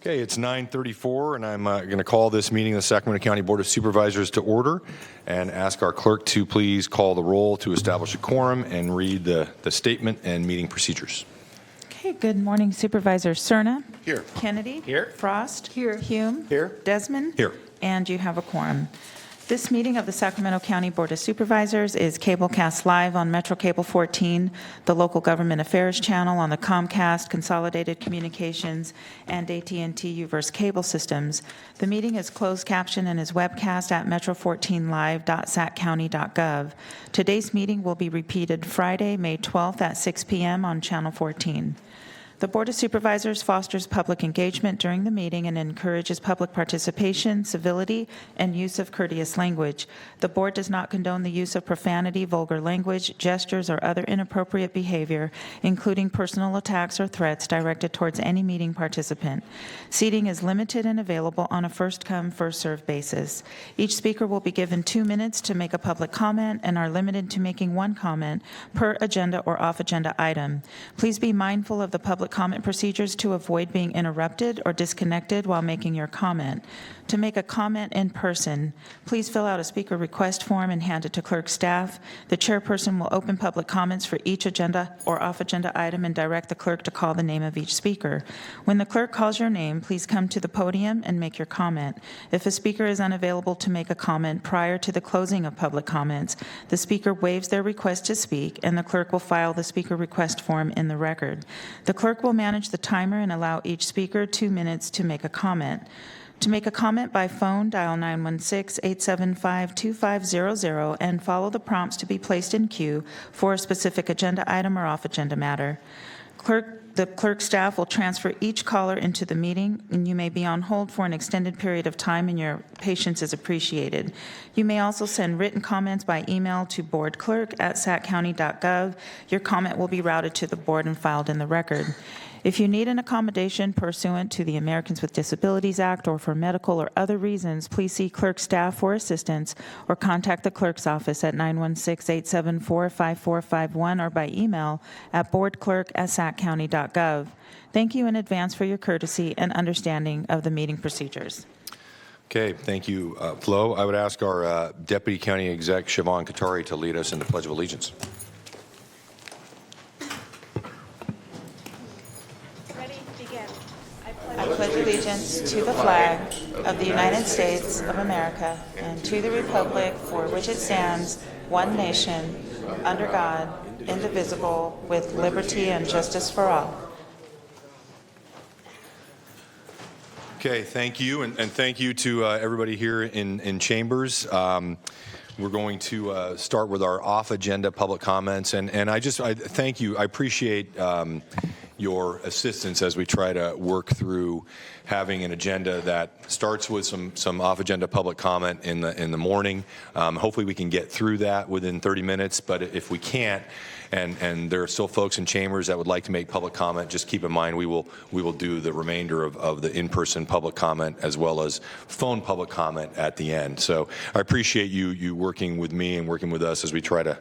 Okay, it's 9:34, and I'm going to call this meeting of the Sacramento County Board of Supervisors to order and ask our clerk to please call the roll to establish a quorum and read the statement and meeting procedures. Okay, good morning, Supervisors. Cerna? Here. Kennedy? Here. Frost? Here. Hume? Here. Desmond? Here. And you have a quorum. This meeting of the Sacramento County Board of Supervisors is cablecast live on Metro Cable 14, the Local Government Affairs channel on the Comcast, Consolidated Communications, and AT&T Uverse cable systems. The meeting is closed caption and is webcast at metro14live.saccounty.gov. Today's meeting will be repeated Friday, May 12th at 6 p.m. on Channel 14. The Board of Supervisors fosters public engagement during the meeting and encourages public participation, civility, and use of courteous language. The Board does not condone the use of profanity, vulgar language, gestures, or other inappropriate behavior, including personal attacks or threats directed towards any meeting participant. Seating is limited and available on a first-come, first-served basis. Each speaker will be given 2 minutes to make a public comment and are limited to making one comment per agenda or off-agenda item. Please be mindful of the public comment procedures to avoid being interrupted or disconnected while making your comment. To make a comment in person, please fill out a speaker request form and hand it to clerk staff. The chairperson will open public comments for each agenda or off-agenda item and direct the clerk to call the name of each speaker. When the clerk calls your name, please come to the podium and make your comment. If a speaker is unavailable to make a comment prior to the closing of public comments, the speaker waives their request to speak, and the clerk will file the speaker request form in the record. The clerk will manage the timer and allow each speaker 2 minutes to make a comment. To make a comment by phone, dial 916-875-2500 and follow the prompts to be placed in queue for a specific agenda item or off-agenda matter. The clerk staff will transfer each caller into the meeting, and you may be on hold for an extended period of time, and your patience is appreciated. You may also send written comments by email to boardclerk@saccounty.gov. Your comment will be routed to the board and filed in the record. If you need an accommodation pursuant to the Americans with Disabilities Act or for medical or other reasons, please see clerk staff for assistance or contact the clerk's office at 916-874-5451 or by email at boardclerk@saccounty.gov. Thank you in advance for your courtesy and understanding of the meeting procedures. Okay, thank you, Flo. I would ask our Deputy County Exec, Siobhan Katari, to lead us in the Pledge of Allegiance. I pledge allegiance to the flag of the United States of America and to the republic for which it stands, one nation, under God, indivisible, with liberty and justice for all. Okay, thank you, and thank you to everybody here in Chambers. We're going to start with our off-agenda public comments, and I thank you. I appreciate your assistance as we try to work through having an agenda that starts with some off-agenda public comment in the morning. Hopefully we can get through that within 30 minutes, but if we can't, and there are still folks in Chambers that would like to make public comment, just keep in mind we will do the remainder of the in-person public comment as well as phone public comment at the end. So I appreciate you working with me and working with us as we try to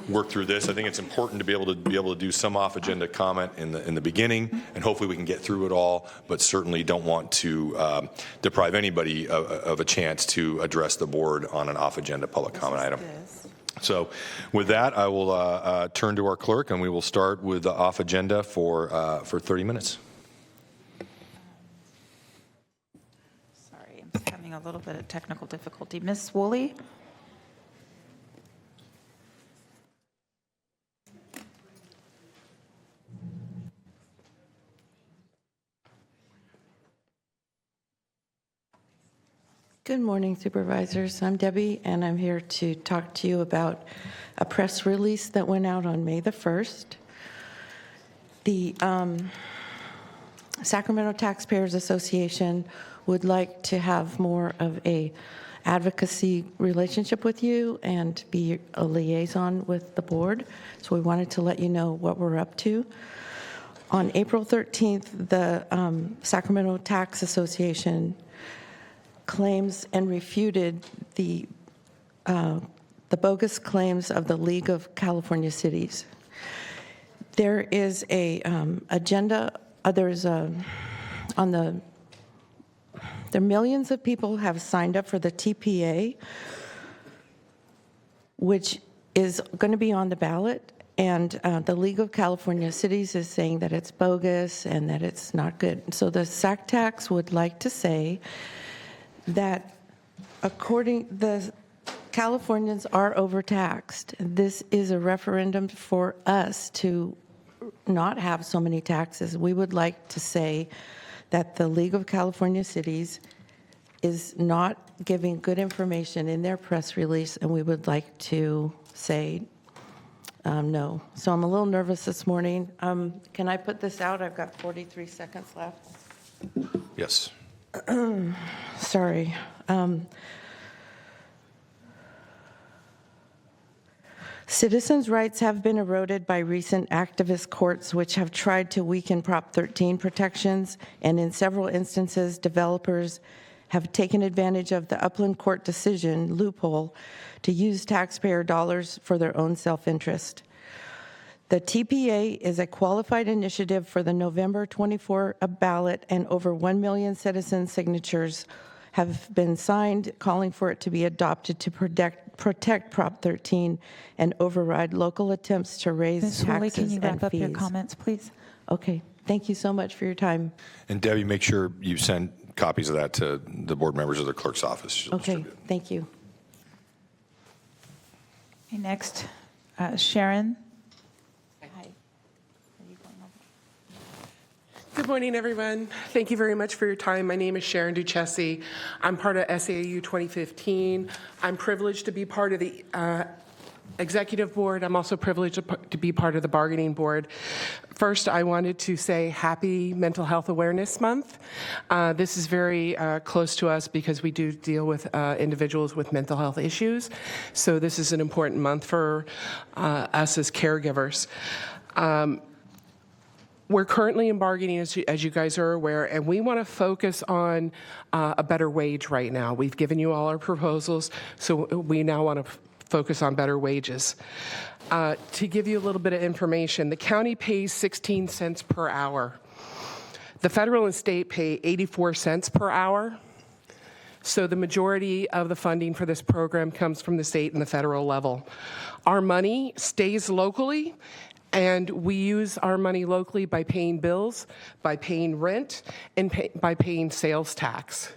work through this. I think it's important to be able to do some off-agenda comment in the beginning, and hopefully we can get through it all, but certainly don't want to deprive anybody of a chance to address the board on an off-agenda public comment item. So with that, I will turn to our clerk, and we will start with the off-agenda for 30 minutes. Sorry, I'm just having a little bit of technical difficulty. Ms. Woolley? Good morning, Supervisors. I'm Debbie, and I'm here to talk to you about a press release that went out on May the 1st. The Sacramento Taxpayers Association would like to have more of a advocacy relationship with you and be a liaison with the board. So we wanted to let you know what we're up to. On April 13th, the Sacramento Tax Association claims and refuted the bogus claims of the League of California Cities. There is a agenda. On the There are millions of people have signed up for the TPA, which is going to be on the ballot, and the League of California Cities is saying that it's bogus and that it's not good. So the SACTAX would like to say that the Californians are overtaxed. This is a referendum for us to not have so many taxes. We would like to say that the League of California Cities is not giving good information in their press release, and we would like to say no. So I'm a little nervous this morning. Can I put this out? I've got 43 seconds left. Yes. Sorry. Citizens' rights have been eroded by recent activist courts which have tried to weaken Prop 13 protections, and in several instances, developers have taken advantage of the Upland Court decision loophole to use taxpayer dollars for their own self-interest. The TPA is a qualified initiative for the November 24 ballot, and over 1 million citizen signatures have been signed calling for it to be adopted to protect Prop 13 and override local attempts to raise Ms. Woolley, taxes can you and wrap up your fees. comments, please? Okay, thank you so much for your time. And Debbie, make sure you send copies of that to the board members of the clerk's office. She'll Okay, distribute it. thank you. Okay, next, Sharon. Good morning, everyone. Thank you very much for your time. My name is Sharon Duchessi. I'm part of SAU 2015. I'm privileged to be part of the executive board. I'm also privileged to be part of the bargaining board. First, I wanted to say happy Mental Health Awareness Month. This is very close to us because we do deal with individuals with mental health issues. So this is an important month for us as caregivers. We're currently in bargaining, as you guys are aware, and we want to focus on a better wage right now. We've given you all our proposals, so we now want to focus on better wages. To give you a little bit of information, the county pays 16 cents per hour. The federal and state pay 84 cents per hour. So the majority of the funding for this program comes from the state and the federal level. Our money stays locally, and we use our money locally by paying bills, by paying rent, and by paying sales tax.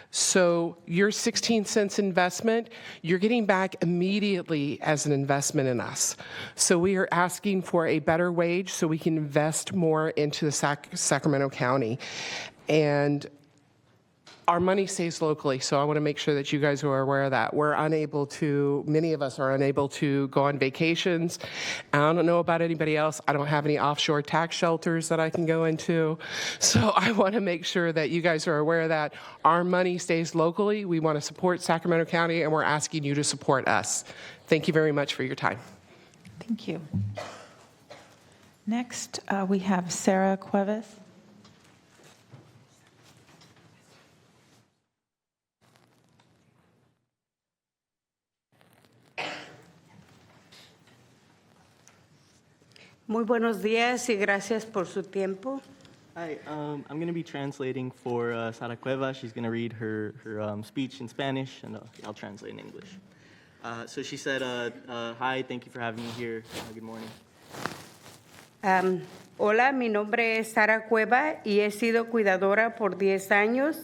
So your 16 cents investment, you're getting back immediately as an investment in us. So we are asking for a better wage so we can invest more into the Sacramento County. And our money stays locally, so I want to make sure that you guys are aware of that. Many of us are unable to go on vacations. I don't know about anybody else. I don't have any offshore tax shelters that I can go into. So I want to make sure that you guys are aware of that. Our money stays locally. We want to support Sacramento County, and we're asking you to support us. Thank you very much for your time. Thank you. Next, we have Sarah Cuevas. Muy buenos días y gracias por su tiempo. Hi, I'm going to be translating for Sara Cueva. She's going to read her speech in Spanish, and I'll translate in English. So she said, hi, thank you for having me here. Good morning. Hola, mi nombre es Sara Cueva y he sido cuidadora por 10 años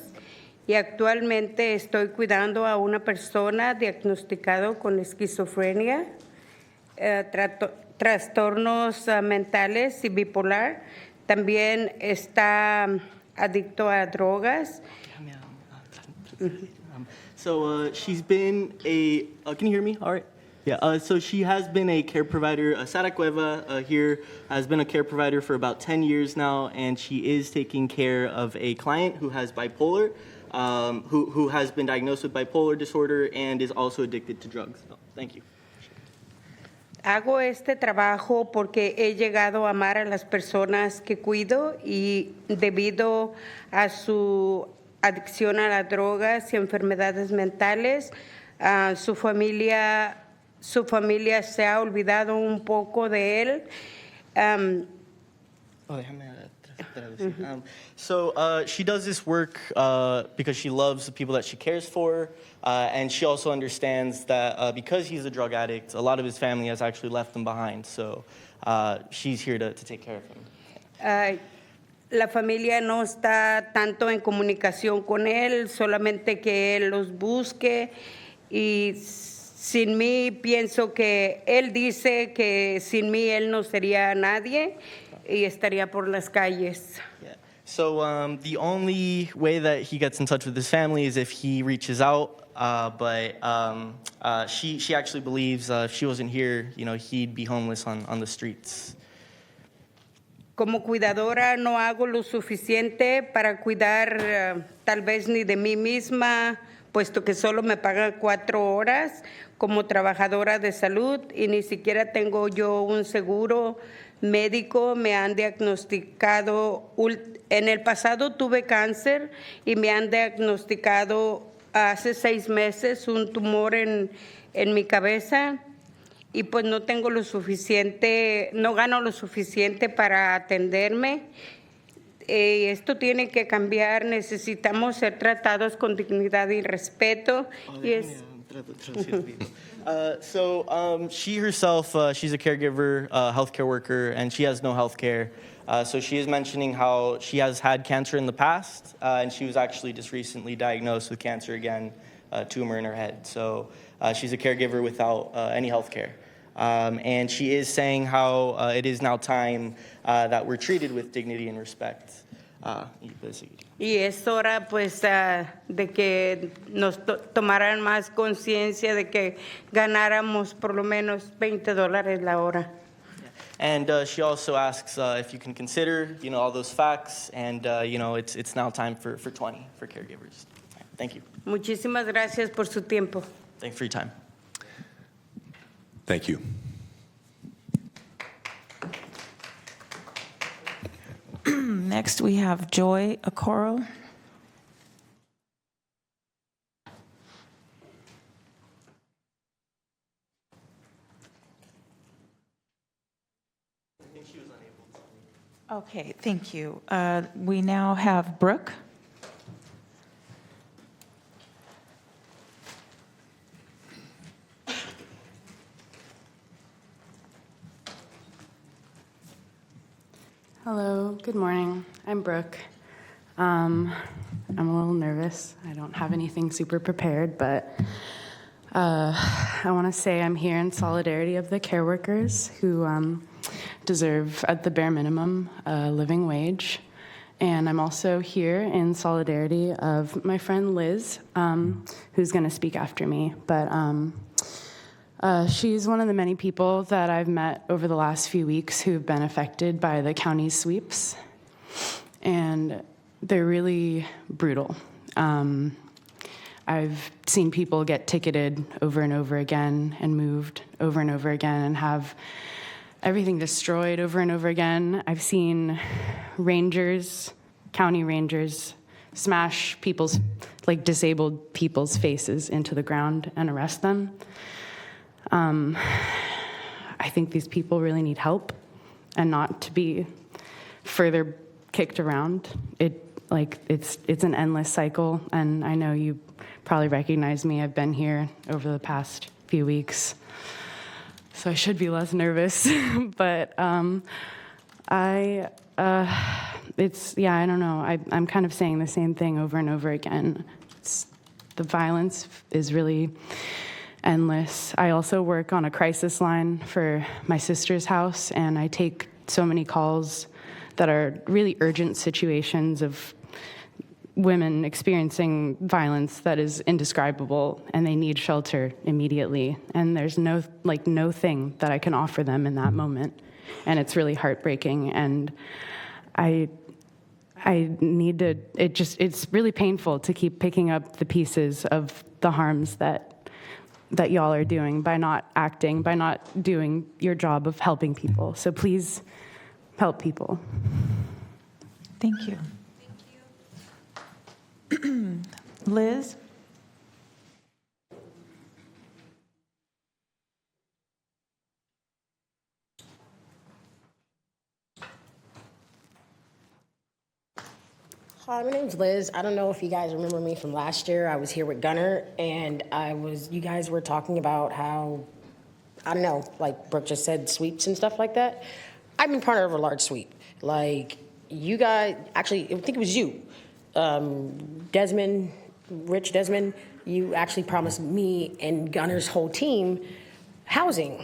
y actualmente estoy cuidando a una persona diagnosticado con esquizofrenia, trastornos mentales y bipolar. También está adicto a drogas. So she's been can you hear me? All right. Yeah, so she has been a care provider. Sara Cueva here has been a care provider for about 10 years now, and she is taking care of a client who has bipolar, who has been diagnosed with bipolar disorder and is also addicted to drugs. So, thank you. Hago este trabajo porque he llegado a amar a las personas que cuido y debido a su adicción a las drogas y enfermedades mentales, su familia se ha olvidado un poco de él. Déjame She does this work because she loves the people that she cares for, and she also understands that because he's a drug addict, a lot of his family has actually left him behind. So she's here to take care of him. La familia no está tanto en comunicación con él, solamente que él los busque y sin mí pienso que él dice que sin mí él no sería nadie y estaría por las calles. Yeah. So the only way that he gets in touch with his family is if he reaches out. But she actually believes if she wasn't here, he'd be homeless on the streets. Como cuidadora no hago lo suficiente para cuidar tal vez ni de mí misma, puesto que solo me pagan 4 horas como trabajadora de salud y ni siquiera tengo yo un seguro médico. Me han diagnosticado, en el pasado tuve cáncer y me han diagnosticado hace 6 meses un tumor en mi cabeza. Y pues no tengo lo suficiente, no gano lo suficiente para atenderme. Esto tiene que cambiar, necesitamos ser tratados con dignidad y respeto. She herself, she's a caregiver, healthcare worker, and she has no health care. So she is mentioning how she has had cancer in the past, and she was actually just recently diagnosed with cancer again, a tumor in her head. So she's a caregiver without any health care. And she is saying how it is now time that we're treated with dignity and respect. Y es hora pues de que nos tomaran más conciencia de que ganáramos por lo menos $20 la hora. And she also asks if you can consider, all those facts, and it's now time for 20 for caregivers. Thank you. Muchísimas gracias por su tiempo. Thanks for your time. Thank you. Next, we have Joy Okoro. Okay, thank you. We now have Brooke. Hello, good morning. I'm Brooke. I'm a little nervous. I don't have anything super prepared, but I want to say I'm here in solidarity of the care workers who deserve, at the bare minimum, a living wage. And I'm also here in solidarity of my friend Liz, who's going to speak after me. But she's one of the many people that I've met over the last few weeks who've been affected by the county's sweeps. And they're really brutal. I've seen people get ticketed over and over again and moved over and over again and have everything destroyed over and over again. I've seen county rangers, smash disabled people's faces into the ground and arrest them. I think these people really need help and not to be further kicked around. It's an endless cycle, and I know you probably recognize me. I've been here over the past few weeks, so I should be less nervous. But I don't know. I'm kind of saying the same thing over and over again. The violence is really endless. I also work on a crisis line for my sister's house, and I take so many calls that are really urgent situations of women experiencing violence that is indescribable, and they need shelter immediately. And there's no thing that I can offer them in that moment, and it's really heartbreaking. And I need to. It's really painful to keep picking up the pieces of the harms that y'all are doing by not acting, by not doing your job of helping people. So please help people. Thank you. Liz? Hi, my name's Liz. I don't know if you guys remember me from last year. I was here with Gunner, and you guys were talking about how, I don't know, like Brooke just said, sweeps and stuff like that. I've been part of a large sweep. Like, you guys, actually, I think it was you, Rich Desmond, you actually promised me and Gunner's whole team housing.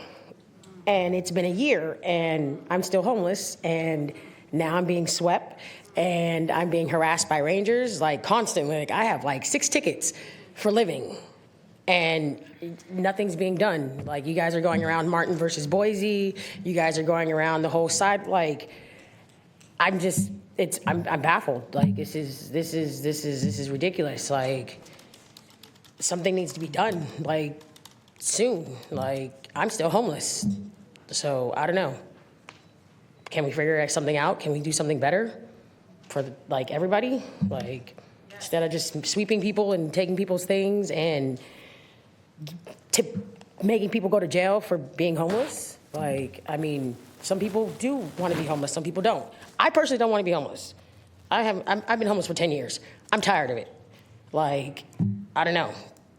And it's been a year, and I'm still homeless, and now I'm being swept. And I'm being harassed by rangers, like, constantly. Like, I have, like, 6 tickets for living, and nothing's being done. Like, you guys are going around Martin versus Boise. You guys are going around the whole side. Like, I'm baffled. Like, this is ridiculous. Like, something needs to be done, like, soon. Like, I'm still homeless. So, I don't know. Can we figure something out? Can we do something better? For like everybody, like instead of just sweeping people and taking people's things and making people go to jail for being homeless. Like, I mean, some people do want to be homeless, some people don't. I personally don't want to be homeless. I've been homeless for 10 years. I'm tired of it. Like, I don't know.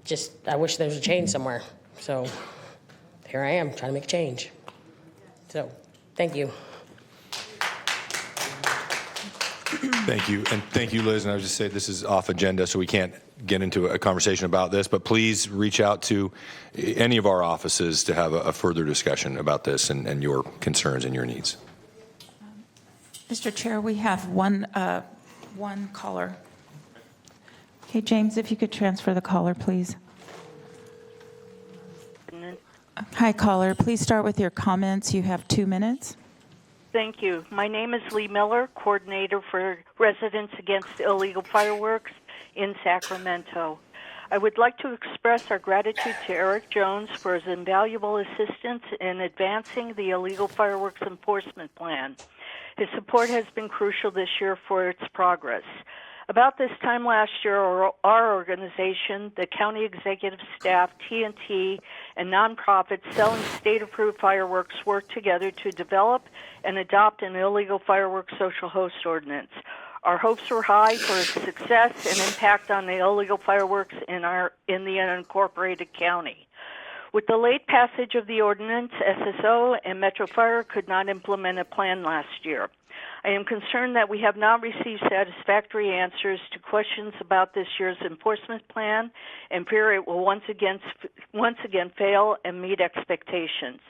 Just, I wish there was a change somewhere. So here I am trying to make a change. So, thank you. Thank you, and thank you, Liz. And I would just say this is off agenda, so we can't get into a conversation about this, but please reach out to any of our offices to have a further discussion about this and your concerns and your needs. Mr. Chair, we have one caller. Okay, James, if you could transfer the caller, please. Hi, caller. Please start with your comments. You have 2 minutes. Thank you. My name is Lee Miller, coordinator for Residents Against Illegal Fireworks in Sacramento. I would like to express our gratitude to Eric Jones for his invaluable assistance in advancing the illegal fireworks enforcement plan. His support has been crucial this year for its progress. About this time last year, our organization, the county executive staff, TNT, and nonprofits selling state-approved fireworks worked together to develop and adopt an illegal fireworks social host ordinance. Our hopes were high for its success and impact on the illegal fireworks in the unincorporated county. With the late passage of the ordinance, SSO and Metro Fire could not implement a plan last year. I am concerned that we have not received satisfactory answers to questions about this year's enforcement plan and fear it will once again fail and meet expectations.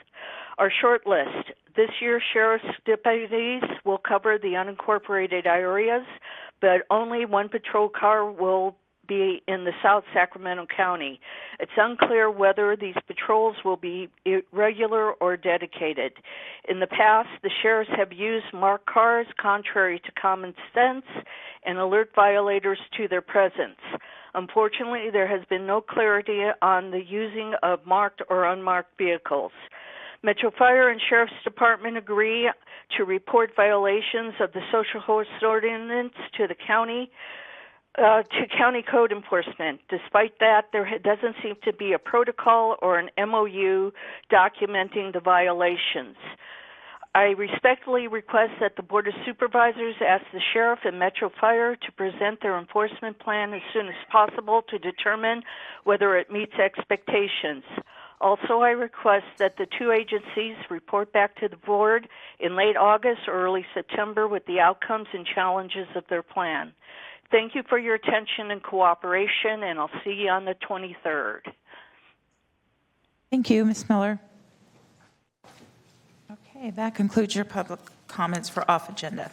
Our short list. This year, sheriff's deputies will cover the unincorporated areas, but only one patrol car will be in the South Sacramento County. It's unclear whether these patrols will be regular or dedicated. In the past, the sheriffs have used marked cars contrary to common sense and alert violators to their presence. Unfortunately, there has been no clarity on the using of marked or unmarked vehicles. Metro Fire and Sheriff's Department agree to report violations of the social host ordinance to the county to county code enforcement. Despite that, there doesn't seem to be a protocol or an MOU documenting the violations. I respectfully request that the Board of Supervisors ask the Sheriff and Metro Fire to present their enforcement plan as soon as possible to determine whether it meets expectations. Also, I request that the two agencies report back to the Board in late August or early September with the outcomes and challenges of their plan. Thank you for your attention and cooperation, and I'll see you on the 23rd. Thank you, Ms. Miller. Okay, that concludes your public comments for off agenda.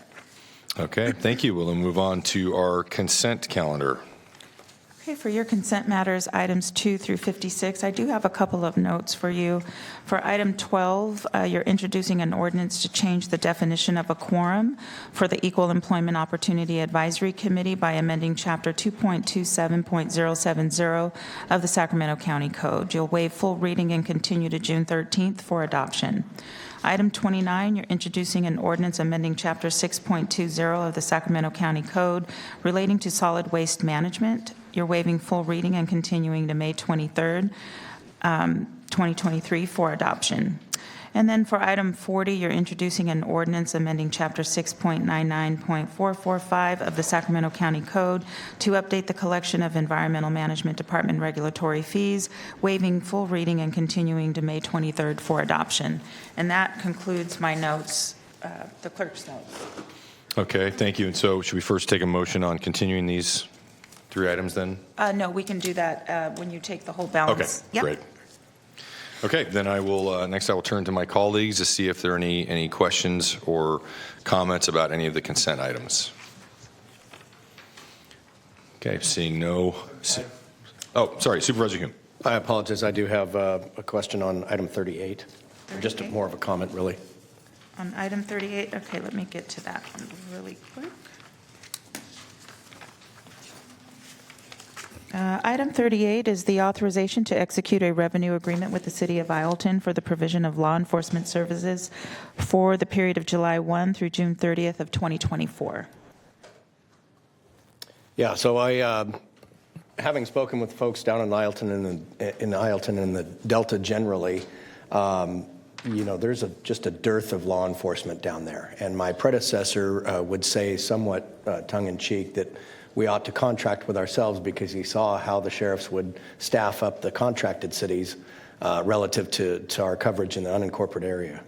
Okay, thank you. We'll move on to our consent calendar. Okay, for your consent matters, items 2 through 56, I do have a couple of notes for you. For item 12, you're introducing an ordinance to change the definition of a quorum for the Equal Employment Opportunity Advisory Committee by amending Chapter 2.27.070 of the Sacramento County Code. You'll waive full reading and continue to June 13th for adoption. Item 29, you're introducing an ordinance amending Chapter 6.20 of the Sacramento County Code relating to solid waste management. You're waiving full reading and continuing to May 23rd, 2023 for adoption. And then for item 40, you're introducing an ordinance amending Chapter 6.99.445 of the Sacramento County Code to update the collection of Environmental Management Department regulatory fees, waiving full reading and continuing to May 23rd for adoption. And that concludes my notes, the clerk's notes. Okay, thank you. And so should we first take a motion on continuing these 3 items then? No, we can do that when you take the whole Okay, balance. Yep. great. Okay, then I will, next I will turn to my colleagues to see if there are any questions or comments about any of the consent items. Okay, seeing no. Oh, sorry, Supervisor Hume. I apologize. I do have a question on item 38. Just more of a comment, really. On item 38, okay, let me get to that one really quick. Item 38 is the authorization to execute a revenue agreement with the City of Ileton for the provision of law enforcement services for the period of July 1 through June 30th of 2024. Yeah, so having spoken with folks down in Ileton and the Delta generally, there's just a dearth of law enforcement down there. And my predecessor would say somewhat tongue-in-cheek that we ought to contract with ourselves because he saw how the sheriffs would staff up the contracted cities relative to our coverage in the unincorporated area.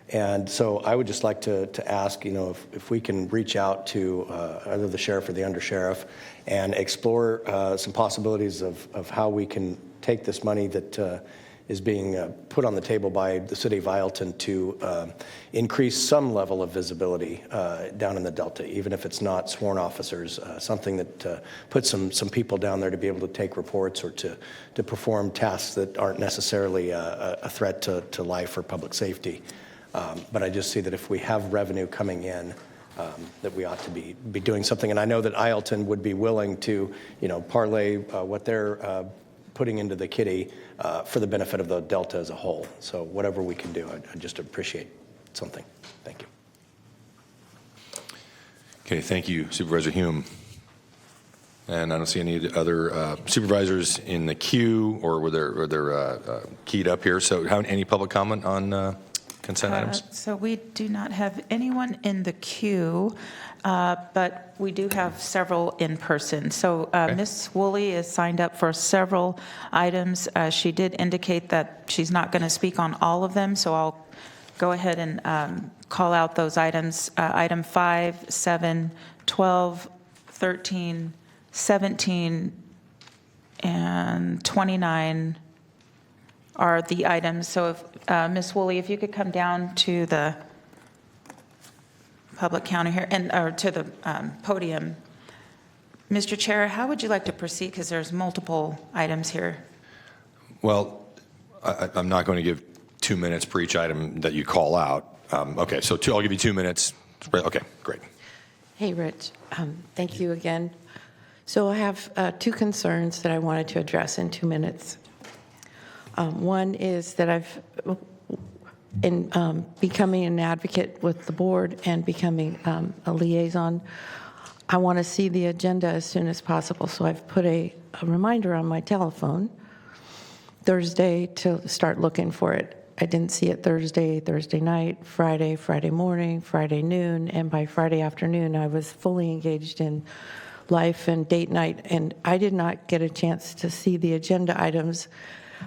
And so I would just like to ask, if we can reach out to either the sheriff or the undersheriff and explore some possibilities of how we can take this money that is being put on the table by the City of Ileton to increase some level of visibility down in the Delta, even if it's not sworn officers, something that puts some people down there to be able to take reports or to perform tasks that aren't necessarily a threat to life or public safety. But I just see that if we have revenue coming in, that we ought to be doing something. And I know that Ileton would be willing to, parlay what they're putting into the kitty for the benefit of the Delta as a whole. So whatever we can do, I'd just appreciate something. Thank you. Okay, thank you, Supervisor Hume. And I don't see any other supervisors in the queue or were there keyed up here. So any public comment on consent items? So we do not have anyone in the queue, but we do have several in person. So Ms. Woolley is signed up for several items. She did indicate that she's not going to speak on all of them, so I'll go ahead and call out those items. Item 5, 7, 12, 13, 17, and 29 are the items. So if Ms. Woolley, if you could come down to the public counter here, or to the podium. Mr. Chair, how would you like to proceed? Because there's multiple items here. Well, I'm not going to give 2 minutes per each item that you call out. Okay, so I'll give you 2 minutes. Okay, great. Hey, Rich. Thank you again. So I have 2 concerns that I wanted to address in 2 minutes. One is that in becoming an advocate with the board and becoming a liaison, I want to see the agenda as soon as possible. So I've put a reminder on my telephone Thursday to start looking for it. I didn't see it Thursday night, Friday morning, Friday noon, and by Friday afternoon, I was fully engaged in life and date night, and I did not get a chance to see the agenda items.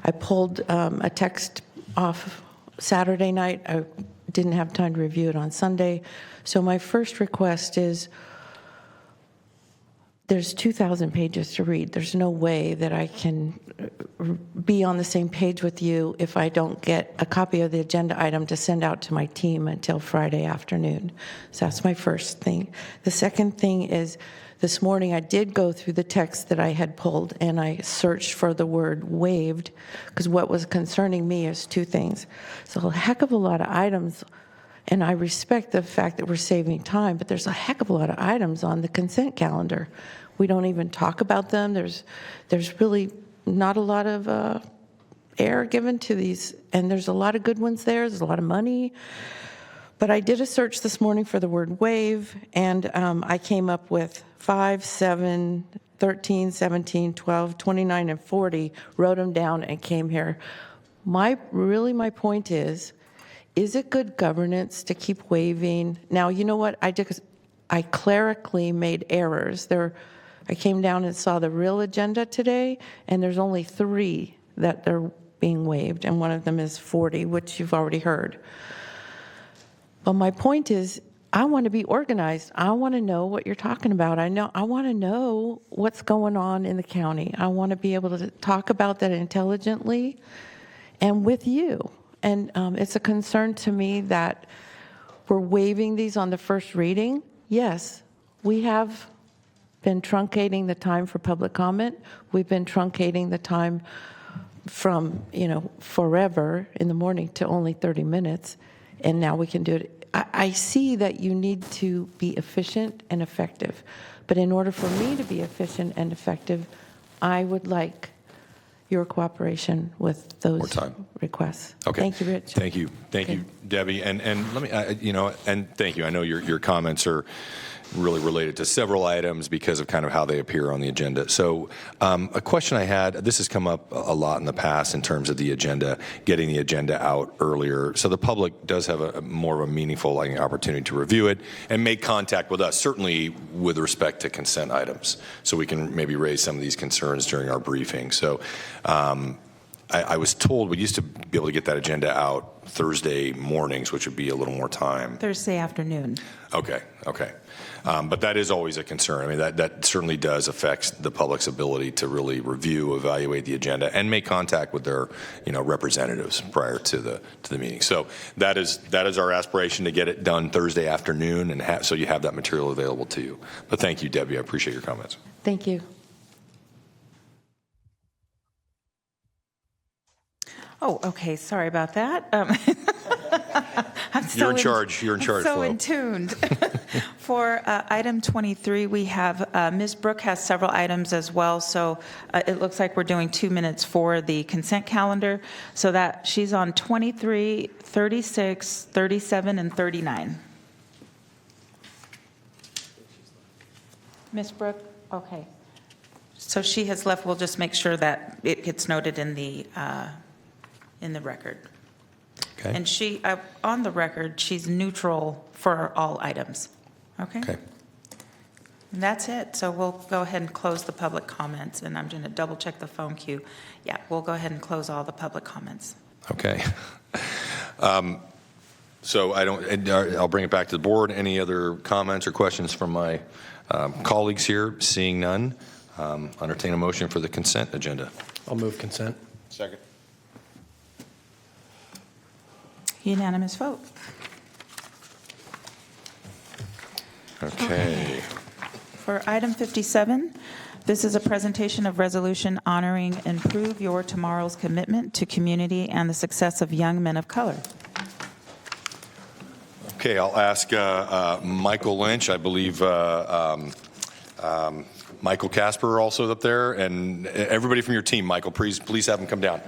I pulled a text off Saturday night. I didn't have time to review it on Sunday. So my first request is, there's 2,000 pages to read. There's no way that I can be on the same page with you if I don't get a copy of the agenda item to send out to my team until Friday afternoon. So that's my first thing. The second thing is, this morning I did go through the text that I had pulled and I searched for the word waived, because what was concerning me is 2 things. So a heck of a lot of items, and I respect the fact that we're saving time, but there's a heck of a lot of items on the consent calendar. We don't even talk about them. There's really not a lot of air given to these, and there's a lot of good ones there. There's a lot of money. But I did a search this morning for the word waive, and I came up with 5, 7, 13, 17, 12, 29, and 40, wrote them down and came here. My point is, is it good governance to keep waiving? Now, you know what? I clerically made errors. I came down and saw the real agenda today, and there's only 3 that they're being waived, and one of them is 40, which you've already heard. But my point is, I want to be organized. I want to know what you're talking about. I want to know what's going on in the county. I want to be able to talk about that intelligently and with you. And it's a concern to me that we're waiving these on the first reading. Yes, we have been truncating the time for public comment. We've been truncating the time from, forever in the morning to only 30 minutes. And now we can do it. I see that you need to be efficient and effective. But in order for me to be efficient and effective, I would like your cooperation with those More time. requests. Okay. Thank you, Rich. Thank you, Debbie, and let me, and thank you. I know your comments are really related to several items because of kind of how they appear on the agenda. So, a question I had. This has come up a lot in the past in terms of the agenda, getting the agenda out earlier, so the public does have a more of a meaningful opportunity to review it and make contact with us. Certainly, with respect to consent items, so we can maybe raise some of these concerns during our briefing. So. I was told we used to be able to get that agenda out Thursday mornings, which would be a little more time. Thursday afternoon. Okay. But that is always a concern. I mean, that certainly does affect the public's ability to really review, evaluate the agenda, and make contact with their, representatives prior to the meeting. So that is our aspiration, to get it done Thursday afternoon, and so you have that material available to you. But thank you, Debbie. I appreciate your comments. Thank you. Oh, okay. Sorry about that. You're in charge. You're in charge, So Flo. in tuned. For item 23, we have Ms. Brooke has several items as well. So it looks like we're doing 2 minutes for the consent calendar. So that she's on 23, 36, 37, and 39. Ms. Brooke? Okay. So she has left. We'll just make sure that it gets noted in the record. Okay. And she, on the record, she's neutral for all items. Okay? Okay. And that's it. So we'll go ahead and close the public comments, and I'm going to double check the phone queue. Yeah, we'll go ahead and close all the public comments. Okay. So I'll bring it back to the board. Any other comments or questions from my colleagues here? Seeing none, entertain a motion for the consent agenda. I'll move consent. Second. Unanimous vote. Okay. For item 57, this is a presentation of resolution honoring Improve Your Tomorrow's commitment to community and the success of young men of color. Okay, I'll ask Michael Lynch. I believe Michael Casper also up there, and everybody from your team. Michael, please have him come down.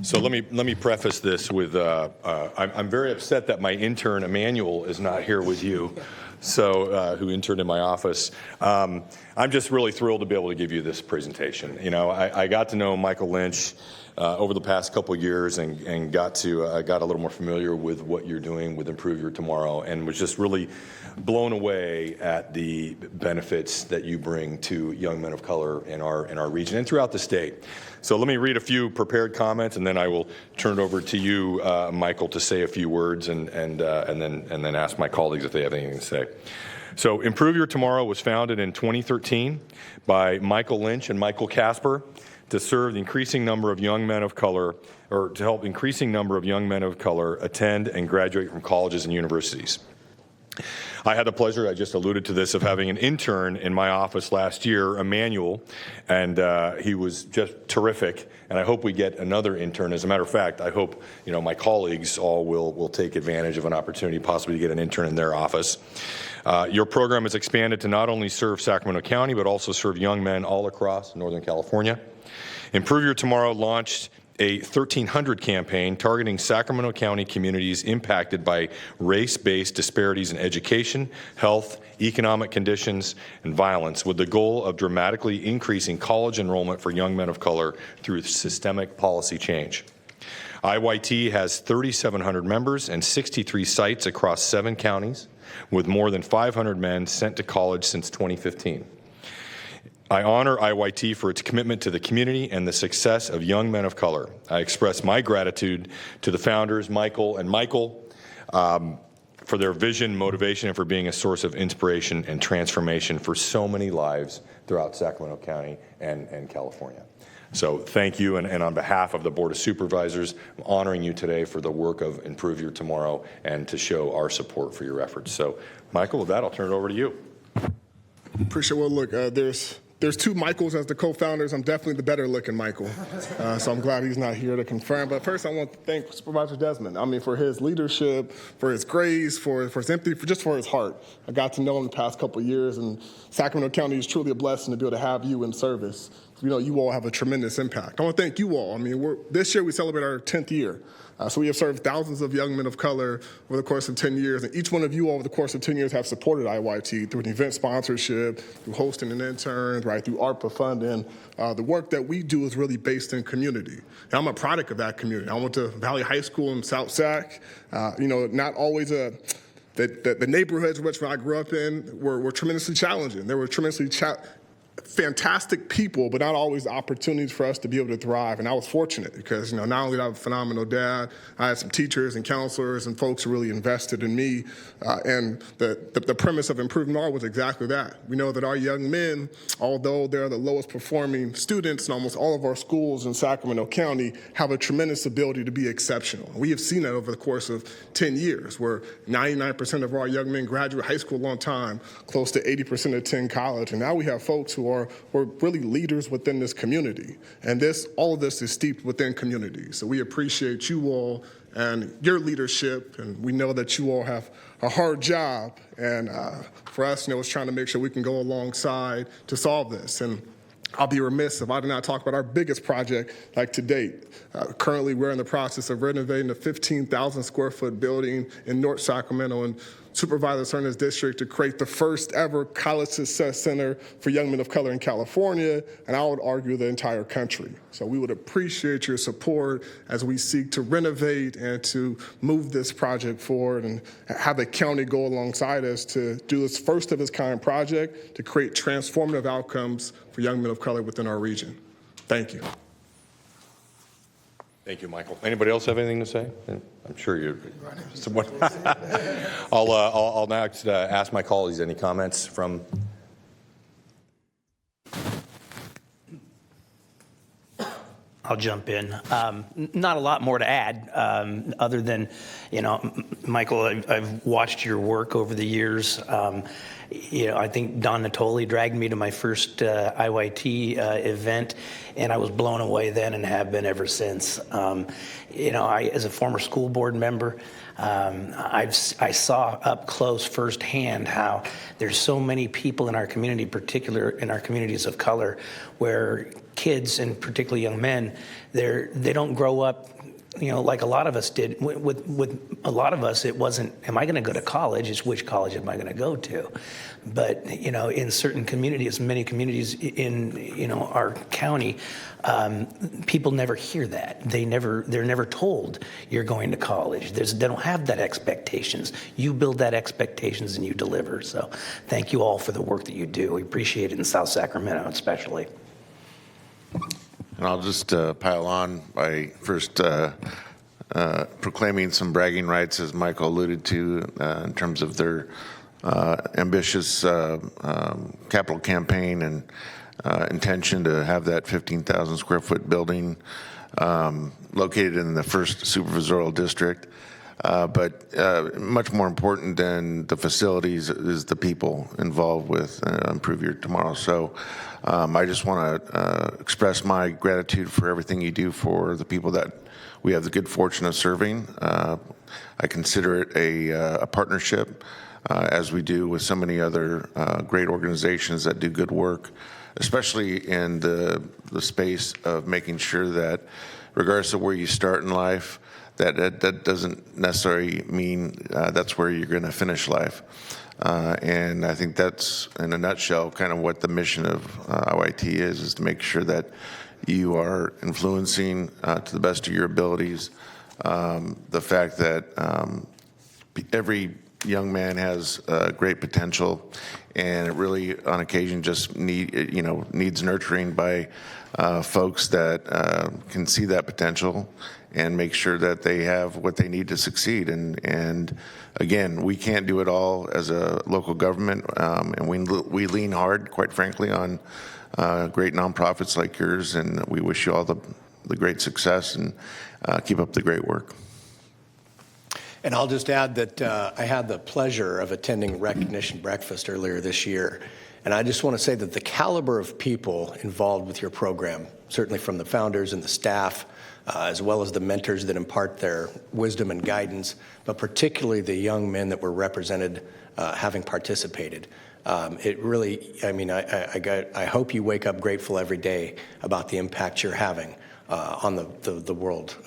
So let me preface this with I'm very upset that my intern Emmanuel is not here with you, so who interned in my office. I'm just really thrilled to be able to give you this presentation. I got to know Michael Lynch over the past couple of years and got a little more familiar with what you're doing with Improve Your Tomorrow, and was just really blown away at the benefits that you bring to young men of color in our region and throughout the state. So let me read a few prepared comments, and then I will turn it over to you, Michael, to say a few words, and then ask my colleagues if they have anything to say. So Improve Your Tomorrow was founded in 2013 by Michael Lynch and Michael Casper to serve the increasing number of young men of color, or to help increasing number of young men of color attend and graduate from colleges and universities. I had the pleasure, I just alluded to this, of having an intern in my office last year, Emmanuel, and he was just terrific. And I hope we get another intern. As a matter of fact, I hope my colleagues all will take advantage of an opportunity possibly to get an intern in their office. Your program has expanded to not only serve Sacramento County, but also serve young men all across Northern California. Improve Your Tomorrow launched a 1300 campaign targeting Sacramento County communities impacted by race-based disparities in education, health, economic conditions, and violence, with the goal of dramatically increasing college enrollment for young men of color through systemic policy change. IYT has 3,700 members and 63 sites across 7 counties, with more than 500 men sent to college since 2015. I honor IYT for its commitment to the community and the success of young men of color. I express my gratitude to the founders, Michael and Michael, for their vision, motivation, and for being a source of inspiration and transformation for so many lives throughout Sacramento County and California. So thank you, and on behalf of the Board of Supervisors, I'm honoring you today for the work of Improve Your Tomorrow and to show our support for your efforts. So, Michael, with that, I'll turn it over to you. Appreciate. Well, look, there's 2 Michaels as the co-founders. I'm definitely the better looking Michael. So I'm glad he's not here to confirm. But first I want to thank Supervisor Desmond. I mean, for his leadership, for his grace, for his empathy, just for his heart. I got to know him the past couple of years, and Sacramento County is truly a blessing to be able to have you in service. You all have a tremendous impact. I want to thank you all. I mean, this year we celebrate our 10th year. So we have served thousands of young men of color over the course of 10 years, and each one of you over the course of 10 years have supported IYT through an event sponsorship, through hosting an intern, right, through ARPA funding. The work that we do is really based in community. And I'm a product of that community. I went to Valley High School in South Sac. Not always the neighborhoods which I grew up in were tremendously challenging. They were tremendously fantastic people, but not always the opportunities for us to be able to thrive. And I was fortunate because, not only did I have a phenomenal dad, I had some teachers and counselors and folks who really invested in me. And the premise of Improve Tomorrow was exactly that. We know that our young men, although they're the lowest performing students in almost all of our schools in Sacramento County, have a tremendous ability to be exceptional. We have seen that over the course of 10 years, where 99% of our young men graduate high school on time, close to 80% attend college. And now we have folks who are really leaders within this community. And all of this is steeped within community. So we appreciate you all and your leadership, and we know that you all have a hard job. And for us, it's trying to make sure we can go alongside to solve this. And I'll be remiss if I did not talk about our biggest project to date. Currently, we're in the process of renovating a 15,000 square foot building in North Sacramento, and Supervisors are in this district to create the first ever college success center for young men of color in California, and I would argue the entire country. So we would appreciate your support as we seek to renovate and to move this project forward and have the county go alongside us to do this first of its kind project to create transformative outcomes for young men of color within our region. Thank you. Thank you, Michael. Anybody else have anything to say? I'm sure you're. I'll now ask my colleagues any comments from. I'll jump in. Not a lot more to add, other than, Michael, I've watched your work over the years. I think Don Natoli dragged me to my first IYT event, and I was blown away then and have been ever since. As a former school board member, I saw up close firsthand how there's so many people in our community, particularly in our communities of color, where kids, and particularly young men, they don't grow up, like a lot of us did. With a lot of us, it wasn't, am I going to go to college? It's which college am I going to go to? But, in certain communities, many communities in, our county, people never hear that. They're never told you're going to college. They don't have that expectations. You build that expectations and you deliver. So thank you all for the work that you do. We appreciate it in South Sacramento, especially. And I'll just pile on by first proclaiming some bragging rights, as Michael alluded to, in terms of their ambitious capital campaign and intention to have that 15,000 square foot building located in the first supervisorial district. But much more important than the facilities is the people involved with Improve Your Tomorrow. So I just want to express my gratitude for everything you do for the people that we have the good fortune of serving. I consider it a partnership, as we do with so many other great organizations that do good work, especially in the space of making sure that regardless of where you start in life, that doesn't necessarily mean that's where you're going to finish life. And I think that's, in a nutshell, kind of what the mission of OIT is to make sure that you are influencing to the best of your abilities the fact that every young man has great potential, and it really, on occasion, just needs nurturing by folks that can see that potential and make sure that they have what they need to succeed. And again, we can't do it all as a local government, and we lean hard, quite frankly, on great nonprofits like yours, and we wish you all the great success and keep up the great work. And I'll just add that I had the pleasure of attending recognition breakfast earlier this year. And I just want to say that the caliber of people involved with your program, certainly from the founders and the staff, as well as the mentors that impart their wisdom and guidance, but particularly the young men that were represented having participated. It really, I mean, I hope you wake up grateful every day about the impact you're having on the world,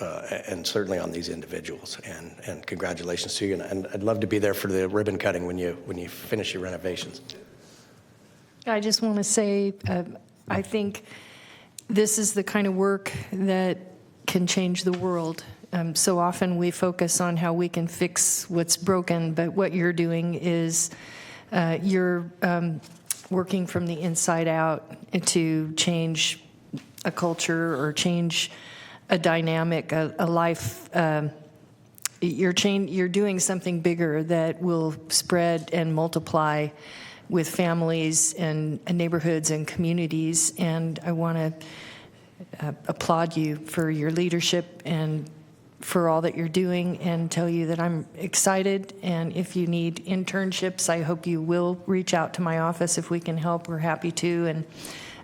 and certainly on these individuals. And congratulations to you. And I'd love to be there for the ribbon cutting when you finish your renovations. I just want to say, I think this is the kind of work that can change the world. So often we focus on how we can fix what's broken, but what you're doing is you're working from the inside out to change a culture or change a dynamic, a life. You're doing something bigger that will spread and multiply with families and neighborhoods and communities. And I want to applaud you for your leadership and for all that you're doing, and tell you that I'm excited. And if you need internships, I hope you will reach out to my office if we can help. We're happy to, and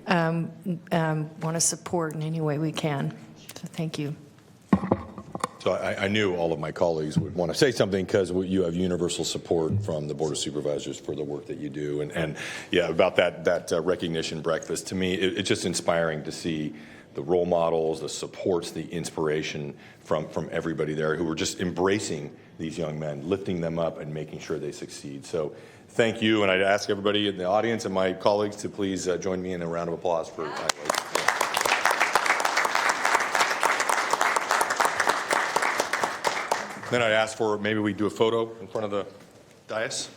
want to support in any way we can. So thank you. So I knew all of my colleagues would want to say something, because you have universal support from the Board of Supervisors for the work that you do. And yeah, about that recognition breakfast, to me, it's just inspiring to see the role models, the supports, the inspiration from everybody there who are just embracing these young men, lifting them up and making sure they succeed. So thank you, and I'd ask everybody in the audience and my colleagues to please join me in a round of applause for Then I'd ask for maybe we do a photo in front of the dais.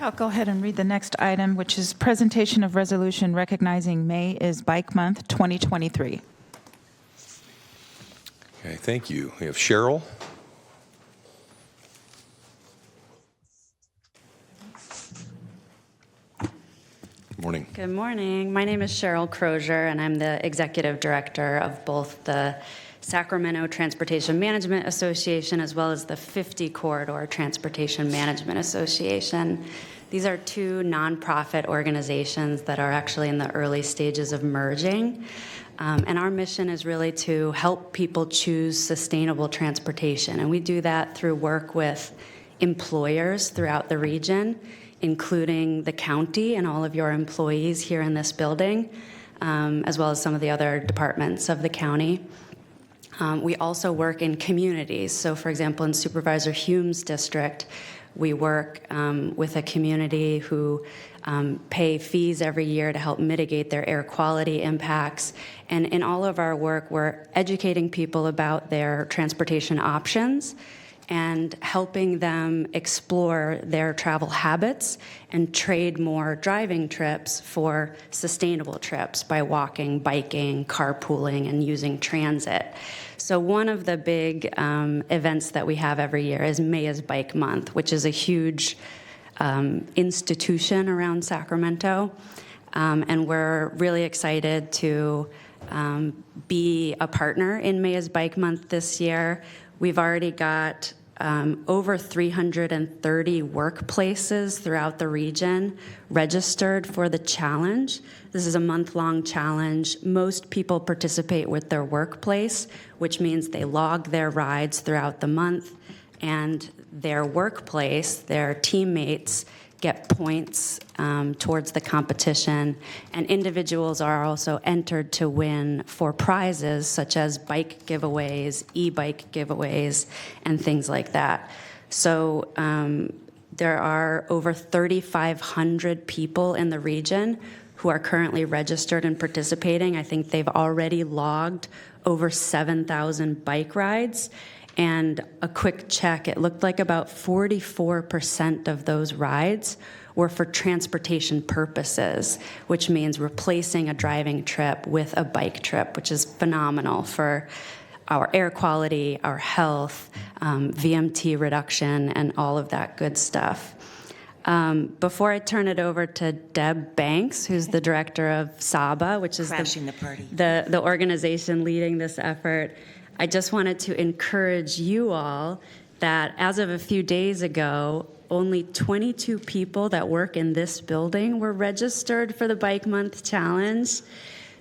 I'll go ahead and read the next item, which is presentation of resolution recognizing May is Bike Month 2023. Okay, thank you. We have Cheryl. Good morning. Good morning. My name is Cheryl Crozier, and I'm the executive director of both the Sacramento Transportation Management Association as well as the 50 Corridor Transportation Management Association. These are two nonprofit organizations that are actually in the early stages of merging. And our mission is really to help people choose sustainable transportation. And we do that through work with employers throughout the region, including the county and all of your employees here in this building, as well as some of the other departments of the county. We also work in communities. So, for example, in Supervisor Hume's district, we work with a community who pay fees every year to help mitigate their air quality impacts. And in all of our work, we're educating people about their transportation options and helping them explore their travel habits and trade more driving trips for sustainable trips by walking, biking, carpooling, and using transit. So one of the big events that we have every year is May is Bike Month, which is a huge institution around Sacramento. And we're really excited to be a partner in May is Bike Month this year. We've already got over 330 workplaces throughout the region registered for the challenge. This is a month-long challenge. Most people participate with their workplace, which means they log their rides throughout the month, and their workplace, their teammates, get points towards the competition, and individuals are also entered to win for prizes such as bike giveaways, e-bike giveaways, and things like that. So there are over 3,500 people in the region who are currently registered and participating. I think they've already logged over 7,000 bike rides. And a quick check, it looked like about 44% of those rides were for transportation purposes, which means replacing a driving trip with a bike trip, which is phenomenal for our air quality, our health, VMT reduction, and all of that good stuff. Before I turn it over to Deb Banks, who's the director of SABA, which is the organization leading this effort, I just wanted to encourage you all that as of a few days ago, only 22 people that work in this building were registered for the Bike Month Challenge.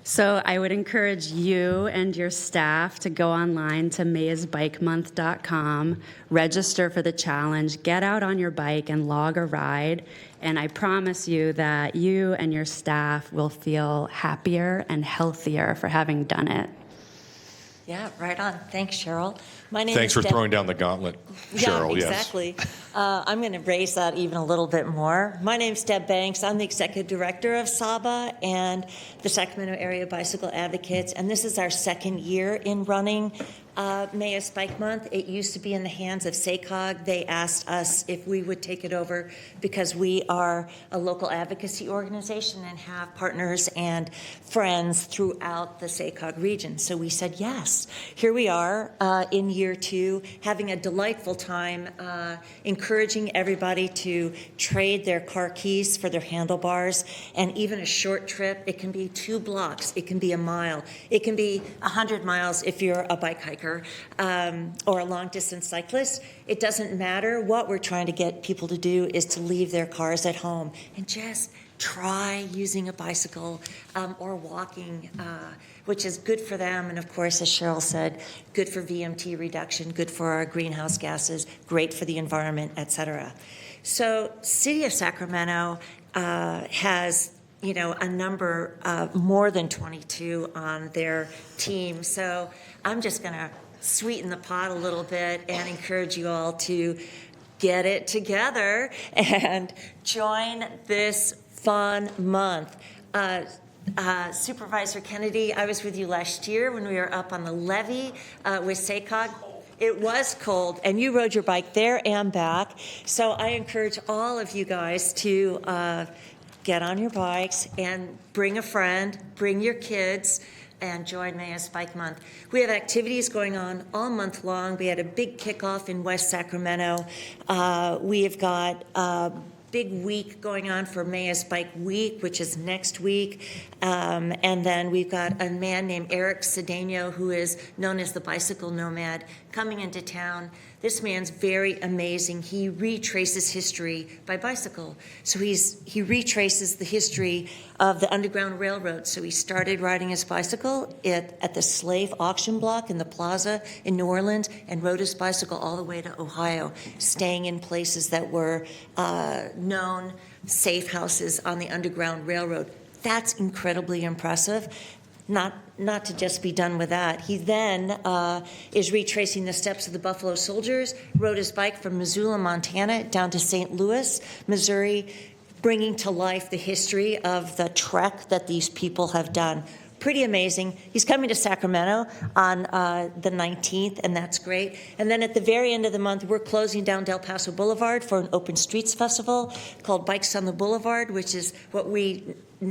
So I would encourage you and your staff to go online to mayisbikemonth.com, register for the challenge, get out on your bike and log a ride, and I promise you that you and your staff will feel happier and healthier for having done it. Yeah, right on. Thanks, Cheryl. My name Thanks is for throwing down the gauntlet, Cheryl. Yeah, exactly. I'm going to raise that even a little bit more. My name's Deb Banks. I'm the executive director of SABA and the Sacramento Area Bicycle Advocates, and this is our second year in running May is Bike Month. It used to be in the hands of SACOG. They asked us if we would take it over because we are a local advocacy organization and have partners and friends throughout the SACOG region. So we said yes. Here we are in year two, having a delightful time, encouraging everybody to trade their car keys for their handlebars, and even a short trip. It can be 2 blocks. It can be a mile. It can be 100 miles if you're a bike hiker. Or a long-distance cyclist. It doesn't matter. What we're trying to get people to do is to leave their cars at home and just try using a bicycle or walking, which is good for them. And of course, as Cheryl said, good for VMT reduction, good for our greenhouse gases, great for the environment, et cetera. So City of Sacramento has a number more than 22 on their team. So I'm just going to sweeten the pot a little bit and encourage you all to get it together and join this fun month. Supervisor Kennedy, I was with you last year when we were up on the levee with SACOG. It was cold, and you rode your bike there and back. So I encourage all of you guys to get on your bikes and bring a friend, bring your kids, and join Maya's Bike Month. We have activities going on all month long. We had a big kickoff in West Sacramento. We have got big week going on for Maya's Bike Week, which is next week. And then we've got a man named Eric Cedeno, who is known as the Bicycle Nomad, coming into town. This man's very amazing. He retraces history by bicycle. So he retraces the history of the Underground Railroad. So he started riding his bicycle at the slave auction block in the plaza in New Orleans and rode his bicycle all the way to Ohio, staying in places that were known safe houses on the Underground Railroad. That's incredibly impressive. Not to just be done with that. He then is retracing the steps of the Buffalo Soldiers, rode his bike from Missoula, Montana, down to St. Louis, Missouri, bringing to life the history of the trek that these people have done. Pretty amazing. He's coming to Sacramento on the 19th, and that's great. And then at the very end of the month, we're closing down Del Paso Boulevard for an open streets festival called Bikes on the Boulevard, which is what we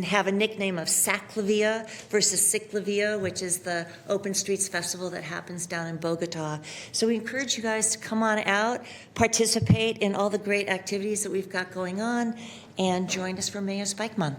have a nickname of Saclavia versus Ciclavia, which is the open streets festival that happens down in Bogota. So we encourage you guys to come on out, participate in all the great activities that we've got going on, and join us for Maya's Bike Month.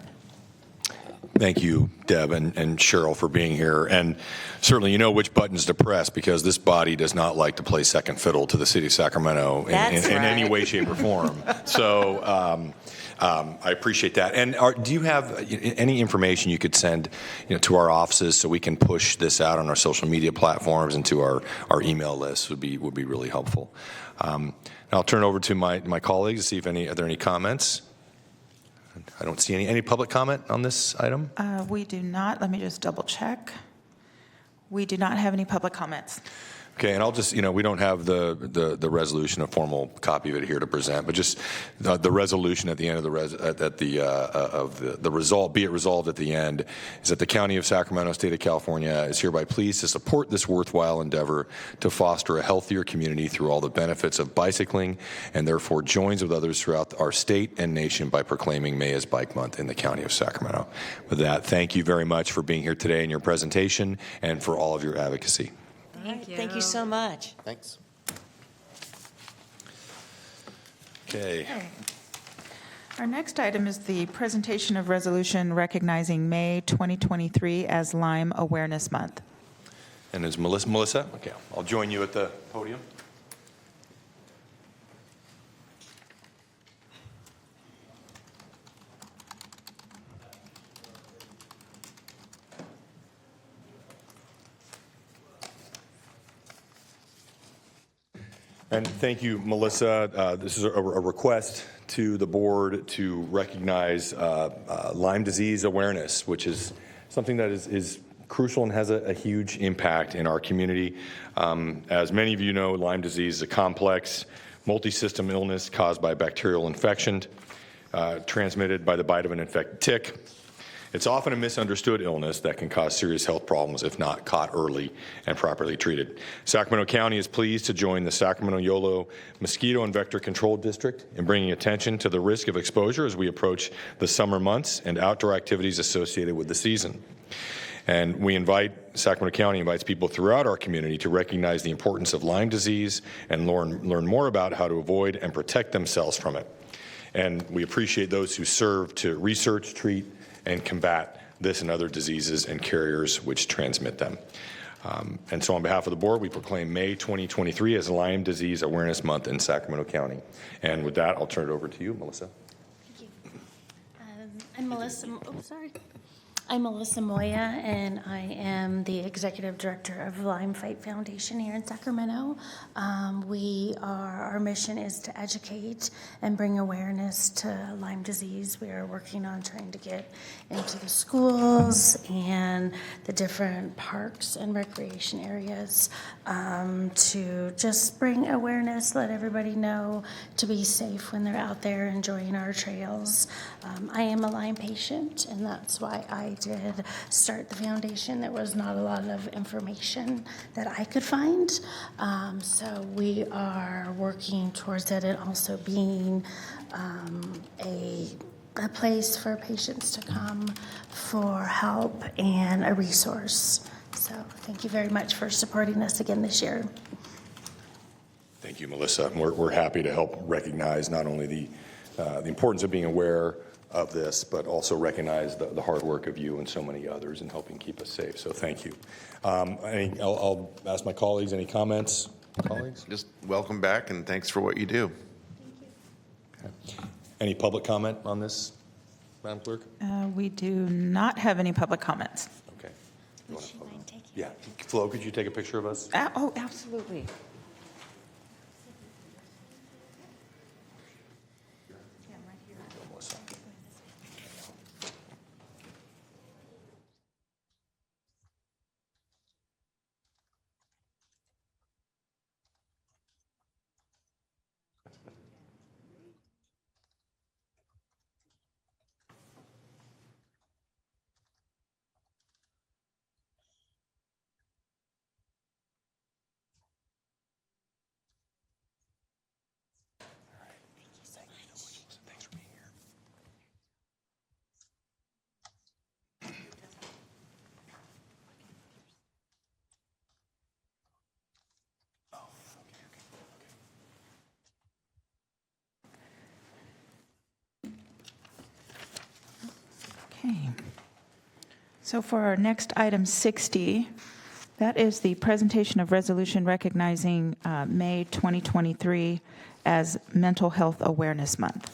Thank you, Deb and Cheryl, for being here. And certainly you know which buttons to press, because this body does not like to play second fiddle to the city of Sacramento in any way, shape, or form. So I appreciate that. And do you have any information you could send to our offices so we can push this out on our social media platforms and to our email list? Would be really helpful. I'll turn it over to my colleagues to see if are there any comments. I don't see any public comment on this item. We do not. Let me just double check. We do not have any public comments. Okay, and I'll just, we don't have the resolution, a formal copy of it here to present, but just the resolution at the end of the result, be it resolved at the end, is that the County of Sacramento, State of California, is hereby pleased to support this worthwhile endeavor to foster a healthier community through all the benefits of bicycling, and therefore joins with others throughout our state and nation by proclaiming May as Bike Month in the County of Sacramento. With that, thank you very much for being here today in your presentation and for all of your advocacy. Thank you so much. Thanks. Okay. Our next item is the presentation of resolution recognizing May 2023 as Lyme Awareness Month. And is Melissa? Okay, I'll join you at the podium. And thank you, Melissa. This is a request to the board to recognize Lyme disease awareness, which is something that is crucial and has a huge impact in our community. As many of you know, Lyme disease is a complex, multi-system illness caused by bacterial infection transmitted by the bite of an infected tick. It's often a misunderstood illness that can cause serious health problems if not caught early and properly treated. Sacramento County is pleased to join the Sacramento Yolo Mosquito and Vector Control District in bringing attention to the risk of exposure as we approach the summer months and outdoor activities associated with the season. And Sacramento County invites people throughout our community to recognize the importance of Lyme disease and learn more about how to avoid and protect themselves from it. And we appreciate those who serve to research, treat, and combat this and other diseases and carriers which transmit them. And so on behalf of the board, we proclaim May 2023 as Lyme Disease Awareness Month in Sacramento County. And with that, I'll turn it over to you, Melissa. Thank you. I'm Melissa Moya, and I am the Executive Director of Lyme Fight Foundation here in Sacramento. Our mission is to educate and bring awareness to Lyme disease. We are working on trying to get into the schools and the different parks and recreation areas to just bring awareness, let everybody know to be safe when they're out there enjoying our trails. I am a Lyme patient, and that's why I did start the foundation, there was not a lot of information that I could find. So we are working towards it and also being a place for patients to come for help and a resource. So thank you very much for supporting us again this year. Thank you, Melissa. We're happy to help recognize not only the importance of being aware of this, but also recognize the hard work of you and so many others in helping keep us safe. So thank you. I'll ask my colleagues, any comments? Colleagues? Just welcome back and thanks for what you do. Okay. Any public comment on this, Madam Clerk? We do not have any public comments. Okay. Yeah. Flo, could you take a picture of us? Oh, absolutely. Okay. So for our next item 60, that is the presentation of resolution recognizing May 2023 as Mental Health Awareness Month.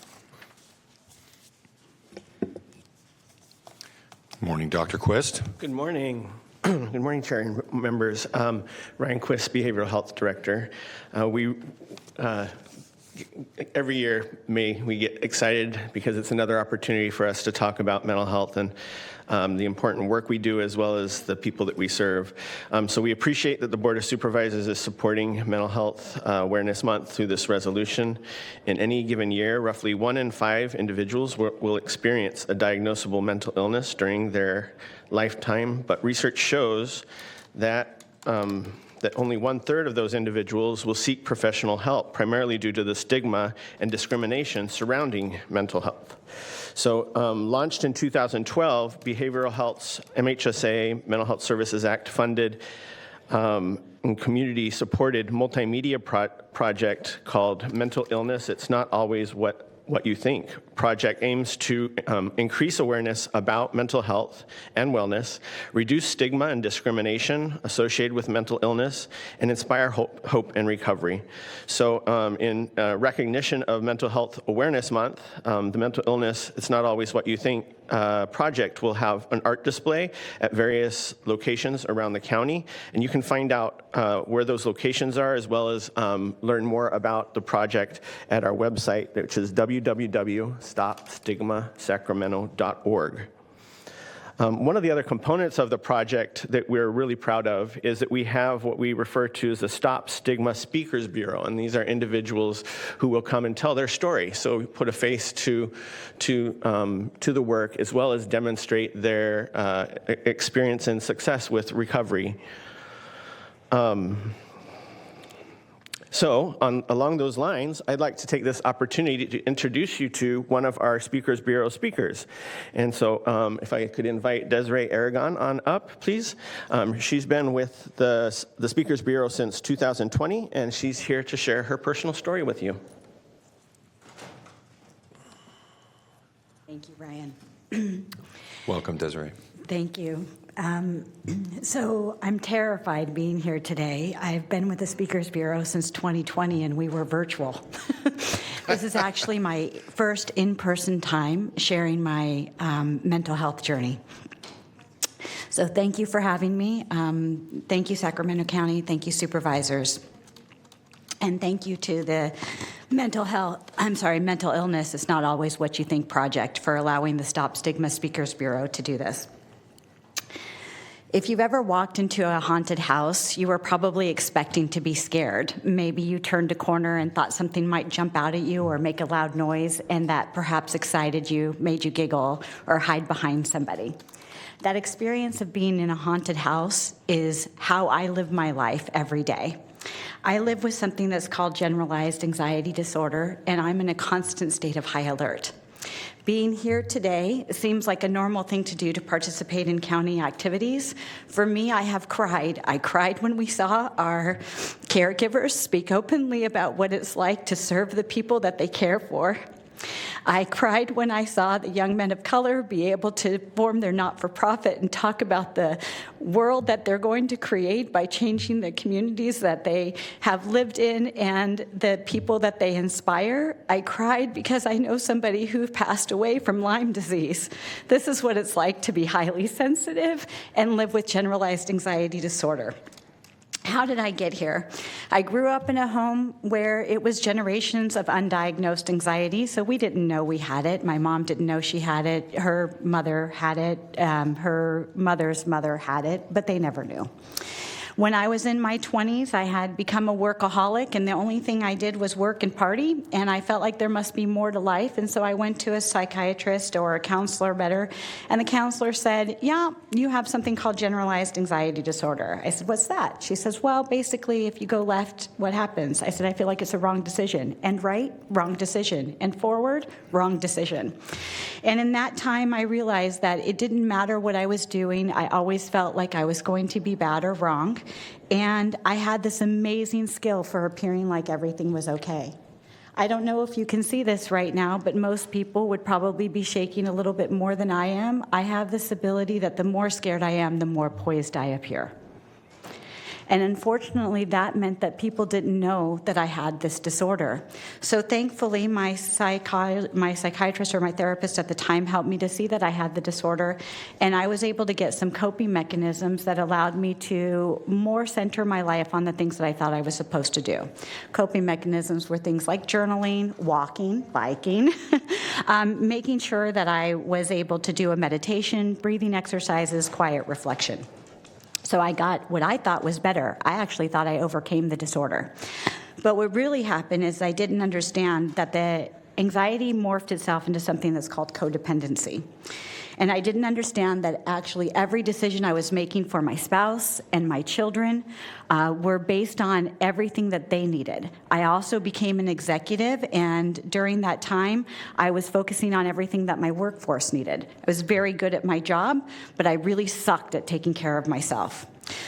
Morning, Dr. Quist. Good morning. Good morning, Chair and members. Ryan Quist, Behavioral Health Director. Every year, May, we get excited because it's another opportunity for us to talk about mental health and the important work we do as well as the people that we serve. So we appreciate that the Board of Supervisors is supporting Mental Health Awareness Month through this resolution. In any given year, roughly 1 in 5 individuals will experience a diagnosable mental illness during their lifetime, but research shows that that only 1/3 of those individuals will seek professional help, primarily due to the stigma and discrimination surrounding mental health. So launched in 2012, Behavioral Health's MHSA, Mental Health Services Act funded and community-supported multimedia project called Mental Illness, It's Not Always What You Think. Project aims to increase awareness about mental health and wellness, reduce stigma and discrimination associated with mental illness, and inspire hope and recovery. So in recognition of Mental Health Awareness Month, the Mental Illness It's Not Always What You Think project will have an art display at various locations around the county, and you can find out where those locations are as well as learn more about the project at our website, which is www.stopstigmasacramento.org. One of the other components of the project that we're really proud of is that we have what we refer to as the Stop Stigma Speakers Bureau, and these are individuals who will come and tell their story. So we put a face to the work as well as demonstrate their experience and success with recovery. So along those lines, I'd like to take this opportunity to introduce you to one of our Speakers Bureau speakers. And so if I could invite Desiree Aragon on up, please. She's been with the Speakers Bureau since 2020, and she's here to share her personal story with you. Thank you, Ryan. Welcome, Desiree. Thank you. So I'm terrified being here today. I've been with the Speakers Bureau since 2020, and we were virtual. This is actually my first in-person time sharing my mental health journey. So thank you for having me. Thank you, Sacramento County. Thank you, Supervisors. And thank you to the Mental Illness It's Not Always What You Think project for allowing the Stop Stigma Speakers Bureau to do this. If you've ever walked into a haunted house, you were probably expecting to be scared. Maybe you turned a corner and thought something might jump out at you or make a loud noise, and that perhaps excited you, made you giggle, or hide behind somebody. That experience of being in a haunted house is how I live my life every day. I live with something that's called generalized anxiety disorder, and I'm in a constant state of high alert. Being here today seems like a normal thing to do to participate in county activities. For me, I have cried. I cried when we saw our caregivers speak openly about what it's like to serve the people that they care for. I cried when I saw the young men of color be able to form their not-for-profit and talk about the world that they're going to create by changing the communities that they have lived in and the people that they inspire. I cried because I know somebody who passed away from Lyme disease. This is what it's like to be highly sensitive and live with generalized anxiety disorder. How did I get here? I grew up in a home where it was generations of undiagnosed anxiety, so we didn't know we had it. My mom didn't know she had it. Her mother had it. Her mother's mother had it, but they never knew. When I was in my 20s, I had become a workaholic, and the only thing I did was work and party, and I felt like there must be more to life, and so I went to a psychiatrist, or a counselor better, and the counselor said, yeah, you have something called generalized anxiety disorder. I said, what's that? She says, well, basically, if you go left, what happens? I said, I feel like it's a wrong decision. And right, wrong decision. And forward, wrong decision. And in that time, I realized that it didn't matter what I was doing. I always felt like I was going to be bad or wrong. And I had this amazing skill for appearing like everything was okay. I don't know if you can see this right now, but most people would probably be shaking a little bit more than I am. I have this ability that the more scared I am, the more poised I appear. And unfortunately, that meant that people didn't know that I had this disorder. So thankfully, my psychiatrist or my therapist at the time helped me to see that I had the disorder, and I was able to get some coping mechanisms that allowed me to more center my life on the things that I thought I was supposed to do. Coping mechanisms were things like journaling, walking, biking, making sure that I was able to do a meditation, breathing exercises, quiet reflection. So I got what I thought was better. I actually thought I overcame the disorder. But what really happened is I didn't understand that the anxiety morphed itself into something that's called codependency. And I didn't understand that actually every decision I was making for my spouse and my children were based on everything that they needed. I also became an executive, and during that time, I was focusing on everything that my workforce needed. I was very good at my job, but I really sucked at taking care of myself.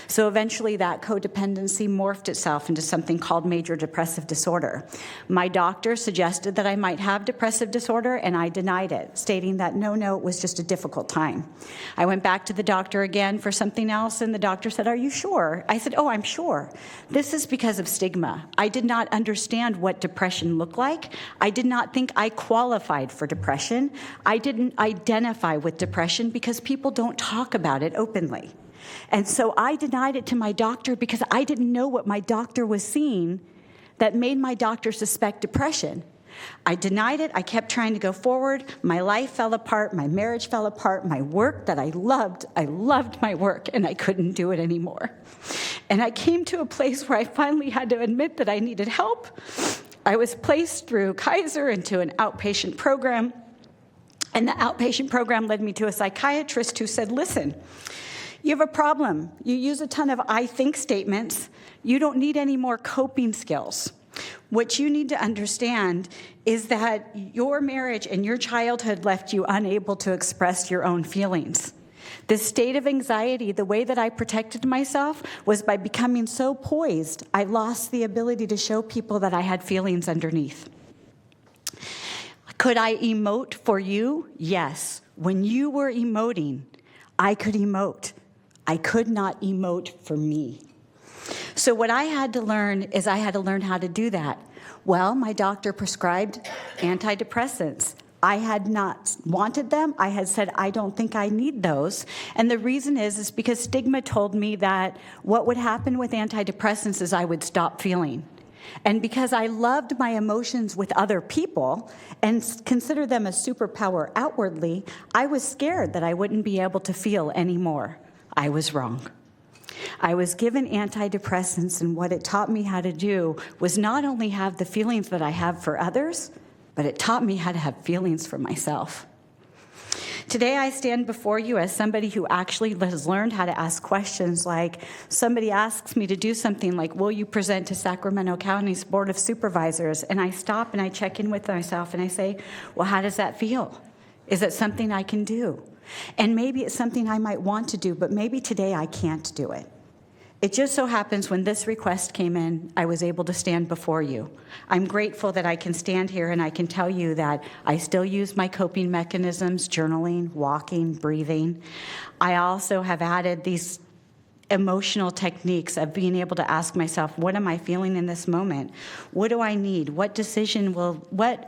So eventually that codependency morphed itself into something called major depressive disorder. My doctor suggested that I might have depressive disorder, and I denied it, stating that no, it was just a difficult time. I went back to the doctor again for something else, and the doctor said, are you sure? I said, oh, I'm sure. This is because of stigma. I did not understand what depression looked like. I did not think I qualified for depression. I didn't identify with depression because people don't talk about it openly. And so I denied it to my doctor because I didn't know what my doctor was seeing that made my doctor suspect depression. I denied it. I kept trying to go forward. My life fell apart. My marriage fell apart. My work that I loved my work, and I couldn't do it anymore. And I came to a place where I finally had to admit that I needed help. I was placed through Kaiser into an outpatient program, and the outpatient program led me to a psychiatrist who said, listen, you have a problem. You use a ton of I think statements. You don't need any more coping skills. What you need to understand is that your marriage and your childhood left you unable to express your own feelings. This state of anxiety, the way that I protected myself was by becoming so poised, I lost the ability to show people that I had feelings underneath. Could I emote for you? Yes. When you were emoting, I could emote. I could not emote for me. So what I had to learn is I had to learn how to do that. Well, my doctor prescribed antidepressants. I had not wanted them. I had said, I don't think I need those. And the reason is because stigma told me that what would happen with antidepressants is I would stop feeling. And because I loved my emotions with other people and considered them a superpower outwardly, I was scared that I wouldn't be able to feel anymore. I was wrong. I was given antidepressants, and what it taught me how to do was not only have the feelings that I have for others, but it taught me how to have feelings for myself. Today I stand before you as somebody who actually has learned how to ask questions like somebody asks me to do something like, will you present to Sacramento County's Board of Supervisors? And I stop and I check in with myself and I say, well, how does that feel? Is it something I can do? And maybe it's something I might want to do, but maybe today I can't do it. It just so happens when this request came in, I was able to stand before you. I'm grateful that I can stand here and I can tell you that I still use my coping mechanisms, journaling, walking, breathing. I also have added these emotional techniques of being able to ask myself, what am I feeling in this moment? What do I need? What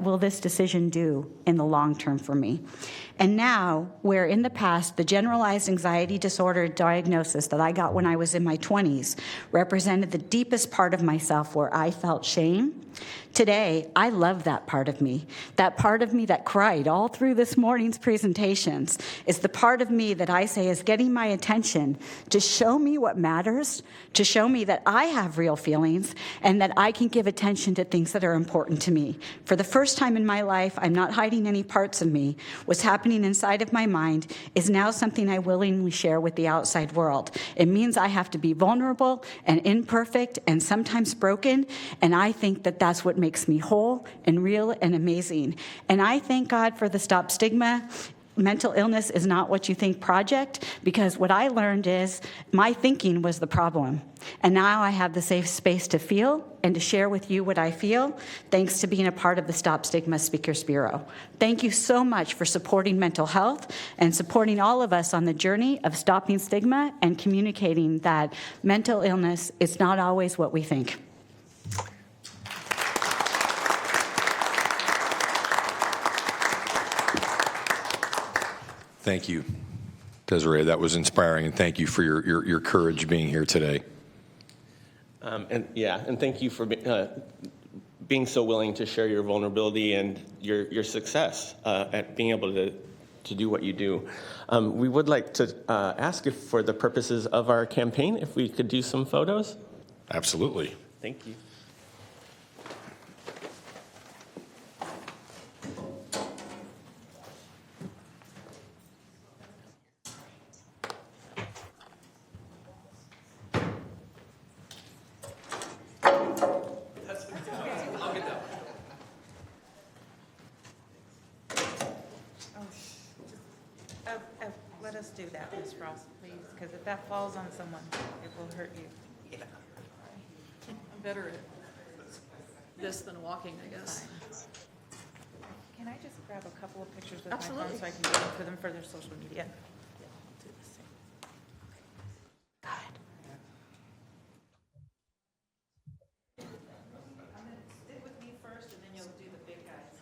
will this decision do in the long term for me? And now, where in the past, the generalized anxiety disorder diagnosis that I got when I was in my 20s represented the deepest part of myself where I felt shame, today, I love that part of me. That part of me that cried all through this morning's presentations is the part of me that I say is getting my attention to show me what matters, to show me that I have real feelings, and that I can give attention to things that are important to me. For the first time in my life, I'm not hiding any parts of me. What's happening inside of my mind is now something I willingly share with the outside world. It means I have to be vulnerable and imperfect and sometimes broken, and I think that that's what makes me whole and real and amazing. And I thank God for the Stop Stigma Mental Illness is Not What You Think project, because what I learned is my thinking was the problem. And now I have the safe space to feel and to share with you what I feel, thanks to being a part of the Stop Stigma Speakers Bureau. Thank you so much for supporting mental health and supporting all of us on the journey of stopping stigma and communicating that mental illness is not always what we think. Thank you, Desiree. That was inspiring, and thank you for your courage being here today. And thank you for being so willing to share your vulnerability and your success at being able to do what you do. We would like to ask if, for the purposes of our campaign, if we could do some photos. Absolutely. Thank you. Let us do that, Ms. Ross, please, because if that falls on someone, it will hurt you. I'm better at this than walking, I guess. Can I just grab a couple of pictures with Absolutely. my phone so I can get them for them for their social media? Stick with me first, and then you'll do the big guys.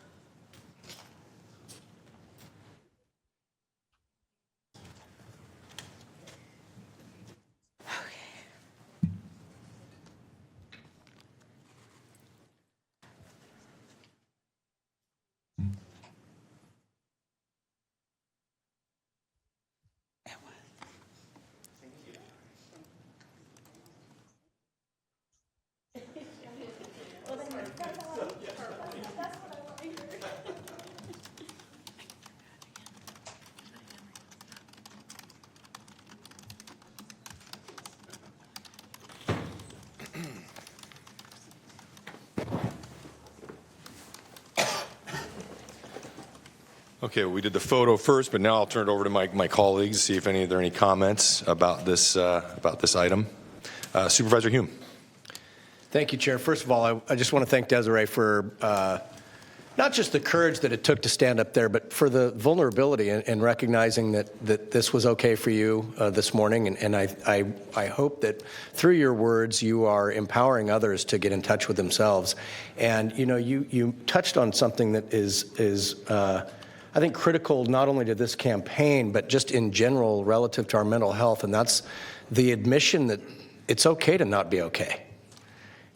Okay, well, we did the photo first, but now I'll turn it over to my colleagues, see if there are any comments about this item. Supervisor Hume. Thank you, Chair. First of all, I just want to thank Desiree for not just the courage that it took to stand up there, but for the vulnerability and recognizing that this was okay for you this morning. And I hope that through your words, you are empowering others to get in touch with themselves. And, you touched on something that is I think, critical not only to this campaign, but just in general relative to our mental health, and that's the admission that it's okay to not be okay.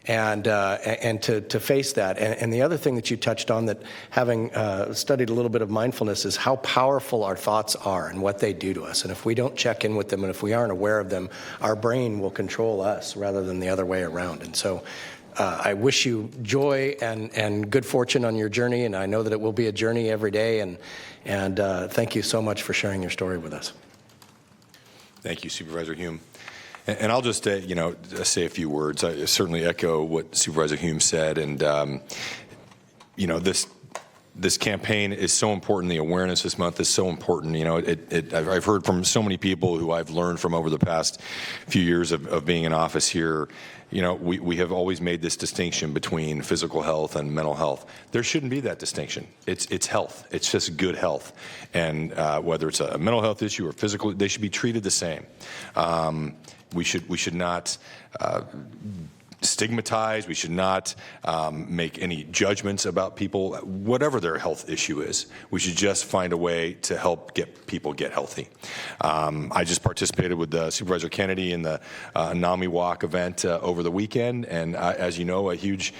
And to face that. And the other thing that you touched on, that having studied a little bit of mindfulness, is how powerful our thoughts are and what they do to us. And if we don't check in with them, and if we aren't aware of them, our brain will control us rather than the other way around. And so I wish you joy and good fortune on your journey, and I know that it will be a journey every day, and thank you so much for sharing your story with us. Thank you, Supervisor Hume. And I'll just, say a few words. I certainly echo what Supervisor Hume said, and this campaign is so important. The awareness this month is so important. I've heard from so many people who I've learned from over the past few years of being in office here. We have always made this distinction between physical health and mental health. There shouldn't be that distinction. It's health. It's just good health. And whether it's a mental health issue or physical, they should be treated the same. We should not stigmatize. We should not make any judgments about people, whatever their health issue is. We should just find a way to help people get healthy. I just participated with Supervisor Kennedy in the NAMI Walk event over the weekend, and as you know, a huge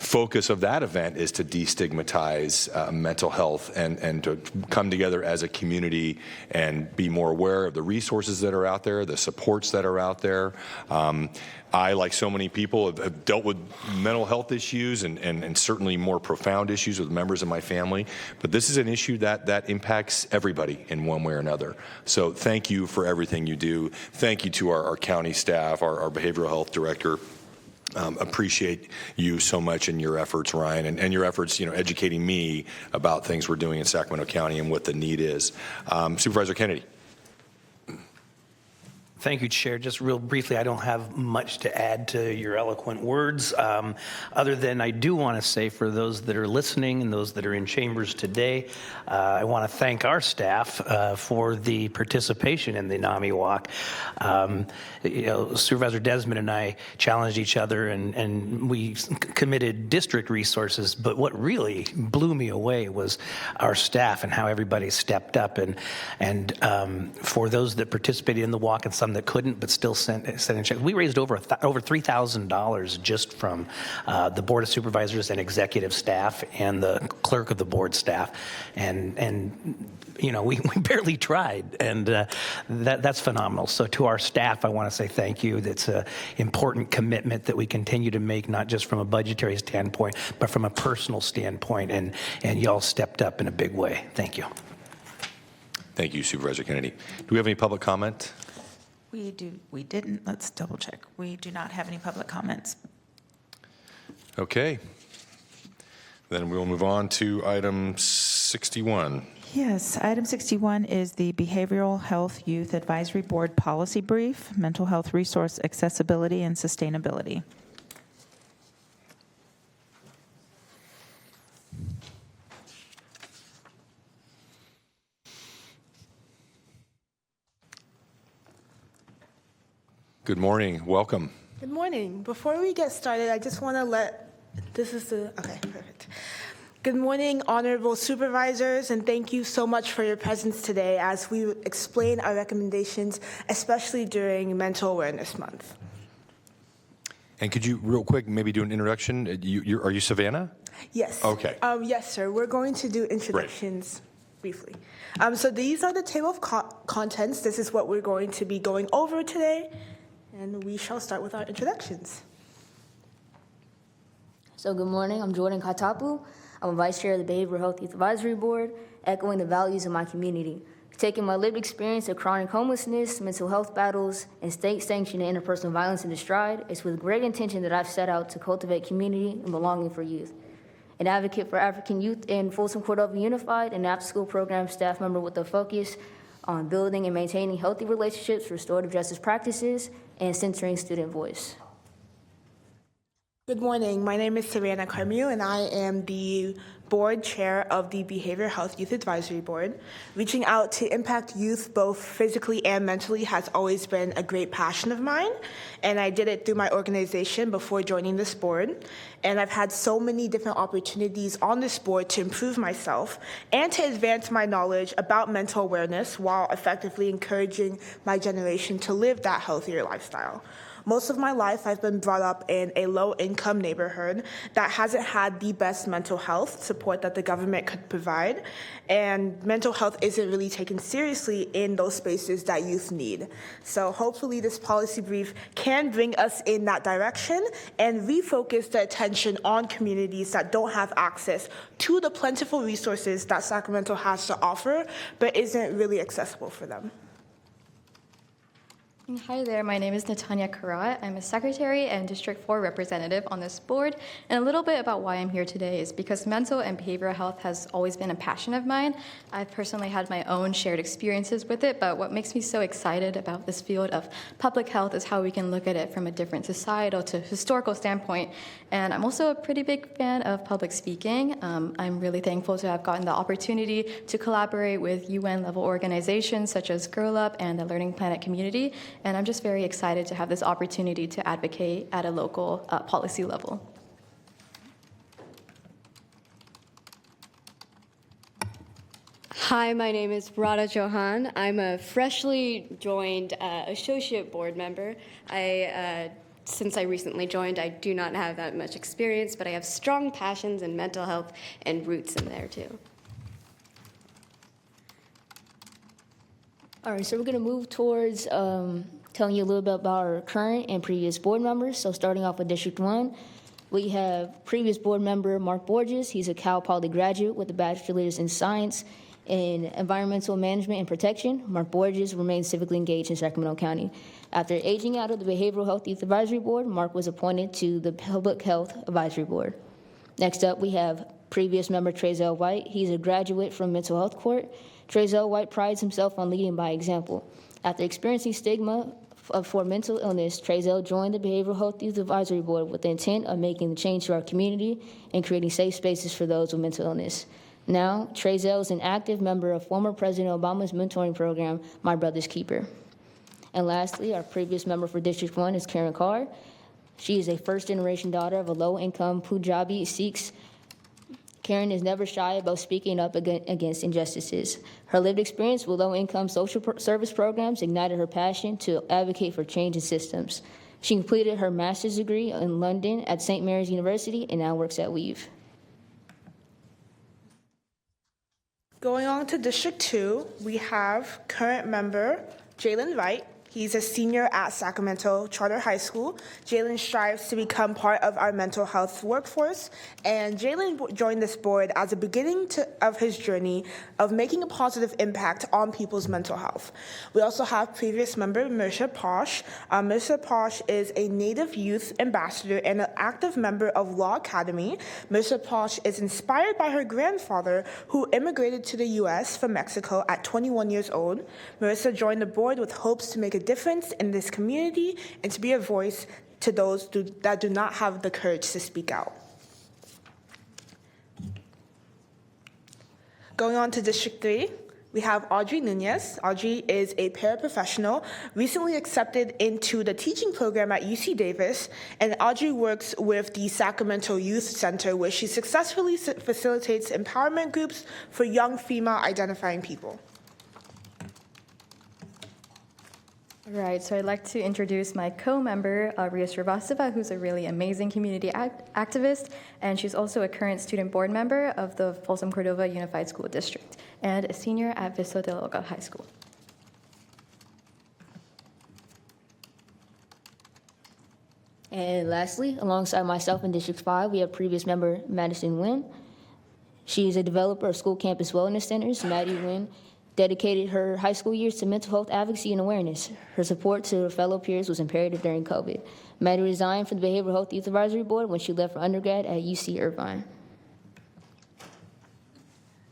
focus of that event is to destigmatize mental health and to come together as a community and be more aware of the resources that are out there, the supports that are out there. I, like so many people, have dealt with mental health issues and certainly more profound issues with members of my family. But this is an issue that impacts everybody in one way or another. So thank you for everything you do. Thank you to our county staff, our behavioral health director. Appreciate you so much in your efforts, Ryan, and your efforts, educating me about things we're doing in Sacramento County and what the need is. Supervisor Kennedy. Thank you, Chair. Just real briefly, I don't have much to add to your eloquent words, other than I do want to say for those that are listening and those that are in chambers today, I want to thank our staff for the participation in the NAMI Walk. Supervisor Desmond and I challenged each other, and we committed district resources, but what really blew me away was our staff and how everybody stepped up. And for those that participated in the walk and some that couldn't but still sent in checks. We raised over $3,000 just from the Board of Supervisors and executive staff and the clerk of the board staff, and we barely tried, and that's phenomenal. So to our staff, I want to say thank you. That's an important commitment that we continue to make, not just from a budgetary standpoint, but from a personal standpoint, and y'all stepped up in a big way. Thank you. Thank you, Supervisor Kennedy. Do we have any public comment? We didn't. Let's double check. We do not have any public comments. Okay. Then we will move on to item 61. Yes, item 61 is the Behavioral Health Youth Advisory Board Policy Brief, Mental Health Resource Accessibility and Sustainability. Good morning. Welcome. Good morning. Before we get started, I just want to okay, perfect. Good morning, honorable supervisors, and thank you so much for your presence today as we explain our recommendations, especially during Mental Awareness Month. And could you, real quick, maybe do an introduction? Are you Savannah? Yes. Okay. Yes, sir. We're going to do introductions briefly. So these are the table of contents. This is what we're going to be going over today. And we shall start with our introductions. So good morning, I'm Jordan Katapu. I'm a vice chair of the Behavioral Health Youth Advisory Board, echoing the values of my community. Taking my lived experience of chronic homelessness, mental health battles, and state-sanctioned interpersonal violence into stride, it's with great intention that I've set out to cultivate community and belonging for youth. An advocate for African youth in Folsom Cordova Unified, and after-school program staff member with a focus on building and maintaining healthy relationships, restorative justice practices, and centering student voice. Good morning. My name is Savannah Carmew, and I am the board chair of the Behavioral Health Youth Advisory Board. Reaching out to impact youth both physically and mentally has always been a great passion of mine, and I did it through my organization before joining this board. And I've had so many different opportunities on this board to improve myself and to advance my knowledge about mental awareness while effectively encouraging my generation to live that healthier lifestyle. Most of my life, I've been brought up in a low-income neighborhood that hasn't had the best mental health support that the government could provide, and mental health isn't really taken seriously in those spaces that youth need. So hopefully this policy brief can bring us in that direction and refocus the attention on communities that don't have access to the plentiful resources that Sacramento has to offer, but isn't really accessible for them. Hi there, my name is Natanya Karat. I'm a secretary and District 4 representative on this board. And a little bit about why I'm here today is because mental and behavioral health has always been a passion of mine. I've personally had my own shared experiences with it, but what makes me so excited about this field of public health is how we can look at it from a different societal to historical standpoint. And I'm also a pretty big fan of public speaking. I'm really thankful to have gotten the opportunity to collaborate with UN-level organizations such as Girl Up and the Learning Planet community. And I'm just very excited to have this opportunity to advocate at a local policy level. Hi, my name is Radha Johan. I'm a freshly joined associate board member. Since I recently joined, I do not have that much experience, but I have strong passions in mental health and roots in there too. All right, so we're going to move towards telling you a little bit about our current and previous board members. So starting off with District 1, we have previous board member Mark Borges. He's a Cal Poly graduate with a bachelor's in science in environmental management and protection. Mark Borges remains civically engaged in Sacramento County. After aging out of the Behavioral Health Youth Advisory Board, Mark was appointed to the Public Health Advisory Board. Next up, we have previous member Trezell White. He's a graduate from Mental Health Court. Trezell White prides himself on leading by example. After experiencing stigma for mental illness, Trezell joined the Behavioral Health Youth Advisory Board with the intent of making the change to our community and creating safe spaces for those with mental illness. Now, Trezell is an active member of former President Obama's mentoring program, My Brother's Keeper. And lastly, our previous member for District 1 is Karen Carr. She is a first-generation daughter of a low-income Punjabi Sikhs. Karen is never shy about speaking up against injustices. Her lived experience with low-income social service programs ignited her passion to advocate for change in systems. She completed her master's degree in London at St. Mary's University and now works at Weave. Going on to District 2, we have current member Jalen Wright. He's a senior at Sacramento Charter High School. Jalen strives to become part of our mental health workforce, and Jalen joined this board as a beginning of his journey of making a positive impact on people's mental health. We also have previous member Mirsha Posh. Mirsha Posh is a Native Youth Ambassador and an active member of Law Academy. Mirsha Posh is inspired by her grandfather, who immigrated to the U.S. from Mexico at 21 years old. Marissa joined the board with hopes to make a difference in this community and to be a voice to those that do not have the courage to speak out. Going on to District 3, we have Audrey Nunez. Audrey is a paraprofessional, recently accepted into the teaching program at UC Davis, and Audrey works with the Sacramento Youth Center, where she successfully facilitates empowerment groups for young female-identifying people. All right, so I'd like to introduce my co-member, Ria Srivastava, who's a really amazing community activist, and she's also a current student board member of the Folsom Cordova Unified School District and a senior at Vista de Loga High School. And lastly, alongside myself in District 5, we have previous member Madison Nguyen. She is a developer of school campus wellness centers. Maddie Nguyen dedicated her high school years to mental health advocacy and awareness. Her support to her fellow peers was imperative during COVID. Maddie resigned from the Behavioral Health Youth Advisory Board when she left for undergrad at UC Irvine.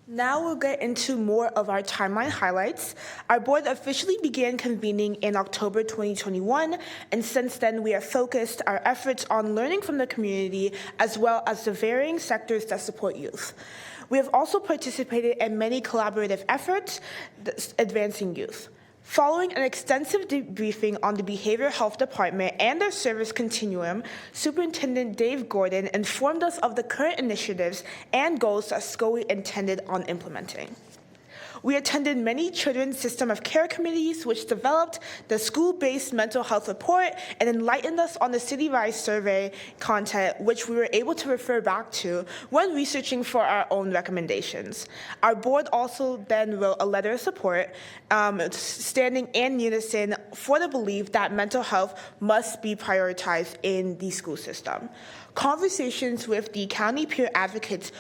Now we'll get into more of our timeline highlights. Our board officially began convening in October 2021, and since then we have focused our efforts on learning from the community as well as the varying sectors that support youth. We have also participated in many collaborative efforts advancing youth. Following an extensive debriefing on the Behavioral Health Department and their service continuum, Superintendent Dave Gordon informed us of the current initiatives and goals that SCOE intended on implementing. We attended many children's system of care committees, which developed the school-based mental health report and enlightened us on the citywide survey content, which we were able to refer back to when researching for our own recommendations. Our board also then wrote a letter of support, standing in unison for the belief that mental health must be prioritized in the school system. Conversations with the county peer advocates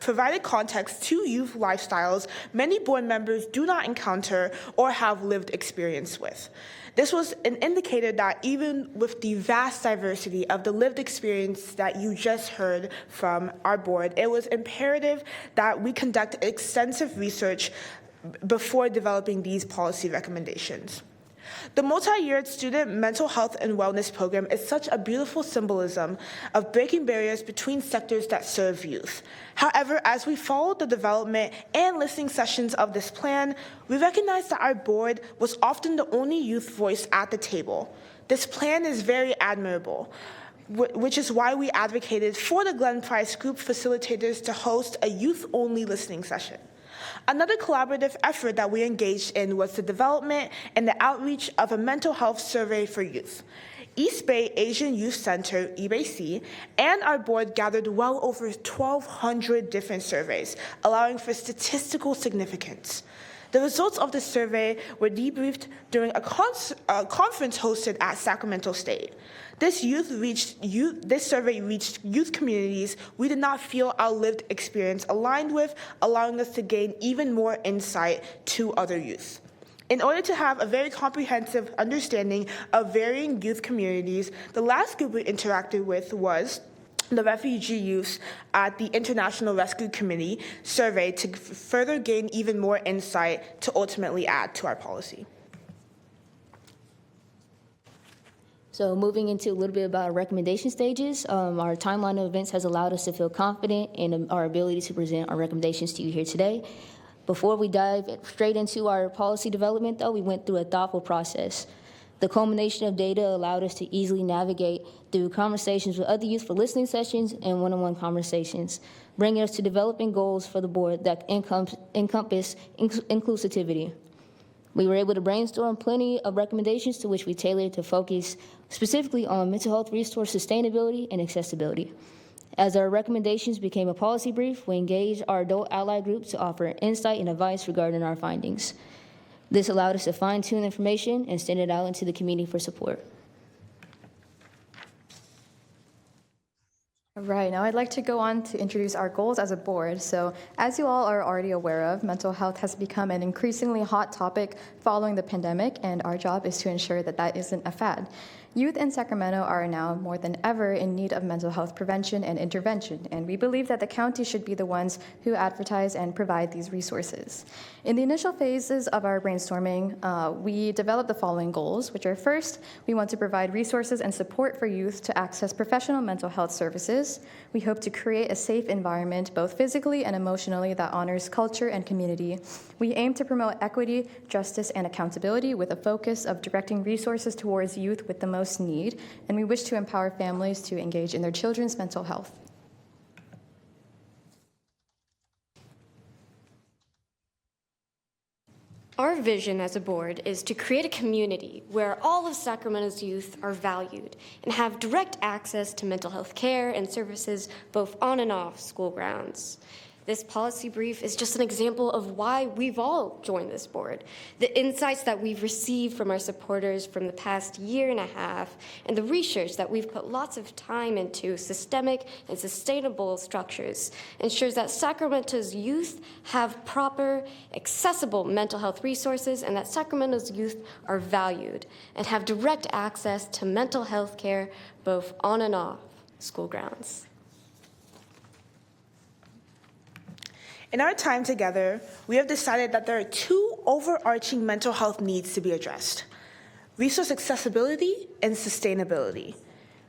provided context to youth lifestyles many board members do not encounter or have lived experience with. This was an indicator that even with the vast diversity of the lived experience that you just heard from our board, it was imperative that we conduct extensive research before developing these policy recommendations. The multi-year student mental health and wellness program is such a beautiful symbolism of breaking barriers between sectors that serve youth. However, as we followed the development and listening sessions of this plan, we recognized that our board was often the only youth voice at the table. This plan is very admirable, which is why we advocated for the Glenn Price Group facilitators to host a youth-only listening session. Another collaborative effort that we engaged in was the development and the outreach of a mental health survey for youth. East Bay Asian Youth Center, EBC, and our board gathered well over 1,200 different surveys, allowing for statistical significance. The results of the survey were debriefed during a conference hosted at Sacramento State. This survey reached youth communities we did not feel our lived experience aligned with, allowing us to gain even more insight to other youth. In order to have a very comprehensive understanding of varying youth communities, the last group we interacted with was the refugee youth at the International Rescue Committee survey to further gain even more insight to ultimately add to our policy. So moving into a little bit about our recommendation stages, our timeline of events has allowed us to feel confident in our ability to present our recommendations to you here today. Before we dive straight into our policy development, though, we went through a thoughtful process. The culmination of data allowed us to easily navigate through conversations with other youth for listening sessions and one-on-one conversations, bringing us to developing goals for the board that encompass inclusivity. We were able to brainstorm plenty of recommendations to which we tailored to focus specifically on mental health resource sustainability and accessibility. As our recommendations became a policy brief, we engaged our adult ally group to offer insight and advice regarding our findings. This allowed us to fine-tune information and send it out into the community for support. All right, now I'd like to go on to introduce our goals as a board. So as you all are already aware of, mental health has become an increasingly hot topic following the pandemic, and our job is to ensure that that isn't a fad. Youth in Sacramento are now more than ever in need of mental health prevention and intervention, and we believe that the county should be the ones who advertise and provide these resources. In the initial phases of our brainstorming, we developed the following goals, which are: first, we want to provide resources and support for youth to access professional mental health services. We hope to create a safe environment, both physically and emotionally, that honors culture and community. We aim to promote equity, justice, and accountability with a focus of directing resources towards youth with the most need, and we wish to empower families to engage in their children's mental health. Our vision as a board is to create a community where all of Sacramento's youth are valued and have direct access to mental health care and services both on and off school grounds. This policy brief is just an example of why we've all joined this board. The insights that we've received from our supporters from the past year and a half, and the research that we've put lots of time into systemic and sustainable structures, ensures that Sacramento's youth have proper, accessible mental health resources, and that Sacramento's youth are valued and have direct access to mental health care both on and off school grounds. In our time together, we have decided that there are two overarching mental health needs to be addressed: resource accessibility and sustainability.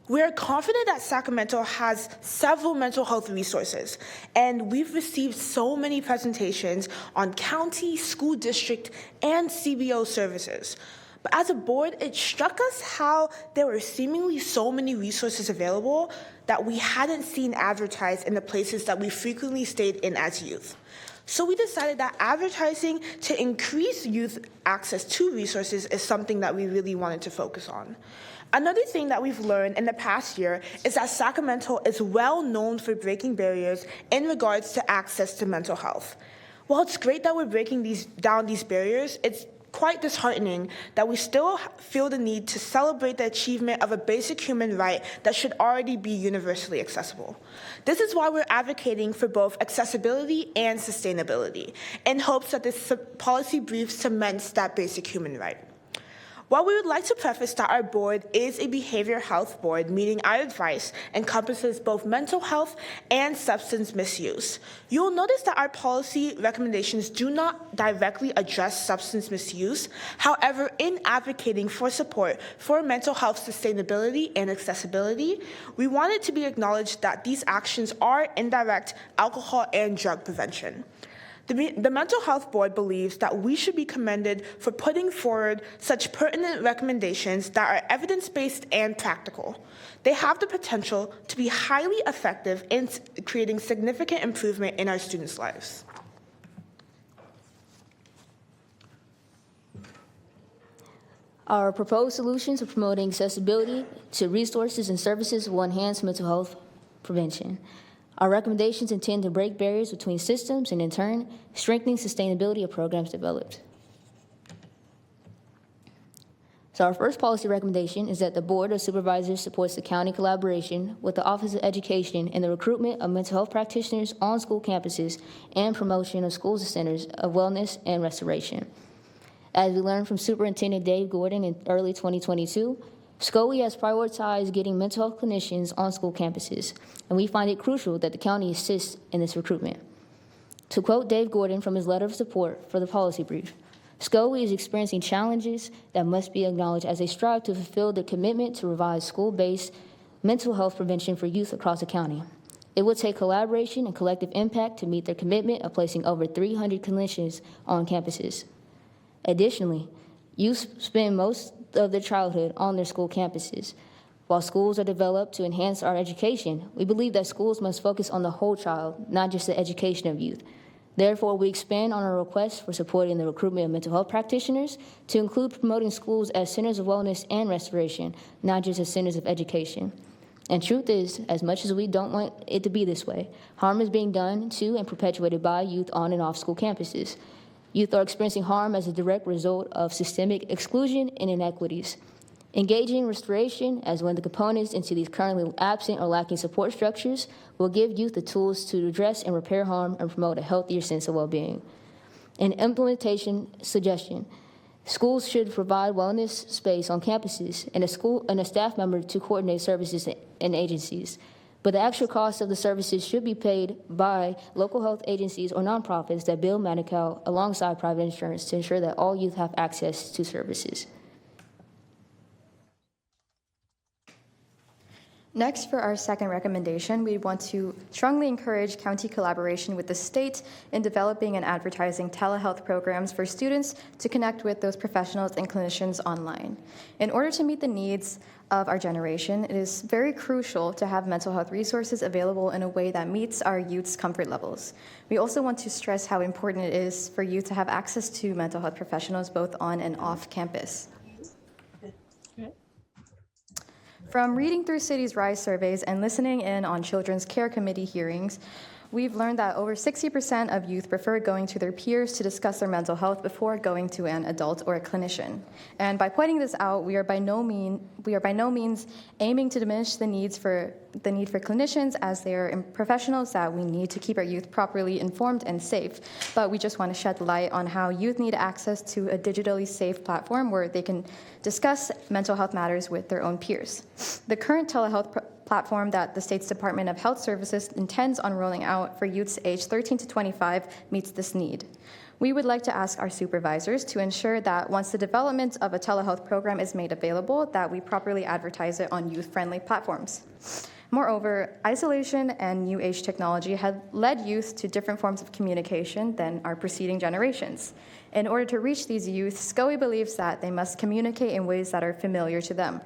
We are confident that Sacramento has several mental health resources, and we've received so many presentations on county, school district, and CBO services. But as a board, it struck us how there were seemingly so many resources available that we hadn't seen advertised in the places that we frequently stayed in as youth. So we decided that advertising to increase youth access to resources is something that we really wanted to focus on. Another thing that we've learned in the past year is that Sacramento is well known for breaking barriers in regards to access to mental health. While it's great that we're breaking down these barriers, it's quite disheartening that we still feel the need to celebrate the achievement of a basic human right that should already be universally accessible. This is why we're advocating for both accessibility and sustainability, in hopes that this policy brief cements that basic human right. While we would like to preface that our board is a behavioral health board, meaning our advice encompasses both mental health and substance misuse, you'll notice that our policy recommendations do not directly address substance misuse. However, in advocating for support for mental health sustainability and accessibility, we want it to be acknowledged that these actions are indirect alcohol and drug prevention. The Mental Health Board believes that we should be commended for putting forward such pertinent recommendations that are evidence-based and practical. They have the potential to be highly effective in creating significant improvement in our students' lives. Our proposed solutions for promoting accessibility to resources and services will enhance mental health prevention. Our recommendations intend to break barriers between systems and, in turn, strengthening sustainability of programs developed. So our first policy recommendation is that the Board of Supervisors supports the county collaboration with the Office of Education in the recruitment of mental health practitioners on school campuses and promotion of schools and centers of wellness and restoration. As we learned from Superintendent Dave Gordon in early 2022, SCOE has prioritized getting mental health clinicians on school campuses, and we find it crucial that the county assists in this recruitment. To quote Dave Gordon from his letter of support for the policy brief, SCOE is experiencing challenges that must be acknowledged as they strive to fulfill their commitment to provide school-based mental health prevention for youth across the county. It will take collaboration and collective impact to meet their commitment of placing over 300 clinicians on campuses. Additionally, youth spend most of their childhood on their school campuses. While schools are developed to enhance our education, we believe that schools must focus on the whole child, not just the education of youth. Therefore, we expand on our request for supporting the recruitment of mental health practitioners to include promoting schools as centers of wellness and restoration, not just as centers of education. And truth is, as much as we don't want it to be this way, harm is being done to and perpetuated by youth on and off school campuses. Youth are experiencing harm as a direct result of systemic exclusion and inequities. Engaging in restoration as one of the components into these currently absent or lacking support structures will give youth the tools to address and repair harm and promote a healthier sense of well-being. An implementation suggestion: schools should provide wellness space on campuses and a staff member to coordinate services and agencies. But the actual cost of the services should be paid by local health agencies or nonprofits that bill Medi-Cal alongside private insurance to ensure that all youth have access to services. Next, for our second recommendation, we want to strongly encourage county collaboration with the state in developing and advertising telehealth programs for students to connect with those professionals and clinicians online. In order to meet the needs of our generation, it is very crucial to have mental health resources available in a way that meets our youth's comfort levels. We also want to stress how important it is for youth to have access to mental health professionals both on and off campus. From reading through Cities Rise surveys and listening in on Children's Care Committee hearings, we've learned that over 60% of youth prefer going to their peers to discuss their mental health before going to an adult or a clinician. And by pointing this out, we are by no means aiming to diminish the need for clinicians, as they are professionals that we need to keep our youth properly informed and safe. But we just want to shed light on how youth need access to a digitally safe platform where they can discuss mental health matters with their own peers. The current telehealth platform that the state's Department of Health Services intends on rolling out for youths aged 13 to 25 meets this need. We would like to ask our supervisors to ensure that once the development of a telehealth program is made available, that we properly advertise it on youth-friendly platforms. Moreover, isolation and new age technology have led youth to different forms of communication than our preceding generations. In order to reach these youth, SCOE believes that they must communicate in ways that are familiar to them.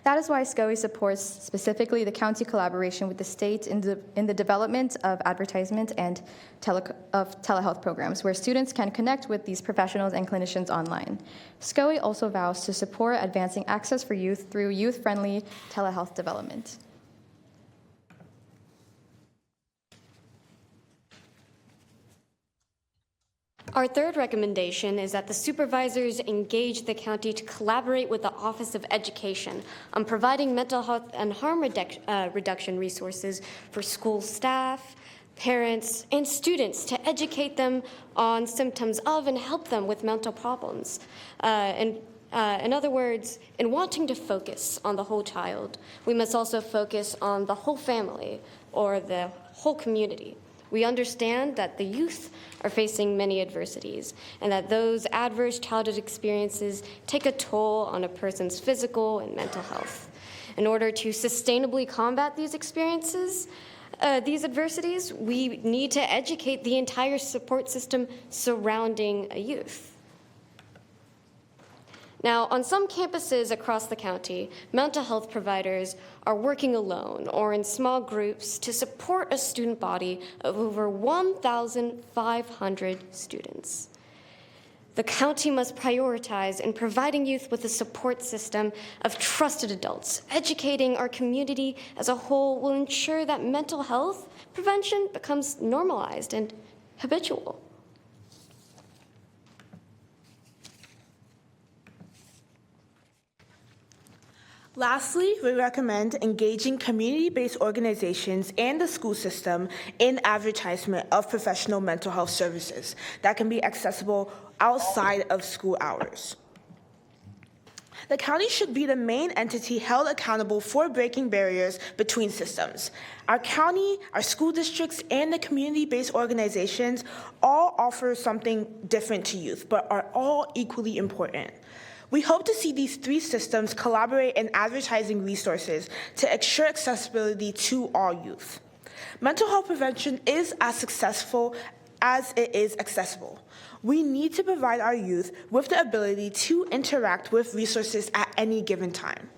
That is why SCOE supports specifically the county collaboration with the state in the development of advertisement and telehealth programs, where students can connect with these professionals and clinicians online. SCOE also vows to support advancing access for youth through youth-friendly telehealth development. Our third recommendation is that the supervisors engage the county to collaborate with the Office of Education on providing mental health and harm reduction resources for school staff, parents, and students to educate them on symptoms of and help them with mental problems. In other words, in wanting to focus on the whole child, we must also focus on the whole family or the whole community. We understand that the youth are facing many adversities and that those adverse childhood experiences take a toll on a person's physical and mental health. In order to sustainably combat these experiences, these adversities, we need to educate the entire support system surrounding a youth. Now, on some campuses across the county, mental health providers are working alone or in small groups to support a student body of over 1,500 students. The county must prioritize in providing youth with a support system of trusted adults. Educating our community as a whole will ensure that mental health prevention becomes normalized and habitual. Lastly, we recommend engaging community-based organizations and the school system in advertisement of professional mental health services that can be accessible outside of school hours. The county should be the main entity held accountable for breaking barriers between systems. Our county, our school districts, and the community-based organizations all offer something different to youth, but are all equally important. We hope to see these three systems collaborate in advertising resources to ensure accessibility to all youth. Mental health prevention is as successful as it is accessible. We need to provide our youth with the ability to interact with resources at any given time.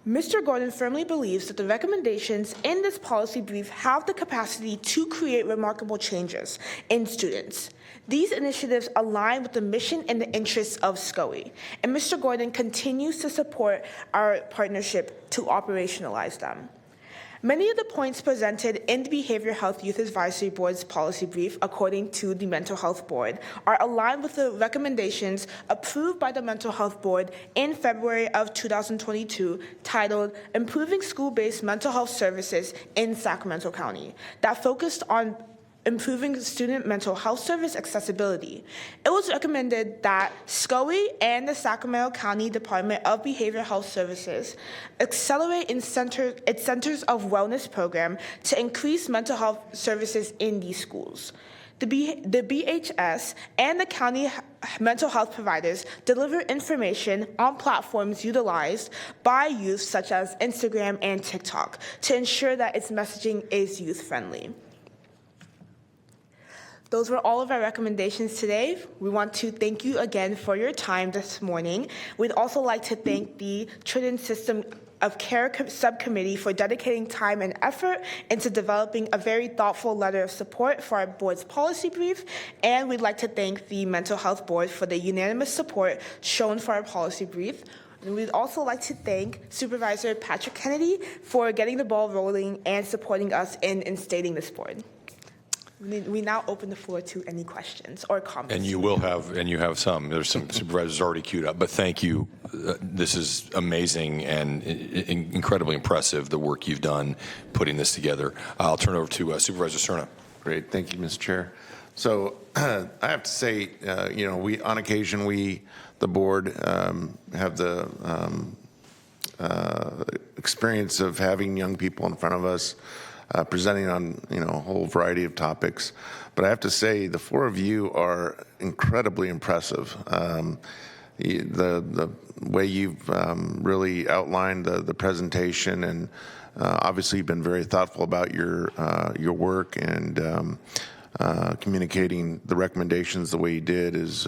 Mr. Gordon firmly believes that the recommendations in this policy brief have the capacity to create remarkable changes in students. These initiatives align with the mission and the interests of SCOE, and Mr. Gordon continues to support our partnership to operationalize them. Many of the points presented in the Behavioral Health Youth Advisory Board's policy brief, according to the Mental Health Board, are aligned with the recommendations approved by the Mental Health Board in February of 2022, titled Improving School-Based Mental Health Services in Sacramento County, that focused on improving student mental health service accessibility. It was recommended that SCOE and the Sacramento County Department of Behavioral Health Services accelerate its Centers of Wellness program to increase mental health services in these schools. The BHS and the county mental health providers deliver information on platforms utilized by youth such as Instagram and TikTok to ensure that its messaging is youth-friendly. Those were all of our recommendations today. We want to thank you again for your time this morning. We'd also like to thank the Children's System of Care Subcommittee for dedicating time and effort into developing a very thoughtful letter of support for our board's policy brief. And we'd like to thank the Mental Health Board for the unanimous support shown for our policy brief. And we'd also like to thank Supervisor Patrick Kennedy for getting the ball rolling and supporting us in instating this board. We now open the floor to any questions or comments. And you have some. There's some supervisors already queued up, but thank you. This is amazing and incredibly impressive, the work you've done putting this together. I'll turn it over to Supervisor Cerna. Great, thank you, Mr. Chair. So I have to say, we on occasion, the board, have the experience of having young people in front of us presenting on a whole variety of topics, but I have to say the four of you are incredibly impressive. The way you've really outlined the presentation, and obviously you've been very thoughtful about your work, and communicating the recommendations the way you did is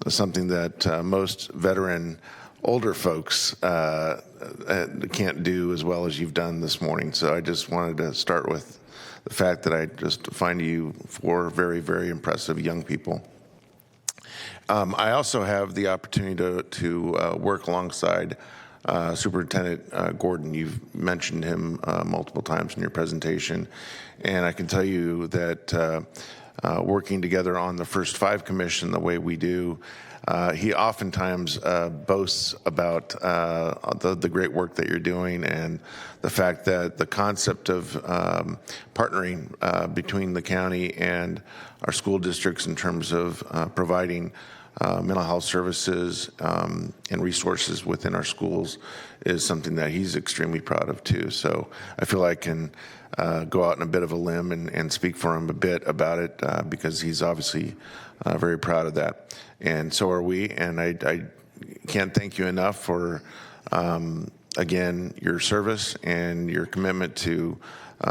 something that most veteran older folks can't do as well as you've done this morning. So I just wanted to start with the fact that I just find you four very, very impressive young people. I also have the opportunity to work alongside Superintendent Gordon. You've mentioned him multiple times in your presentation, and I can tell you that working together on the First Five Commission the way we do, he oftentimes boasts about the great work that you're doing and the fact that the concept of partnering between the county and our school districts in terms of providing mental health services and resources within our schools is something that he's extremely proud of too. So I feel I can go out on a bit of a limb and speak for him a bit about it because he's obviously very proud of that. And so are we. And I can't thank you enough for, again, your service and your commitment to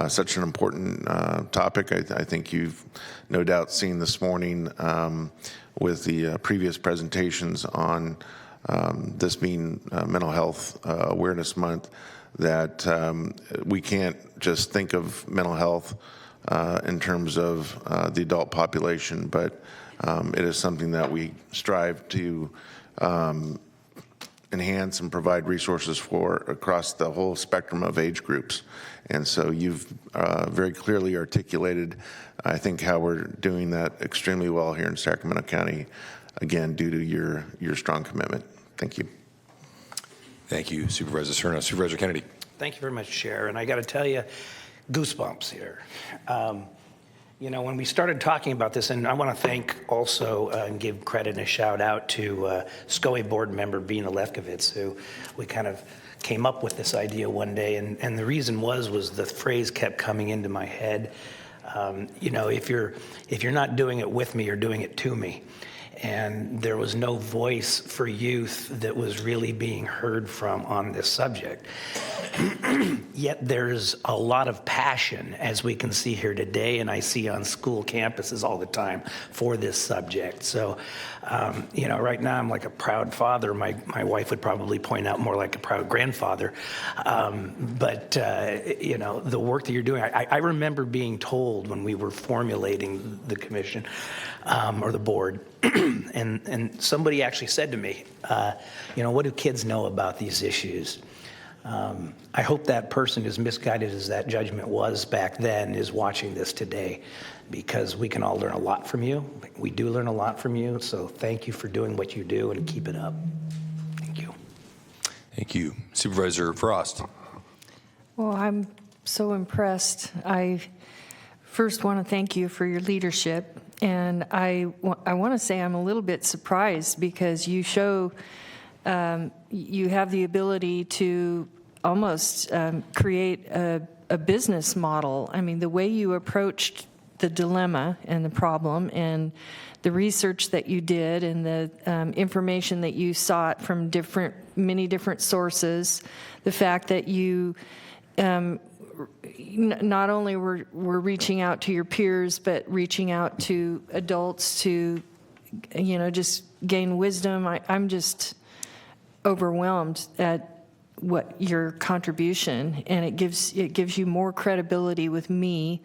such an important topic. I think you've no doubt seen this morning with the previous presentations on this being Mental Health Awareness Month, that we can't just think of mental health in terms of the adult population, but it is something that we strive to enhance and provide resources for across the whole spectrum of age groups. And so you've very clearly articulated, I think, how we're doing that extremely well here in Sacramento County, again, due to your strong commitment. Thank you. Thank you, Supervisor Cerna. Supervisor Kennedy. Thank you very much, Chair. And I got to tell you, goosebumps here. You know, when we started talking about this, and I want to thank also and give credit and a shout out to SCOE board member Bina Lefkowitz, who we kind of came up with this idea one day. And the reason was the phrase kept coming into my head. You know, if you're not doing it with me, you're doing it to me. And there was no voice for youth that was really being heard from on this subject. Yet there's a lot of passion, as we can see here today, and I see on school campuses all the time, for this subject. So, you know, right now I'm like a proud father. My wife would probably point out more like a proud grandfather. But you know, the work that you're doing, I remember being told when we were formulating the commission or the board, and somebody actually said to me, you know, what do kids know about these issues? I hope that person, as misguided as that judgment was back then, is watching this today, because we can all learn a lot from you. We do learn a lot from you, so thank you for doing what you do and keep it up. Thank you. Thank you. Supervisor Frost. Well, I'm so impressed. I first want to thank you for your leadership, and I want to say I'm a little bit surprised because you show you have the ability to almost create a business model. I mean, the way you approached the dilemma and the problem and the research that you did and the information that you sought from many different sources, the fact that you not only were reaching out to your peers, but reaching out to adults to, you know, just gain wisdom. I'm just overwhelmed at what your contribution, and it gives you more credibility with me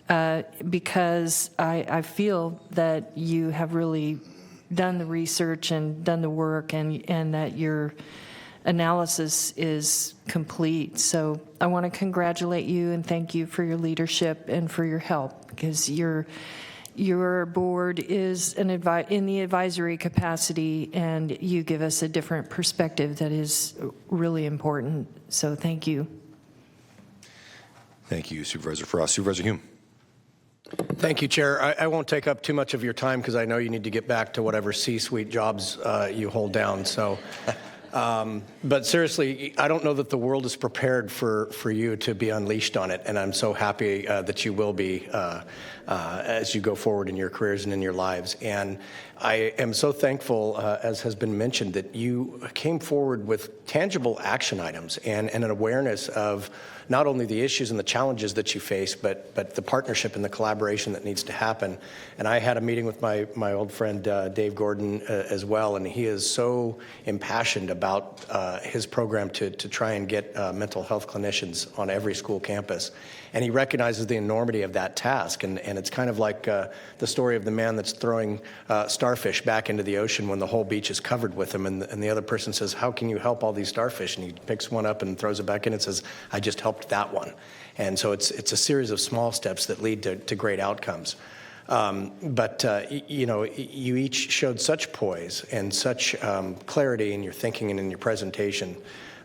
because I feel that you have really done the research and done the work, and that your analysis is complete. So I want to congratulate you and thank you for your leadership and for your help, because your board is in the advisory capacity, and you give us a different perspective that is really important. So thank you. Thank you, Supervisor Frost. Supervisor Hume. Thank you, Chair. I won't take up too much of your time because I know you need to get back to whatever C-suite jobs you hold down. So, but seriously, I don't know that the world is prepared for you to be unleashed on it, and I'm so happy that you will be as you go forward in your careers and in your lives. And I am so thankful, as has been mentioned, that you came forward with tangible action items and an awareness of not only the issues and the challenges that you face, but the partnership and the collaboration that needs to happen. And I had a meeting with my old friend Dave Gordon as well, and he is so impassioned about his program to try and get mental health clinicians on every school campus. And he recognizes the enormity of that task. And it's kind of like the story of the man that's throwing starfish back into the ocean when the whole beach is covered with them. And the other person says, how can you help all these starfish? And he picks one up and throws it back in and says, I just helped that one. And so it's a series of small steps that lead to great outcomes. You know, you each showed such poise and such clarity in your thinking and in your presentation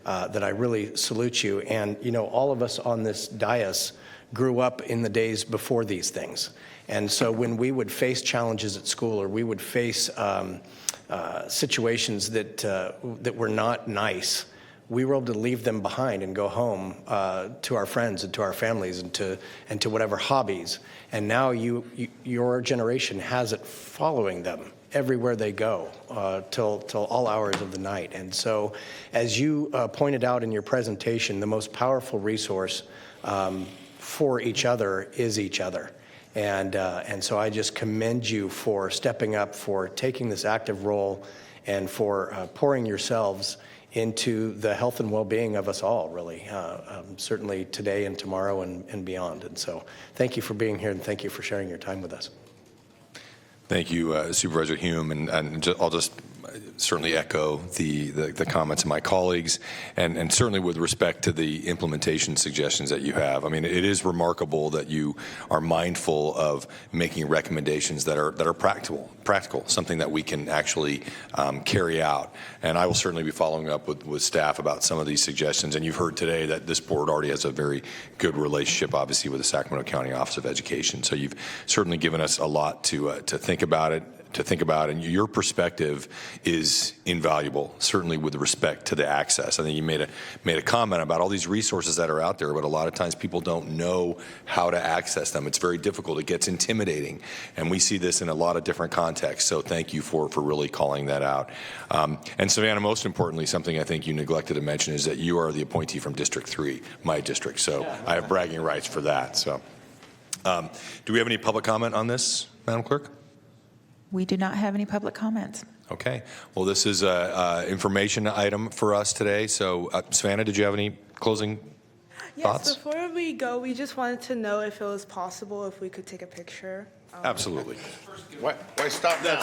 that I really salute you. And, you know, all of us on this dais grew up in the days before these things. And so when we would face challenges at school, or we would face situations that were not nice, we were able to leave them behind and go home to our friends and to our families and to whatever hobbies. And now your generation has it following them everywhere they go till all hours of the night. And so, as you pointed out in your presentation, the most powerful resource for each other is each other. And so I just commend you for stepping up, for taking this active role, and for pouring yourselves into the health and well-being of us all, really, certainly today and tomorrow and beyond. And so thank you for being here, and thank you for sharing your time with us. Thank you, Supervisor Hume, and I'll just certainly echo the comments of my colleagues, and certainly with respect to the implementation suggestions that you have. I mean, it is remarkable that you are mindful of making recommendations that are practical, something that we can actually carry out. And I will certainly be following up with staff about some of these suggestions. And you've heard today that this board already has a very good relationship, obviously, with the Sacramento County Office of Education. So you've certainly given us a lot to think about it. And your perspective is invaluable, certainly with respect to the access. I think you made a comment about all these resources that are out there, but a lot of times people don't know how to access them. It's very difficult. It gets intimidating, and we see this in a lot of different contexts. So thank you for really calling that out. And Savannah, most importantly, something I think you neglected to mention is that you are the appointee from District 3, my district. So I have bragging rights for that. So, do we have any public comment on this, Madam Clerk? We do not have any public comments. Okay. Well, this is an information item for us today. So, Savannah, did you have any closing thoughts? Yes, before we go, we just wanted to know if it was possible if we could take a picture. Absolutely. Why stop now?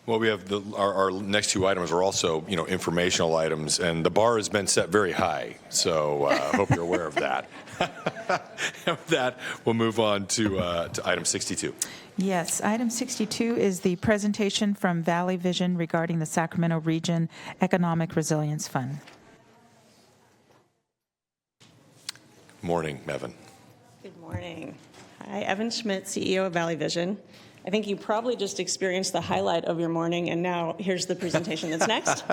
Well, we have our next two items are also, informational items, and the bar has been set very high. So I hope you're aware of that. And with that, we'll move on to item 62. Yes, item 62 is the presentation from Valley Vision regarding the Sacramento Region Economic Resilience Fund. Morning, Evan. Good morning. Hi, Evan Schmidt, CEO of Valley Vision. I think you probably just experienced the highlight of your morning, and now here's the presentation that's next.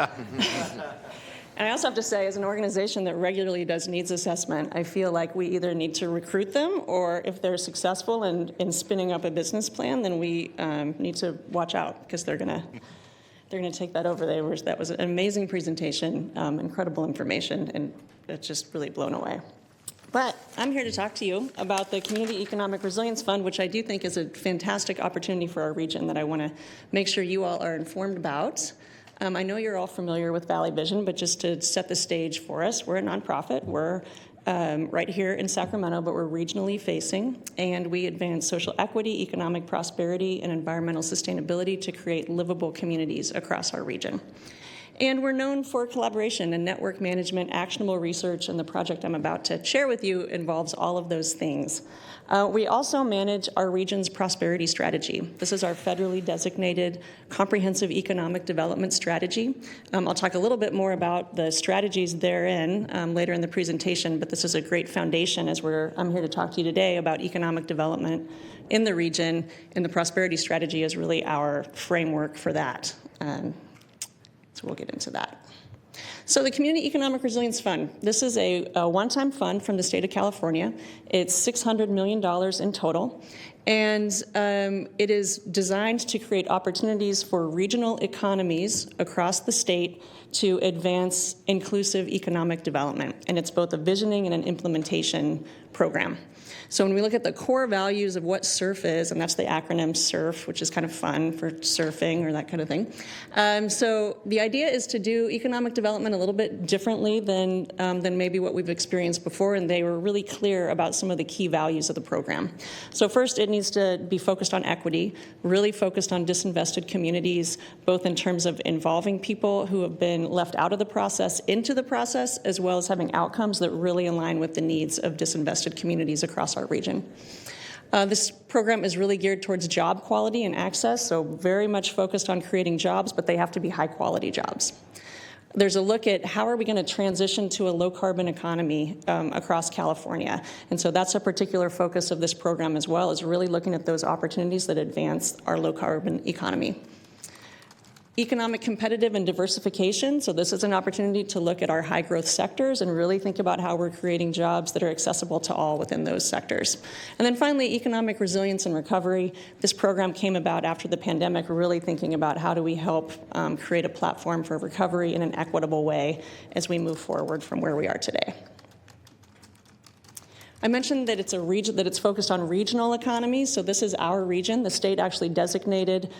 And I also have to say, as an organization that regularly does needs assessment, I feel like we either need to recruit them, or if they're successful in spinning up a business plan, then we need to watch out, because they're going to take that over. That was an amazing presentation, incredible information, and it's just really blown away. But I'm here to talk to you about the Community Economic Resilience Fund, which I do think is a fantastic opportunity for our region that I want to make sure you all are informed about. I know you're all familiar with Valley Vision, but just to set the stage for us, we're a nonprofit. We're right here in Sacramento, but we're regionally facing, and we advance social equity, economic prosperity, and environmental sustainability to create livable communities across our region. And we're known for collaboration and network management, actionable research, and the project I'm about to share with you involves all of those things. We also manage our region's prosperity strategy. This is our federally designated comprehensive economic development strategy. I'll talk a little bit more about the strategies therein later in the presentation, but this is a great foundation as I'm here to talk to you today about economic development in the region, and the prosperity strategy is really our framework for that. So we'll get into that. So the Community Economic Resilience Fund, this is a one-time fund from the state of California. It's $600 million in total, and it is designed to create opportunities for regional economies across the state to advance inclusive economic development, and it's both a visioning and an implementation program. So when we look at the core values of what SURF is, and that's the acronym SURF, which is kind of fun for surfing or that kind of thing. So the idea is to do economic development a little bit differently than maybe what we've experienced before, and they were really clear about some of the key values of the program. So first, it needs to be focused on equity, really focused on disinvested communities, both in terms of involving people who have been left out of the process into the process, as well as having outcomes that really align with the needs of disinvested communities across our region. This program is really geared towards job quality and access, so very much focused on creating jobs, but they have to be high-quality jobs. There's a look at how are we going to transition to a low-carbon economy across California, and so that's a particular focus of this program as well, is really looking at those opportunities that advance our low-carbon economy. Economic competitive and diversification. So this is an opportunity to look at our high growth sectors and really think about how we're creating jobs that are accessible to all within those sectors. And then finally, economic resilience and recovery. This program came about after the pandemic, really thinking about how do we help create a platform for recovery in an equitable way as we move forward from where we are today. I mentioned that it's a region, that it's focused on regional economies. So this is our region. The state actually designated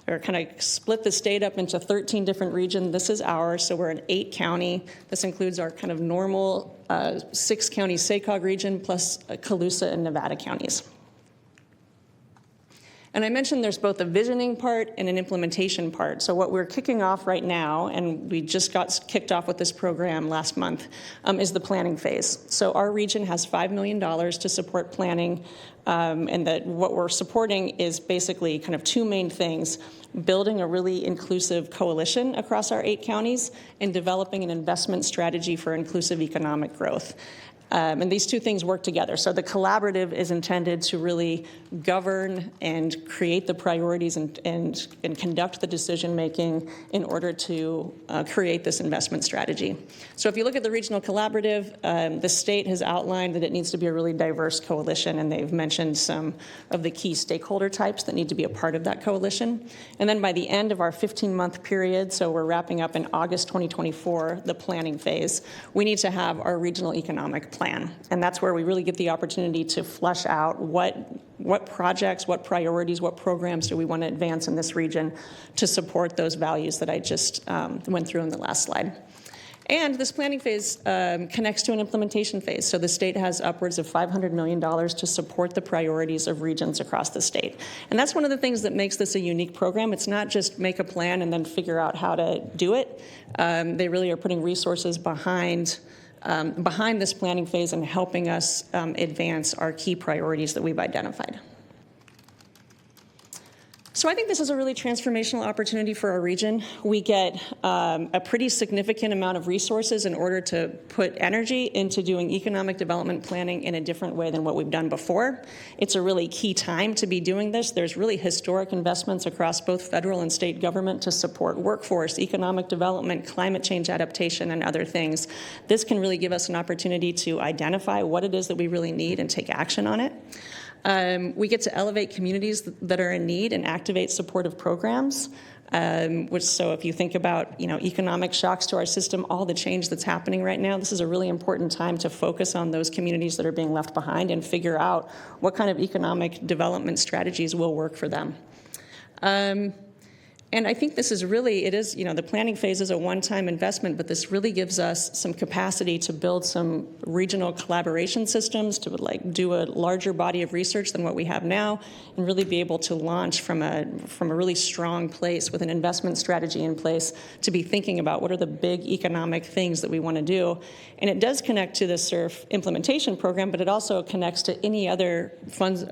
or kind of split the state up into 13 different regions. This is ours, so we're an 8-county. This includes our kind of normal 6-county SACOG region plus Colusa and Nevada counties. And I mentioned there's both a visioning part and an implementation part. So what we're kicking off right now, and we just got kicked off with this program last month, is the planning phase. So our region has $5 million to support planning, and that what we're supporting is basically kind of two main things: building a really inclusive coalition across our 8 counties and developing an investment strategy for inclusive economic growth. And these two things work together. So the collaborative is intended to really govern and create the priorities and conduct the decision making in order to create this investment strategy. So if you look at the regional collaborative, the state has outlined that it needs to be a really diverse coalition, and they've mentioned some of the key stakeholder types that need to be a part of that coalition. And then by the end of our 15-month period, so we're wrapping up in August 2024, the planning phase, we need to have our regional economic plan. And that's where we really get the opportunity to flesh out what projects, what priorities, what programs do we want to advance in this region to support those values that I just went through in the last slide. And this planning phase connects to an implementation phase. So the state has upwards of $500 million to support the priorities of regions across the state. And that's one of the things that makes this a unique program. It's not just make a plan and then figure out how to do it. They really are putting resources behind this planning phase and helping us advance our key priorities that we've identified. So I think this is a really transformational opportunity for our region. We get a pretty significant amount of resources in order to put energy into doing economic development planning in a different way than what we've done before. It's a really key time to be doing this. There's really historic investments across both federal and state government to support workforce, economic development, climate change adaptation, and other things. This can really give us an opportunity to identify what it is that we really need and take action on it. We get to elevate communities that are in need and activate supportive programs. So if you think about, economic shocks to our system, all the change that's happening right now, this is a really important time to focus on those communities that are being left behind and figure out what kind of economic development strategies will work for them. And I think this is really, the planning phase is a one-time investment, but this really gives us some capacity to build some regional collaboration systems, to do a larger body of research than what we have now, and really be able to launch from a really strong place with an investment strategy in place to be thinking about what are the big economic things that we want to do. And it does connect to the SURF implementation program, but it also connects to any other funds,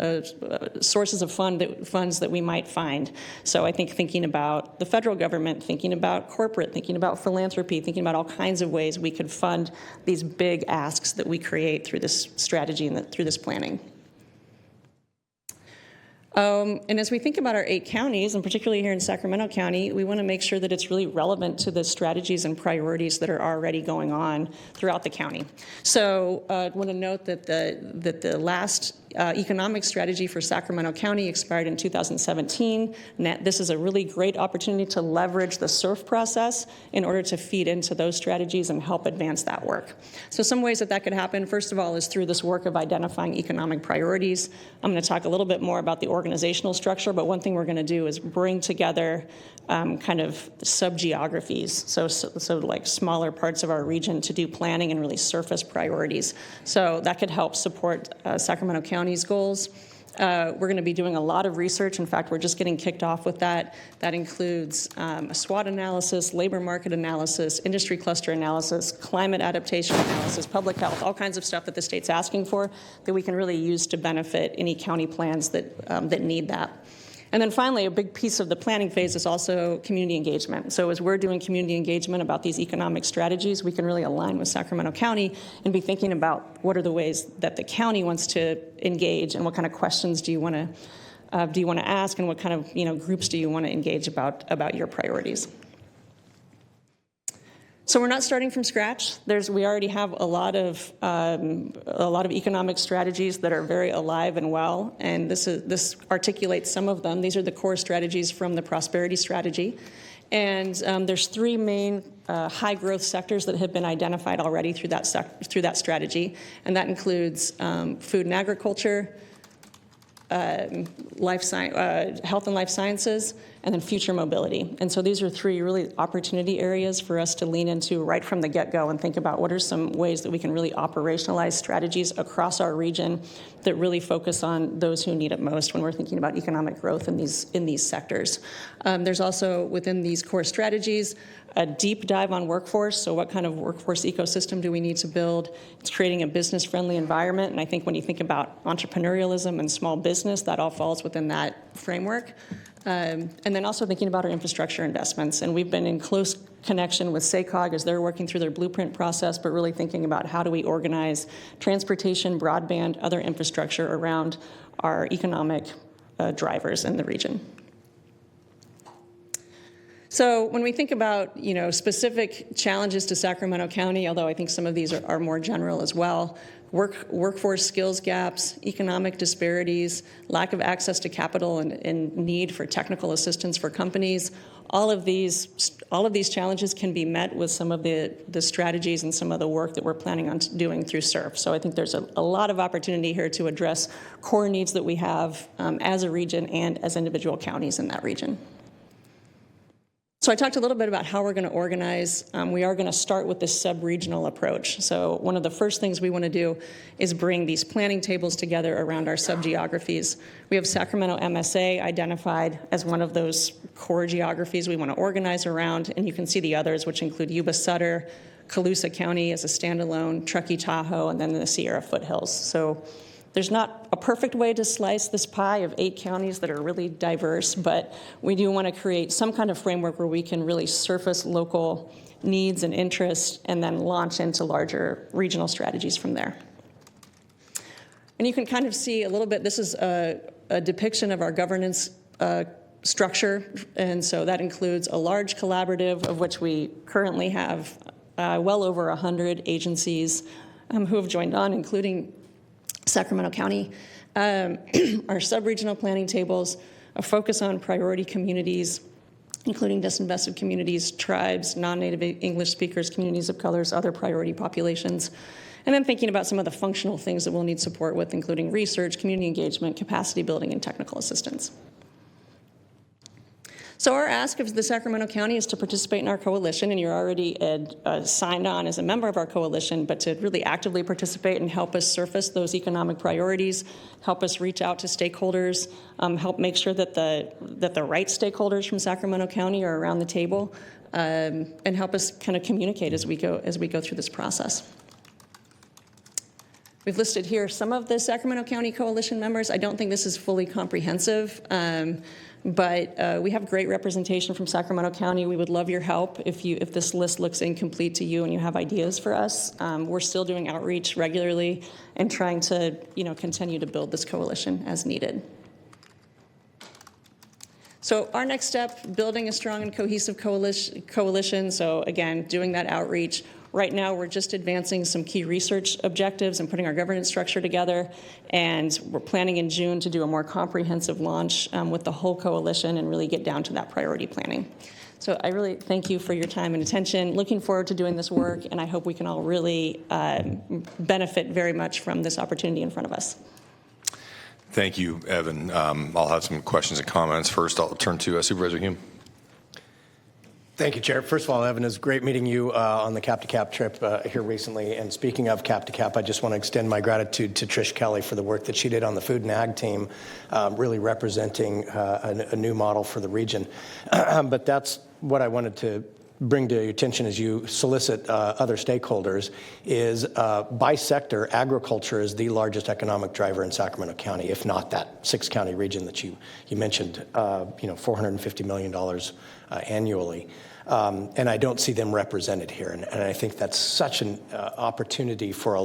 sources of funds that we might find. So I think thinking about the federal government, thinking about corporate, thinking about philanthropy, thinking about all kinds of ways we could fund these big asks that we create through this strategy and through this planning. And as we think about our 8 counties, and particularly here in Sacramento County, we want to make sure that it's really relevant to the strategies and priorities that are already going on throughout the county. So I want to note that the last economic strategy for Sacramento County expired in 2017. This is a really great opportunity to leverage the SURF process in order to feed into those strategies and help advance that work. So some ways that could happen, first of all, is through this work of identifying economic priorities. I'm going to talk a little bit more about the organizational structure, but one thing we're going to do is bring together kind of sub-geographies, so like smaller parts of our region to do planning and really surface priorities. So that could help support Sacramento County's goals. We're going to be doing a lot of research. In fact, we're just getting kicked off with that. That includes a SWOT analysis, labor market analysis, industry cluster analysis, climate adaptation analysis, public health, all kinds of stuff that the state's asking for that we can really use to benefit any county plans that need that. And then finally, a big piece of the planning phase is also community engagement. So as we're doing community engagement about these economic strategies, we can really align with Sacramento County and be thinking about what are the ways that the county wants to engage and what kind of questions do you want to ask and what kind of groups do you want to engage about your priorities. So we're not starting from scratch. We already have a lot of economic strategies that are very alive and well, and this articulates some of them. These are the core strategies from the prosperity strategy, and there's 3 main high growth sectors that have been identified already through that strategy, and that includes food and agriculture, health and life sciences, and then future mobility. And so these are 3 really opportunity areas for us to lean into right from the get-go and think about what are some ways that we can really operationalize strategies across our region that really focus on those who need it most when we're thinking about economic growth in these sectors. There's also, within these core strategies, a deep dive on workforce. So what kind of workforce ecosystem do we need to build? It's creating a business-friendly environment. And I think when you think about entrepreneurialism and small business, that all falls within that framework. And then also thinking about our infrastructure investments. And we've been in close connection with SACOG as they're working through their blueprint process, but really thinking about how do we organize transportation, broadband, other infrastructure around our economic drivers in the region. So when we think about specific challenges to Sacramento County, although I think some of these are more general as well, workforce skills gaps, economic disparities, lack of access to capital and need for technical assistance for companies, all of these challenges can be met with some of the strategies and some of the work that we're planning on doing through SURF. So I think there's a lot of opportunity here to address core needs that we have as a region and as individual counties in that region. So I talked a little bit about how we're going to organize. We are going to start with this sub-regional approach. So one of the first things we want to do is bring these planning tables together around our sub-geographies. We have Sacramento MSA identified as one of those core geographies we want to organize around, and you can see the others, which include Yuba-Sutter, Colusa County as a standalone, Truckee-Tahoe, and then the Sierra Foothills. So There's not a perfect way to slice this pie of 8 counties that are really diverse, but we do want to create some kind of framework where we can really surface local needs and interests and then launch into larger regional strategies from there. And you can kind of see a little bit, this is a depiction of our governance structure, and so that includes a large collaborative of which we currently have well over 100 agencies who have joined on, including Sacramento County, our sub-regional planning tables, a focus on priority communities, including disinvested communities, tribes, non-native English speakers, communities of colors, other priority populations, and then thinking about some of the functional things that we'll need support with, including research, community engagement, capacity building, and technical assistance. So our ask of the Sacramento County is to participate in our coalition, and you're already signed on as a member of our coalition, but to really actively participate and help us surface those economic priorities, help us reach out to stakeholders, help make sure that the right stakeholders from Sacramento County are around the table, and help us kind of communicate as we go through this process. We've listed here some of the Sacramento County Coalition members. I don't think this is fully comprehensive, but we have great representation from Sacramento County. We would love your help if this list looks incomplete to you and you have ideas for us. We're still doing outreach regularly and trying to continue to build this coalition as needed. So our next step, building a strong and cohesive coalition. So again, doing that outreach. Right now, we're just advancing some key research objectives and putting our governance structure together. And we're planning in June to do a more comprehensive launch with the whole coalition and really get down to that priority planning. So I really thank you for your time and attention. Looking forward to doing this work, and I hope we can all really benefit very much from this opportunity in front of us. Thank you, Evan. I'll have some questions and comments. First, I'll turn to Supervisor Hume. Thank you, Chair. First of all, Evan, it was great meeting you on the Cap to Cap trip here recently. And speaking of Cap to Cap, I just want to extend my gratitude to Trish Kelly for the work that she did on the Food and Ag team, really representing a new model for the region. But that's what I wanted to bring to your attention as you solicit other stakeholders is by sector, agriculture is the largest economic driver in Sacramento County, if not that 6-county region that you mentioned, $450 million annually. And I don't see them represented here. And I think that's such an opportunity for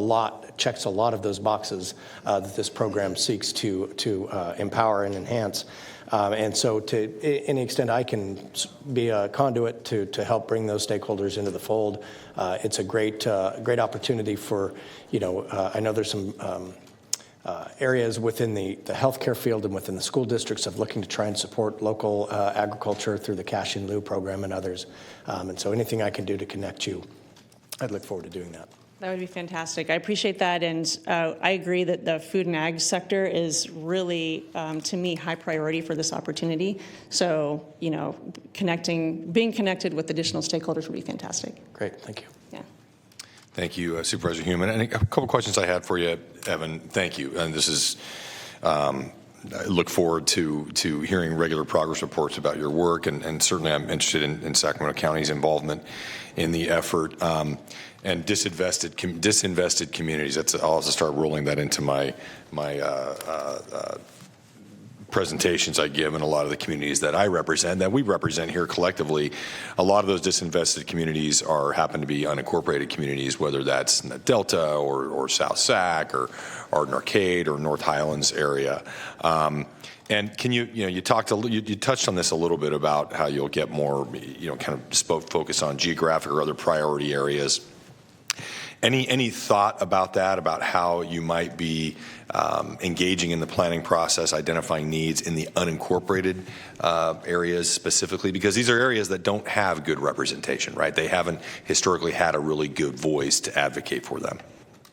checks a lot of those boxes that this program seeks to empower and enhance. And so to any extent I can be a conduit to help bring those stakeholders into the fold, it's a great opportunity for, I know there's some areas within the healthcare field and within the school districts of looking to try and support local agriculture through the Cash in Lieu program and others. And so anything I can do to connect you, I'd look forward to doing that. That would be fantastic. I appreciate that, and I agree that the food and ag sector is really, to me, high priority for this opportunity. So, being connected with additional stakeholders would be fantastic. Great, thank you. Yeah. Thank you, Supervisor Hume. And a couple questions I had for you, Evan. Thank you. And this is, I look forward to hearing regular progress reports about your work, and certainly I'm interested in Sacramento County's involvement in the effort. And disinvested communities. I'll also start rolling that into my presentations I give in a lot of the communities that I represent, that we represent here collectively. A lot of those disinvested communities happen to be unincorporated communities, whether that's in the Delta or South Sac or Arcade or North Highlands area. And can you touched on this a little bit about how you'll get more, kind of focus on geographic or other priority areas. Any thought about that, about how you might be engaging in the planning process, identifying needs in the unincorporated areas specifically? Because these are areas that don't have good representation, right? They haven't historically had a really good voice to advocate for them.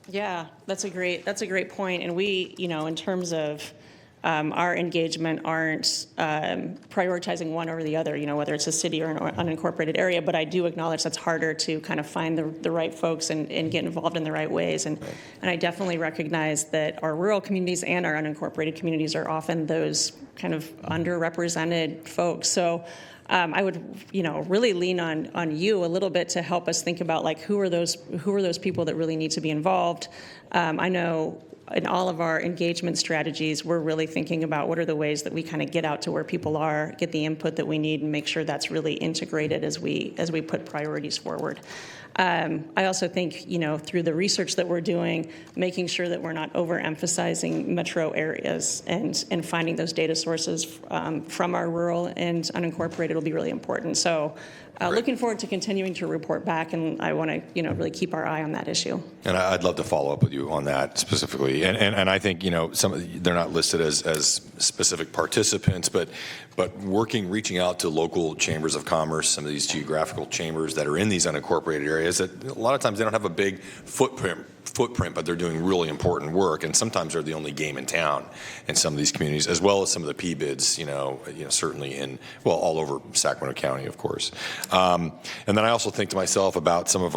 Yeah, that's a great point. And we, in terms of our engagement, aren't prioritizing one over the other, whether it's a city or an unincorporated area. But I do acknowledge that's harder to kind of find the right folks and get involved in the right ways. And I definitely recognize that our rural communities and our unincorporated communities are often those kind of underrepresented folks. So I would, really lean on you a little bit to help us think about who are those people that really need to be involved. I know in all of our engagement strategies, we're really thinking about what are the ways that we kind of get out to where people are, get the input that we need, and make sure that's really integrated as we put priorities forward. I also think, through the research that we're doing, making sure that we're not overemphasizing metro areas and finding those data sources from our rural and unincorporated will be really important. So looking forward to continuing to report back, and I want to, really keep our eye on that issue. And I'd love to follow up with you on that specifically. And I think, they're not listed as specific participants, but reaching out to local chambers of commerce, some of these geographical chambers that are in these unincorporated areas that a lot of times they don't have a big footprint, but they're doing really important work, and sometimes they're the only game in town in some of these communities, as well as some of the PBIDs, certainly all over Sacramento County, of course. And then I also think to myself about some of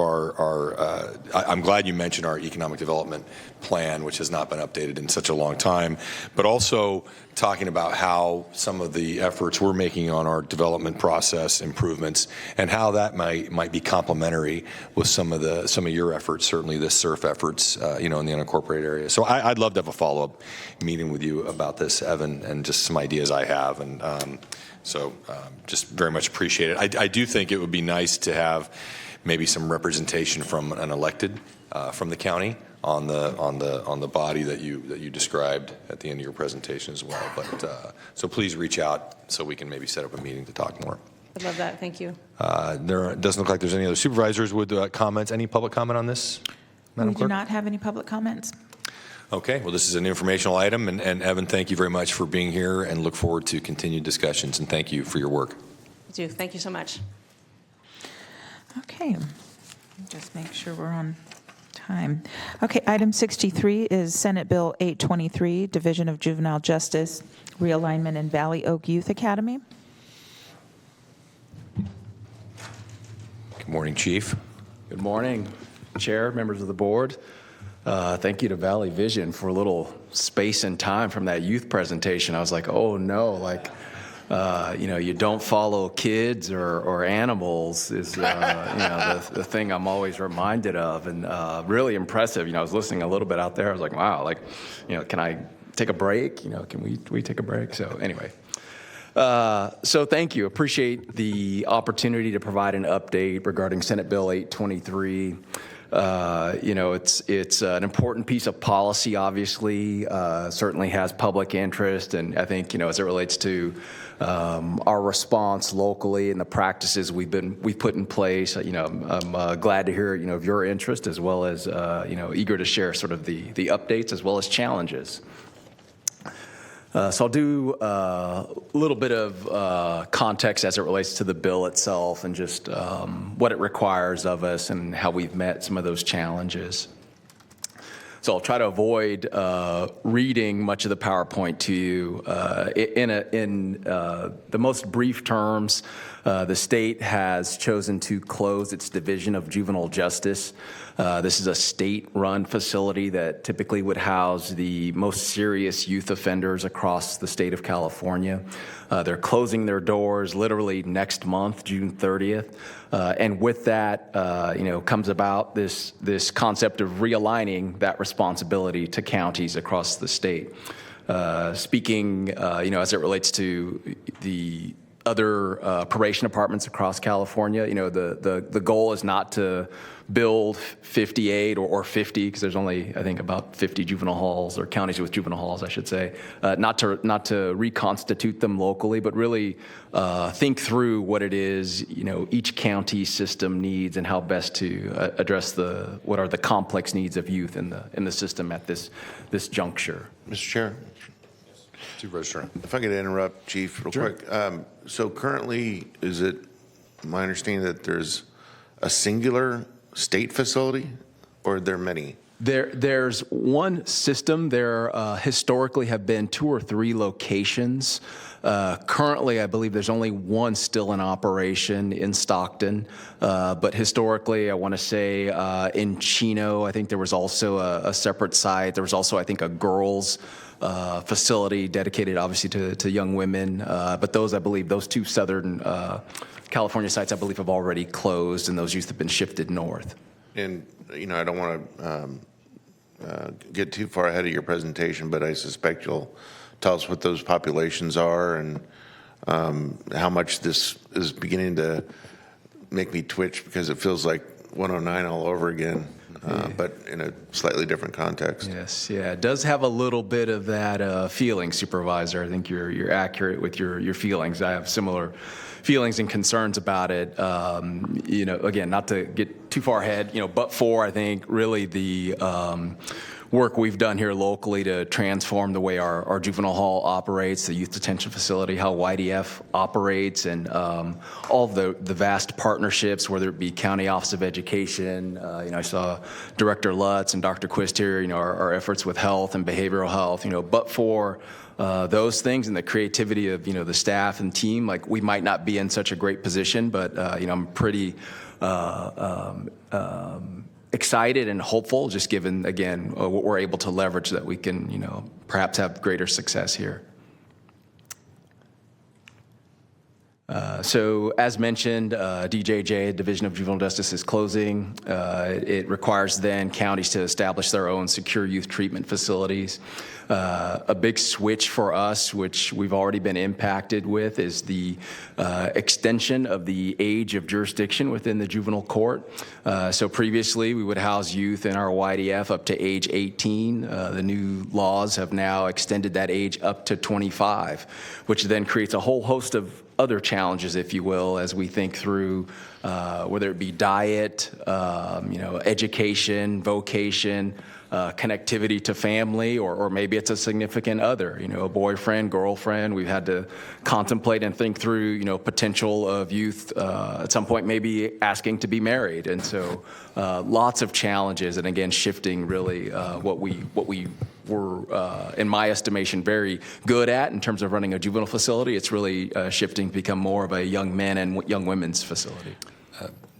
I'm glad you mentioned our economic development plan, which has not been updated in such a long time, but also talking about how some of the efforts we're making on our development process improvements and how that might be complementary with some of your efforts, certainly the SURF efforts, in the unincorporated area. So I'd love to have a follow-up meeting with you about this, Evan, and just some ideas I have. And just very much appreciate it. I do think it would be nice to have maybe some representation from an elected from the county on the body that you described at the end of your presentation as well. But so please reach out so we can maybe set up a meeting to talk more. I love that. Thank you. There doesn't look like there's any other supervisors with comments. Any public comment on this, Madam We Clerk? do not have any public comments. Okay. Well, this is an informational item, and Evan, thank you very much for being here, and look forward to continued discussions. And thank you for your work. I do. Thank you so much. Okay. Just make sure we're on time. Okay, item 63 is Senate Bill 823, Division of Juvenile Justice, Realignment in Valley Oak Youth Academy. Good morning, Chief. Good morning, Chair, members of the board. Thank you to Valley Vision for a little space and time from that youth presentation. I was like, oh no, you don't follow kids or animals is, the thing I'm always reminded of, and really impressive. I was listening a little bit out there. I was like, wow, can I take a break? Can we take a break? So anyway, so thank you. Appreciate the opportunity to provide an update regarding Senate Bill 823. It's an important piece of policy, obviously, certainly has public interest. And I think, as it relates to our response locally and the practices we've put in place, I'm glad to hear, of your interest, as well as, eager to share sort of the updates as well as challenges. So I'll do a little bit of context as it relates to the bill itself and just what it requires of us and how we've met some of those challenges. So I'll try to avoid reading much of the PowerPoint to you. In the most brief terms, the state has chosen to close its Division of Juvenile Justice. This is a state-run facility that typically would house the most serious youth offenders across the state of California. They're closing their doors literally next month, June 30th. And with that, comes about this concept of realigning that responsibility to counties across the state. Speaking, as it relates to the other probation departments across California, the goal is not to build 58 or 50, because there's only, I think, about 50 juvenile halls, or counties with juvenile halls, I should say, not to reconstitute them locally, but really think through what it is, each county system needs and how best to address what are the complex needs of youth in the system at this juncture. Mr. Chair, if I could interrupt, Chief, real quick. So currently, is it my understanding that there's a singular state facility, or are there many? There's one system. There historically have been 2 or 3 locations. Currently, I believe there's only one still in operation in Stockton. But historically, I want to say in Chino, I think there was also a separate site. There was also, I think, a girls' facility dedicated, obviously, to young women. But those 2 southern California sites, I believe, have already closed, and those youth have been shifted north. And, I don't want to get too far ahead of your presentation, but I suspect you'll tell us what those populations are and how much this is beginning to make me twitch because it feels like 109 all over again, but in a slightly different context. Yes, yeah, it does have a little bit of that feeling, Supervisor. I think you're accurate with your feelings. I have similar feelings and concerns about it. Again, not to get too far ahead, but for, I think, really the work we've done here locally to transform the way our juvenile hall operates, the youth detention facility, how YDF operates, and all of the vast partnerships, whether it be County Office of Education, I saw Director Lutz and Dr. Quist here, our efforts with health and behavioral health, but for those things and the creativity of, the staff and team, like we might not be in such a great position, but, I'm pretty excited and hopeful, just given, again, what we're able to leverage that we can, perhaps have greater success here. So as mentioned, DJJ, Division of Juvenile Justice, is closing. It requires then counties to establish their own secure youth treatment facilities. A big switch for us, which we've already been impacted with, is the extension of the age of jurisdiction within the juvenile court. So previously, we would house youth in our YDF up to age 18. The new laws have now extended that age up to 25, which then creates a whole host of other challenges, if you will, as we think through whether it be diet, education, vocation, connectivity to family, or maybe it's a significant other, a boyfriend, girlfriend. We've had to contemplate and think through, potential of youth at some point maybe asking to be married. And so lots of challenges, and again, shifting really what we were, in my estimation, very good at in terms of running a juvenile facility. It's really shifting to become more of a young men and young women's facility.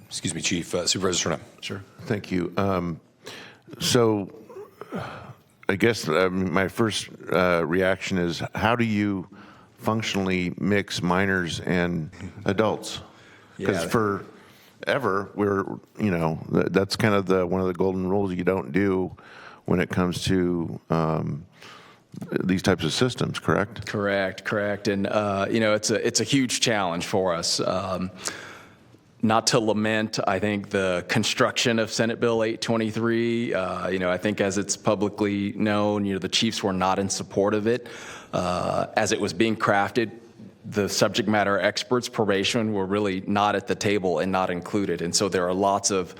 Excuse me, Chief. Supervisor Serna. Sure. Thank you. So I guess my first reaction is, how do you functionally mix minors and adults? Because forever, that's kind of one of the golden rules you don't do when it comes to these types of systems, correct? Correct. And, it's a huge challenge for us. Not to lament, I think, the construction of Senate Bill 823. I think as it's publicly known, the chiefs were not in support of it. As it was being crafted, the subject matter experts, probation, were really not at the table and not included. And so there are lots of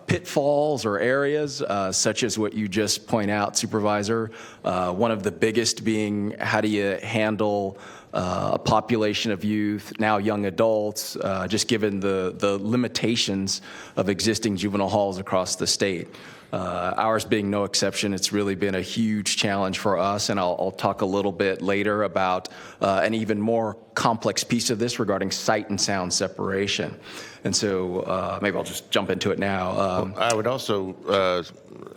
pitfalls or areas, such as what you just point out, Supervisor. One of the biggest being, how do you handle a population of youth, now young adults, just given the limitations of existing juvenile halls across the state. Ours being no exception, it's really been a huge challenge for us, and I'll talk a little bit later about an even more complex piece of this regarding sight and sound separation. And so maybe I'll just jump into it now. I would also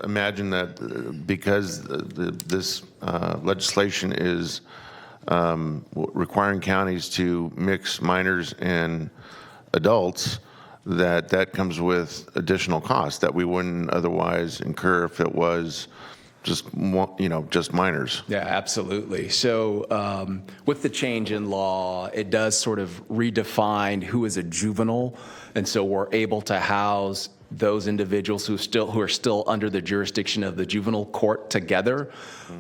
imagine that because this legislation is requiring counties to mix minors and adults, that comes with additional costs that we wouldn't otherwise incur if it was just minors. Yeah, absolutely. So with the change in law, it does sort of redefine who is a juvenile, and so we're able to house those individuals who are still under the jurisdiction of the juvenile court together.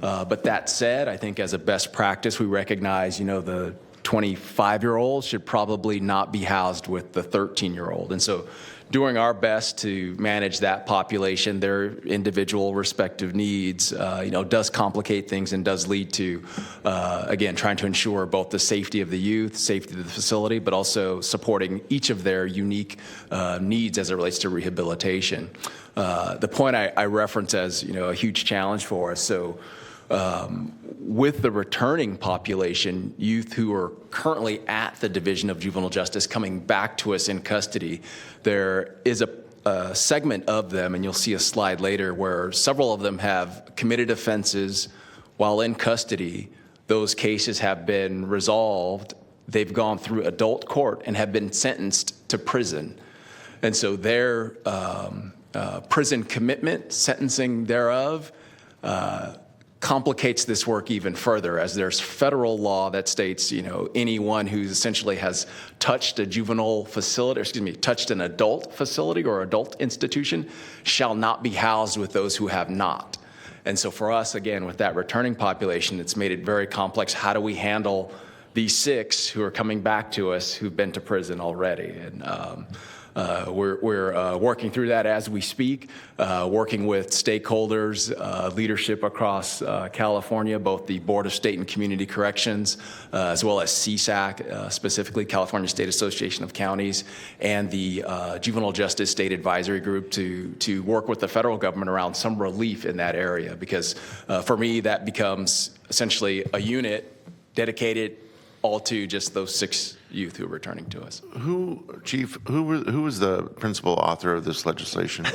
But that said, I think as a best practice, we recognize, the 25-year-old should probably not be housed with the 13-year-old. And so doing our best to manage that population, their individual respective needs, does complicate things and does lead to, again, trying to ensure both the safety of the youth, safety of the facility, but also supporting each of their unique needs as it relates to rehabilitation. The point I reference as, a huge challenge for us. So with the returning population, youth who are currently at the Division of Juvenile Justice coming back to us in custody, there is a segment of them, and you'll see a slide later, where several of them have committed offenses while in custody. Those cases have been resolved. They've gone through adult court and have been sentenced to prison. And so their prison commitment, sentencing thereof, complicates this work even further, as there's federal law that states, anyone who essentially has touched a juvenile facility, touched an adult facility or adult institution shall not be housed with those who have not. And so for us, again, with that returning population, it's made it very complex. How do we handle these 6 who are coming back to us who've been to prison already? And we're working through that as we speak, working with stakeholders, leadership across California, both the Board of State and Community Corrections, as well as CSAC, specifically California State Association of Counties, and the Juvenile Justice State Advisory Group to work with the federal government around some relief in that area. Because for me, that becomes essentially a unit dedicated all to just those 6 youth who are returning to us. Chief, who was the principal author of this legislation?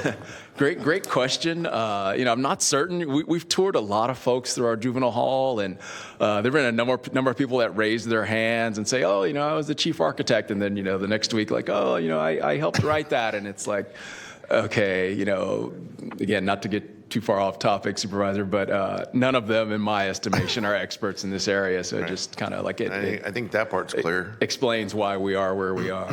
Great question. I'm not certain. We've toured a lot of folks through our juvenile hall, and there've been a number of people that raise their hands and say, "Oh, I was the chief architect," and then the next week, like, "Oh, I helped write that," and it's like, okay, again, not to get too far off topic, Supervisor, but none of them, in my estimation, are experts in this area. So right. Just kind of like I think that part's clear. Explains why we are where we are.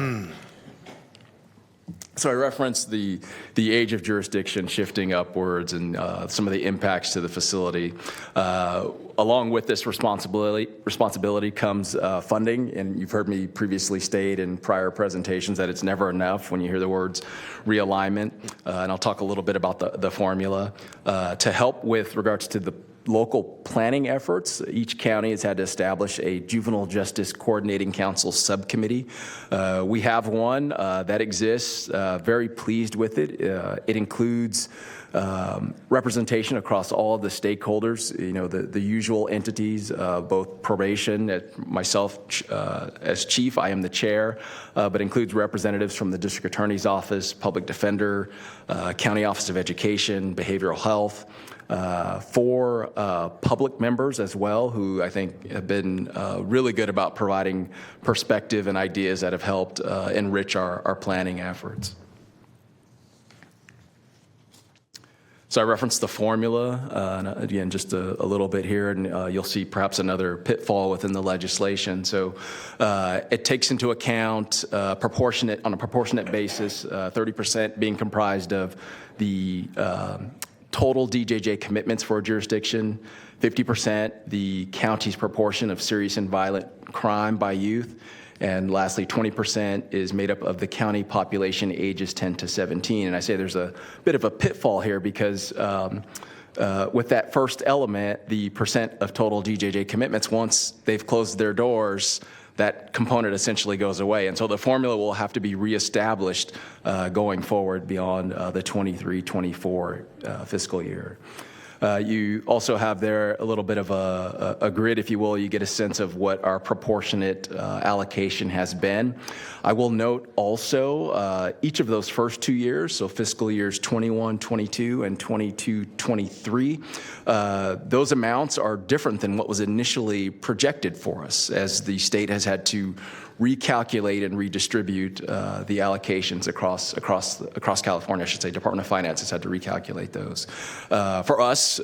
So I referenced the age of jurisdiction shifting upwards and some of the impacts to the facility. Along with this responsibility comes funding, and you've heard me previously state in prior presentations that it's never enough when you hear the words realignment, and I'll talk a little bit about the formula. To help with regards to the local planning efforts, each county has had to establish a Juvenile Justice Coordinating Council subcommittee. We have one that exists, very pleased with it. It includes representation across all of the stakeholders, the usual entities, both probation, myself as chief, I am the chair, but includes representatives from the district attorney's office, public defender, county office of education, behavioral health, 4 public members as well, who I think have been really good about providing perspective and ideas that have helped enrich our planning efforts. So I referenced the formula, and again, just a little bit here, and you'll see perhaps another pitfall within the legislation. So it takes into account on a proportionate basis, 30% being comprised of the total DJJ commitments for a jurisdiction, 50% the county's proportion of serious and violent crime by youth, and lastly, 20% is made up of the county population ages 10 to 17. And I say there's a bit of a pitfall here because with that first element, the percent of total DJJ commitments, once they've closed their doors, that component essentially goes away. And so the formula will have to be reestablished going forward beyond the 23-24 fiscal year. You also have there a little bit of a grid, if you will. You get a sense of what our proportionate allocation has been. I will note also each of those first 2 years, so fiscal years 21-22 and 22-23, those amounts are different than what was initially projected for us, as the state has had to recalculate and redistribute the allocations across California. I should say Department of Finance has had to recalculate those. For us,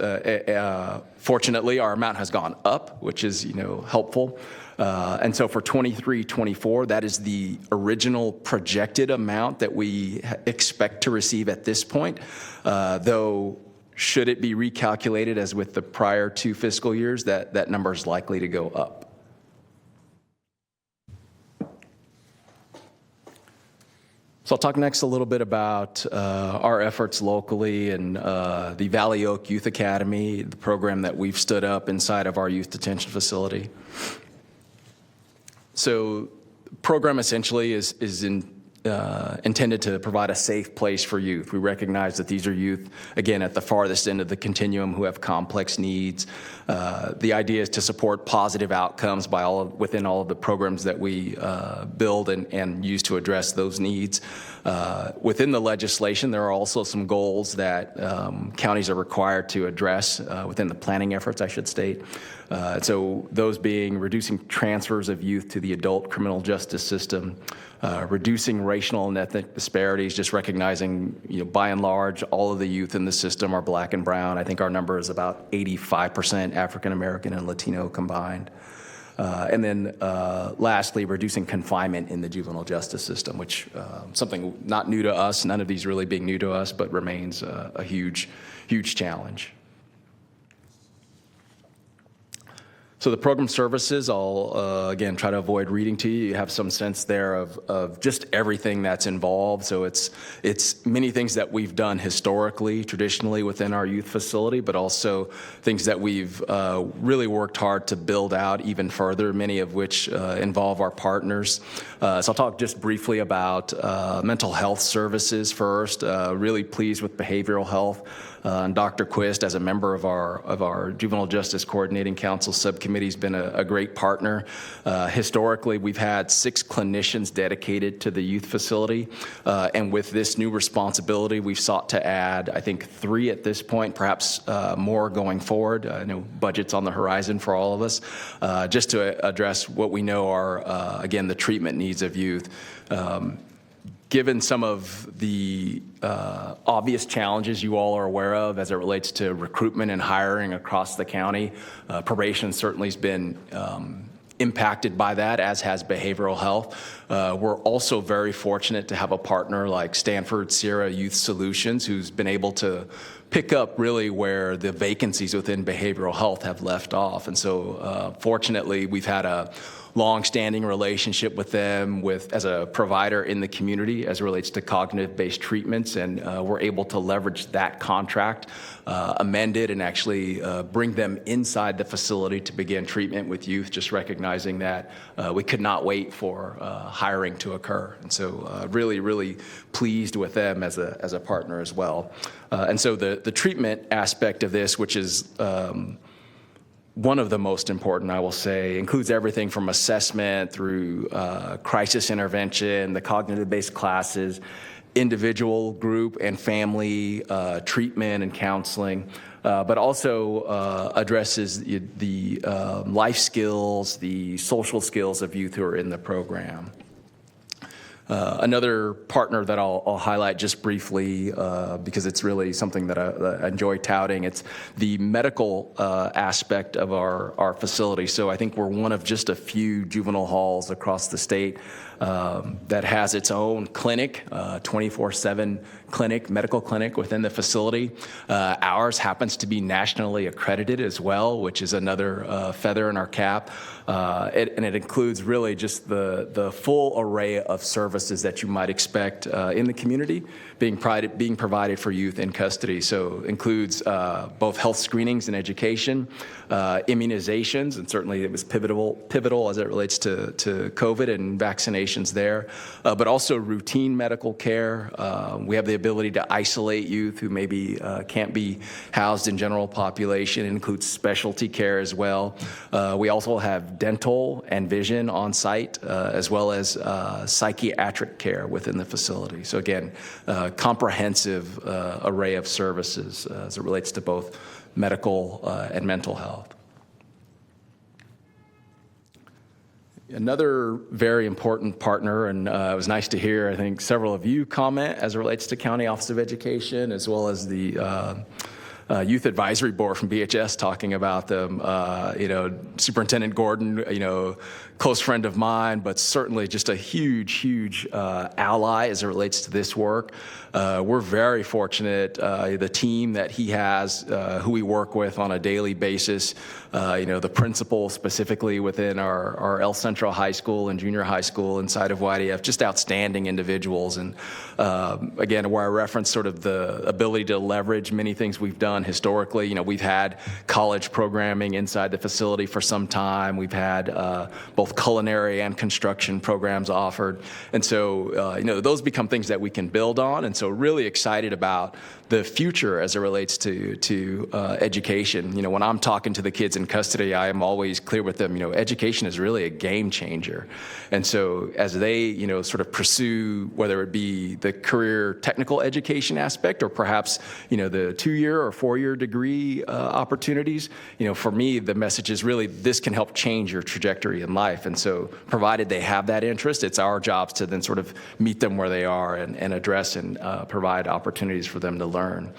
fortunately, our amount has gone up, which is helpful. And so for 23-24, that is the original projected amount that we expect to receive at this point, though should it be recalculated as with the prior 2 fiscal years, that number is likely to go up. So I'll talk next a little bit about our efforts locally and the Valley Oak Youth Academy, the program that we've stood up inside of our youth detention facility. So the program essentially is intended to provide a safe place for youth. We recognize that these are youth, again, at the farthest end of the continuum who have complex needs. The idea is to support positive outcomes within all of the programs that we build and use to address those needs. Within the legislation, there are also some goals that counties are required to address within the planning efforts, I should state. So those being reducing transfers of youth to the adult criminal justice system, reducing racial and ethnic disparities, just recognizing, by and large, all of the youth in the system are black and brown. I think our number is about 85% African American and Latino combined. And then lastly, reducing confinement in the juvenile justice system, which something not new to us, none of these really being new to us, but remains a huge, huge challenge. So the program services, I'll, again, try to avoid reading to you. You have some sense there of just everything that's involved. So it's many things that we've done historically, traditionally within our youth facility, but also things that we've really worked hard to build out even further, many of which involve our partners. So I'll talk just briefly about mental health services first. Really pleased with behavioral health. And Dr. Quist, as a member of our Juvenile Justice Coordinating Council subcommittee, has been a great partner. Historically, we've had 6 clinicians dedicated to the youth facility, and with this new responsibility, we've sought to add, I think, 3 at this point, perhaps more going forward. I know budget's on the horizon for all of us, just to address what we know are, again, the treatment needs of youth. Given some of the obvious challenges you all are aware of as it relates to recruitment and hiring across the county, probation certainly has been impacted by that, as has behavioral health. We're also very fortunate to have a partner like Stanford Sierra Youth Solutions, who's been able to pick up really where the vacancies within behavioral health have left off. And so fortunately, we've had a long-standing relationship with them as a provider in the community as it relates to cognitive-based treatments, and we're able to leverage that contract, amend it, and actually bring them inside the facility to begin treatment with youth, just recognizing that we could not wait for hiring to occur. And so really, really pleased with them as a partner as well. And so the treatment aspect of this, which is one of the most important, I will say, includes everything from assessment through crisis intervention, the cognitive-based classes, individual, group, and family treatment and counseling, but also addresses the life skills, the social skills of youth who are in the program. Another partner that I'll highlight just briefly, because it's really something that I enjoy touting, it's the medical aspect of our facility. So I think we're one of just a few juvenile halls across the state that has its own clinic, 24/7 clinic, medical clinic within the facility. Ours happens to be nationally accredited as well, which is another feather in our cap. And it includes really just the full array of services that you might expect in the community being provided for youth in custody. So includes both health screenings and education, immunizations, and certainly it was pivotal as it relates to COVID and vaccinations there, but also routine medical care. We have the ability to isolate youth who maybe can't be housed in general population. It includes specialty care as well. We also have dental and vision on site, as well as psychiatric care within the facility. So again, comprehensive array of services as it relates to both medical and mental health. Another very important partner, and it was nice to hear, I think, several of you comment as it relates to County Office of Education, as well as the Youth Advisory Board from BHS talking about them. Superintendent Gordon, close friend of mine, but certainly just a huge ally as it relates to this work. We're very fortunate, the team that he has, who we work with on a daily basis, the principal specifically within our El Centro High School and junior high school inside of YDF, just outstanding individuals. And again, where I reference sort of the ability to leverage many things we've done historically, we've had college programming inside the facility for some time. We've had both culinary and construction programs offered. And so, those become things that we can build on. And so really excited about the future as it relates to education. When I'm talking to the kids in custody, I am always clear with them, education is really a game changer. And so as they, sort of pursue, whether it be the career technical education aspect or perhaps, the 2-year or four-year degree opportunities. For me, the message is really this can help change your trajectory in life. And so provided they have that interest, it's our jobs to then sort of meet them where they are and address and provide opportunities for them to learn.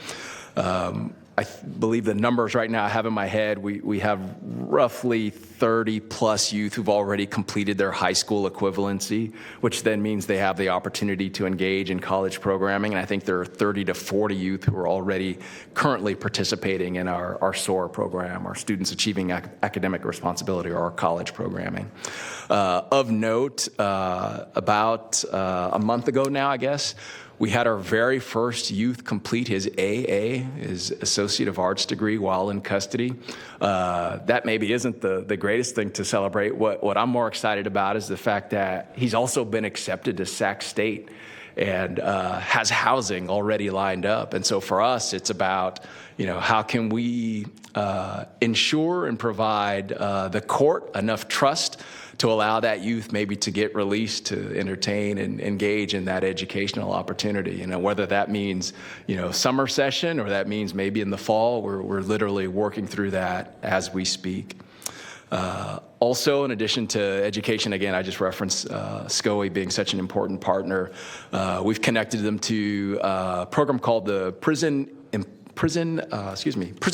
I believe the numbers right now I have in my head, we have roughly 30 plus youth who've already completed their high school equivalency, which then means they have the opportunity to engage in college programming. And I think there are 30 to 40 youth who are already currently participating in our SOAR program, our Students Achieving Academic Responsibility, or our college programming. Of note, about a month ago now, I guess, we had our very first youth complete his AA, his Associate of Arts degree, while in custody. That maybe isn't the greatest thing to celebrate. What I'm more excited about is the fact that he's also been accepted to Sac State and has housing already lined up. And so for us, it's about, how can we ensure and provide the court enough trust to allow that youth maybe to get released to entertain and engage in that educational opportunity. Whether that means, summer session or that means maybe in the fall, we're literally working through that as we speak. Also, in addition to education, again, I just referenced SCOE being such an important partner. We've connected them to a program called the Prison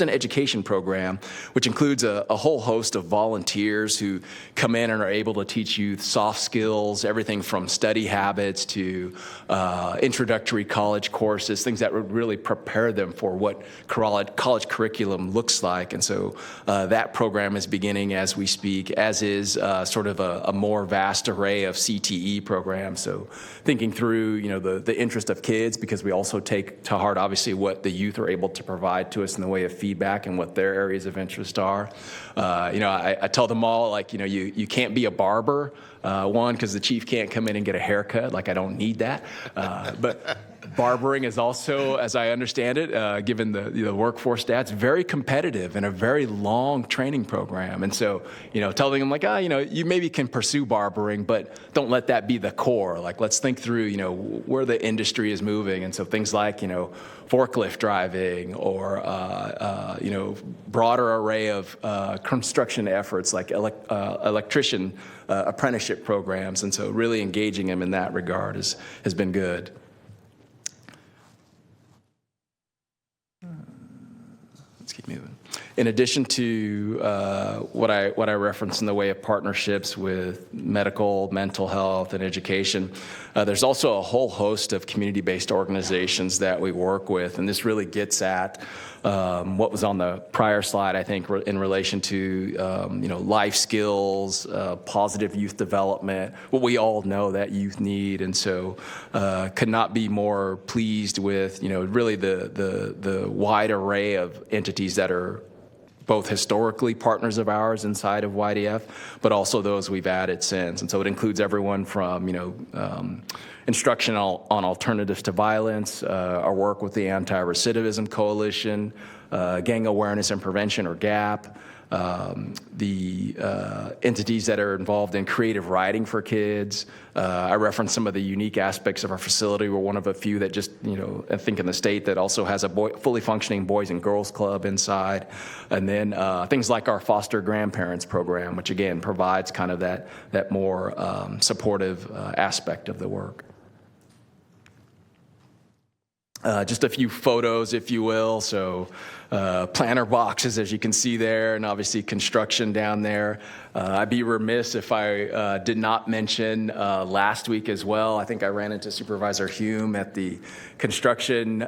Education Program, which includes a whole host of volunteers who come in and are able to teach youth soft skills, everything from study habits to introductory college courses, things that would really prepare them for what college curriculum looks like. And so that program is beginning as we speak, as is sort of a more vast array of CTE programs. So thinking through, the interest of kids, because we also take to heart, obviously, what the youth are able to provide to us in the way of feedback and what their areas of interest are. I tell them all, you can't be a barber, one, because the chief can't come in and get a haircut. I don't need that. But barbering is also, as I understand it, given the workforce stats, very competitive and a very long training program. And so, telling them you maybe can pursue barbering, but don't let that be the core. Let's think through, where the industry is moving. And so things like, forklift driving or, broader array of construction efforts like electrician apprenticeship programs. And so really engaging them in that regard has been good. Let's keep moving. In addition to what I referenced in the way of partnerships with medical, mental health, and education, there's also a whole host of community-based organizations that we work with, and this really gets at what was on the prior slide, I think, in relation to life skills, positive youth development, what we all know that youth need, and so could not be more pleased with really the wide array of entities that are both historically partners of ours inside of YDF, but also those we've added since. And so it includes everyone from, instruction on alternatives to violence, our work with the Anti-Recidivism Coalition, Gang Awareness and Prevention, or GAP, the entities that are involved in creative writing for kids. I referenced some of the unique aspects of our facility. We're one of a few that just, I think in the state that also has a fully functioning Boys and Girls Club inside. And then things like our foster grandparents program, which again provides kind of that more supportive aspect of the work. Just a few photos, if you will. So planter boxes, as you can see there, and obviously construction down there. I'd be remiss if I did not mention last week as well. I think I ran into Supervisor Hume at the Construction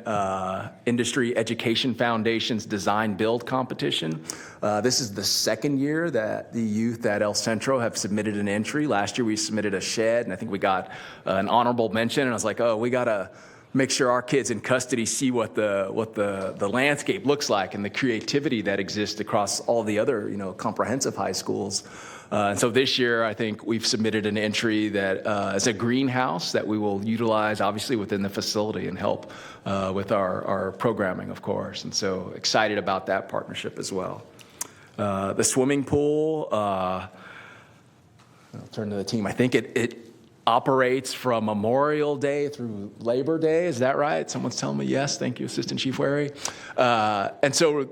Industry Education Foundation's Design Build competition. This is the second year that the youth at El Centro have submitted an entry. Last year we submitted a shed, and I think we got an honorable mention. And I was like, we got to make sure our kids in custody see what the landscape looks like and the creativity that exists across all the other comprehensive high schools. And so this year, I think we've submitted an entry that is a greenhouse that we will utilize, obviously, within the facility and help with our programming, of course. And so excited about that partnership as well. The swimming pool, I'll turn to the team. I think it operates from Memorial Day through Labor Day. Is that right? Someone's telling me yes. Thank you, Assistant Chief Wary. And so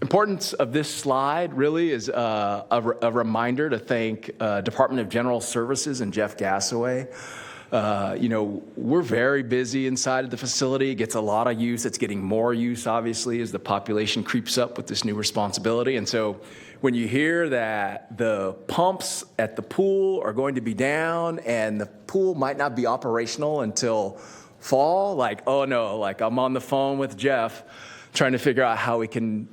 importance of this slide really is a reminder to thank Department of General Services and Jeff Gassaway. We're very busy inside of the facility. It gets a lot of use. It's getting more use, obviously, as the population creeps up with this new responsibility. And so when you hear that the pumps at the pool are going to be down and the pool might not be operational until fall, like, oh no, like I'm on the phone with Jeff trying to figure out how we can,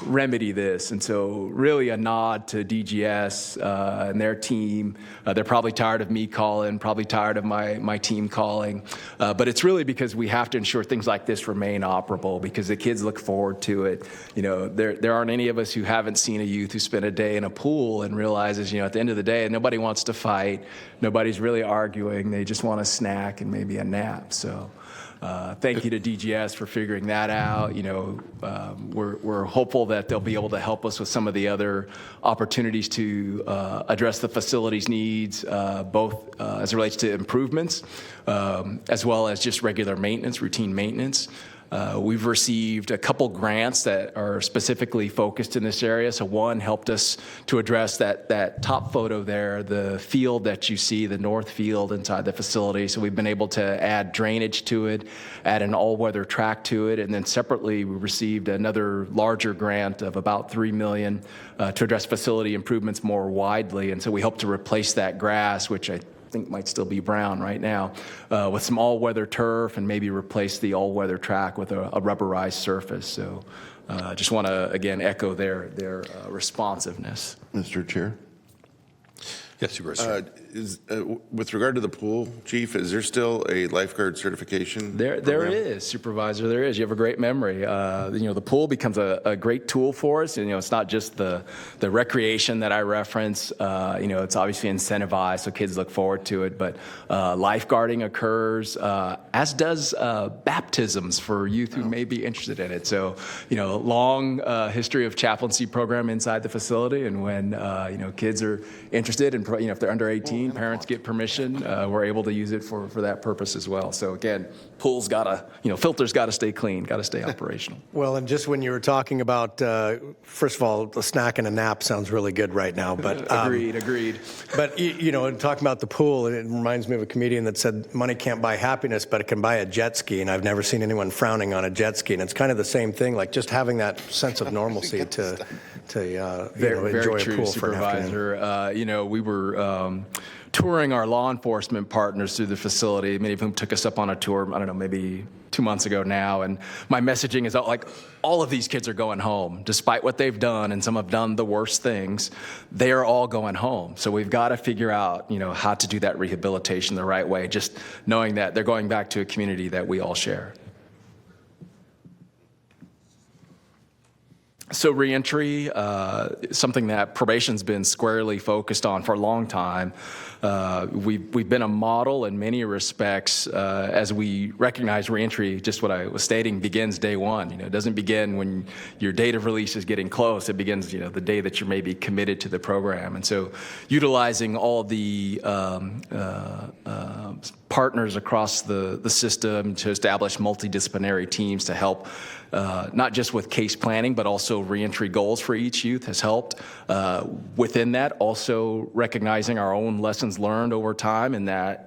remedy this. And so really a nod to DGS and their team. They're probably tired of me calling, probably tired of my team calling. But it's really because we have to ensure things like this remain operable because the kids look forward to it. There aren't any of us who haven't seen a youth who spent a day in a pool and realizes, at the end of the day, nobody wants to fight. Nobody's really arguing. They just want a snack and maybe a nap. So thank you to DGS for figuring that out. We're hopeful that they'll be able to help us with some of the other opportunities to address the facility's needs, both as it relates to improvements, as well as just regular maintenance, routine maintenance. We've received a couple grants that are specifically focused in this area. So one helped us to address that top photo there, the field that you see, the north field inside the facility. So we've been able to add drainage to it, add an all-weather track to it, and then separately we received another larger grant of about $3 million to address facility improvements more widely. And so we hope to replace that grass, which I think might still be brown right now, with some all-weather turf and maybe replace the all-weather track with a rubberized surface. So just want to, again, echo their responsiveness. Mr. Chair? Yes, Supervisor. With regard to the pool, Chief, is there still a lifeguard certification? There is, Supervisor. There is. You have a great memory. The pool becomes a great tool for us. And, it's not just the recreation that I reference. It's obviously incentivized, so kids look forward to it. But lifeguarding occurs, as does baptisms for youth who may be interested in it. So, long history of chaplaincy program inside the facility. And when, kids are interested and if they're under 18, parents get permission, we're able to use it for that purpose as well. So again, pool's filters gotta stay clean, gotta stay operational. Well, and just when you were talking about, first of all, a snack and a nap sounds really good right now. But Agreed. But and talking about the pool, it reminds me of a comedian that said, "Money can't buy happiness, but it can buy a jet ski." And I've never seen anyone frowning on a jet ski. And it's kind of the same thing, like just having that sense of normalcy to enjoy true, a pool for an afternoon. Supervisor. We were touring our law enforcement partners through the facility, many of whom took us up on a tour, I don't know, maybe 2 months ago now. And my messaging is like, all of these kids are going home, despite what they've done, and some have done the worst things. They are all going home. So we've got to figure out, how to do that rehabilitation the right way, just knowing that they're going back to a community that we all share. So reentry, something that probation's been squarely focused on for a long time. We've been a model in many respects as we recognize reentry, just what I was stating, begins day one. It doesn't begin when your date of release is getting close. It begins, the day that you're maybe committed to the program. And so utilizing all the partners across the system to establish multidisciplinary teams to help not just with case planning, but also reentry goals for each youth has helped. Within that, also recognizing our own lessons learned over time and that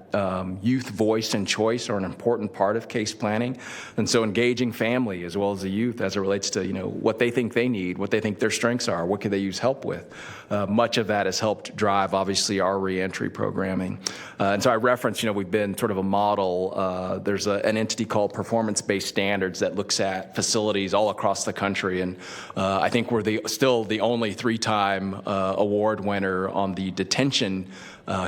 youth voice and choice are an important part of case planning. And so engaging family as well as the youth as it relates to, what they think they need, what they think their strengths are, what could they use help with. Much of that has helped drive, obviously, our reentry programming. And so I referenced, we've been sort of a model. There's an entity called Performance-Based Standards that looks at facilities all across the country. And I think we're still the only 3-time award winner on the detention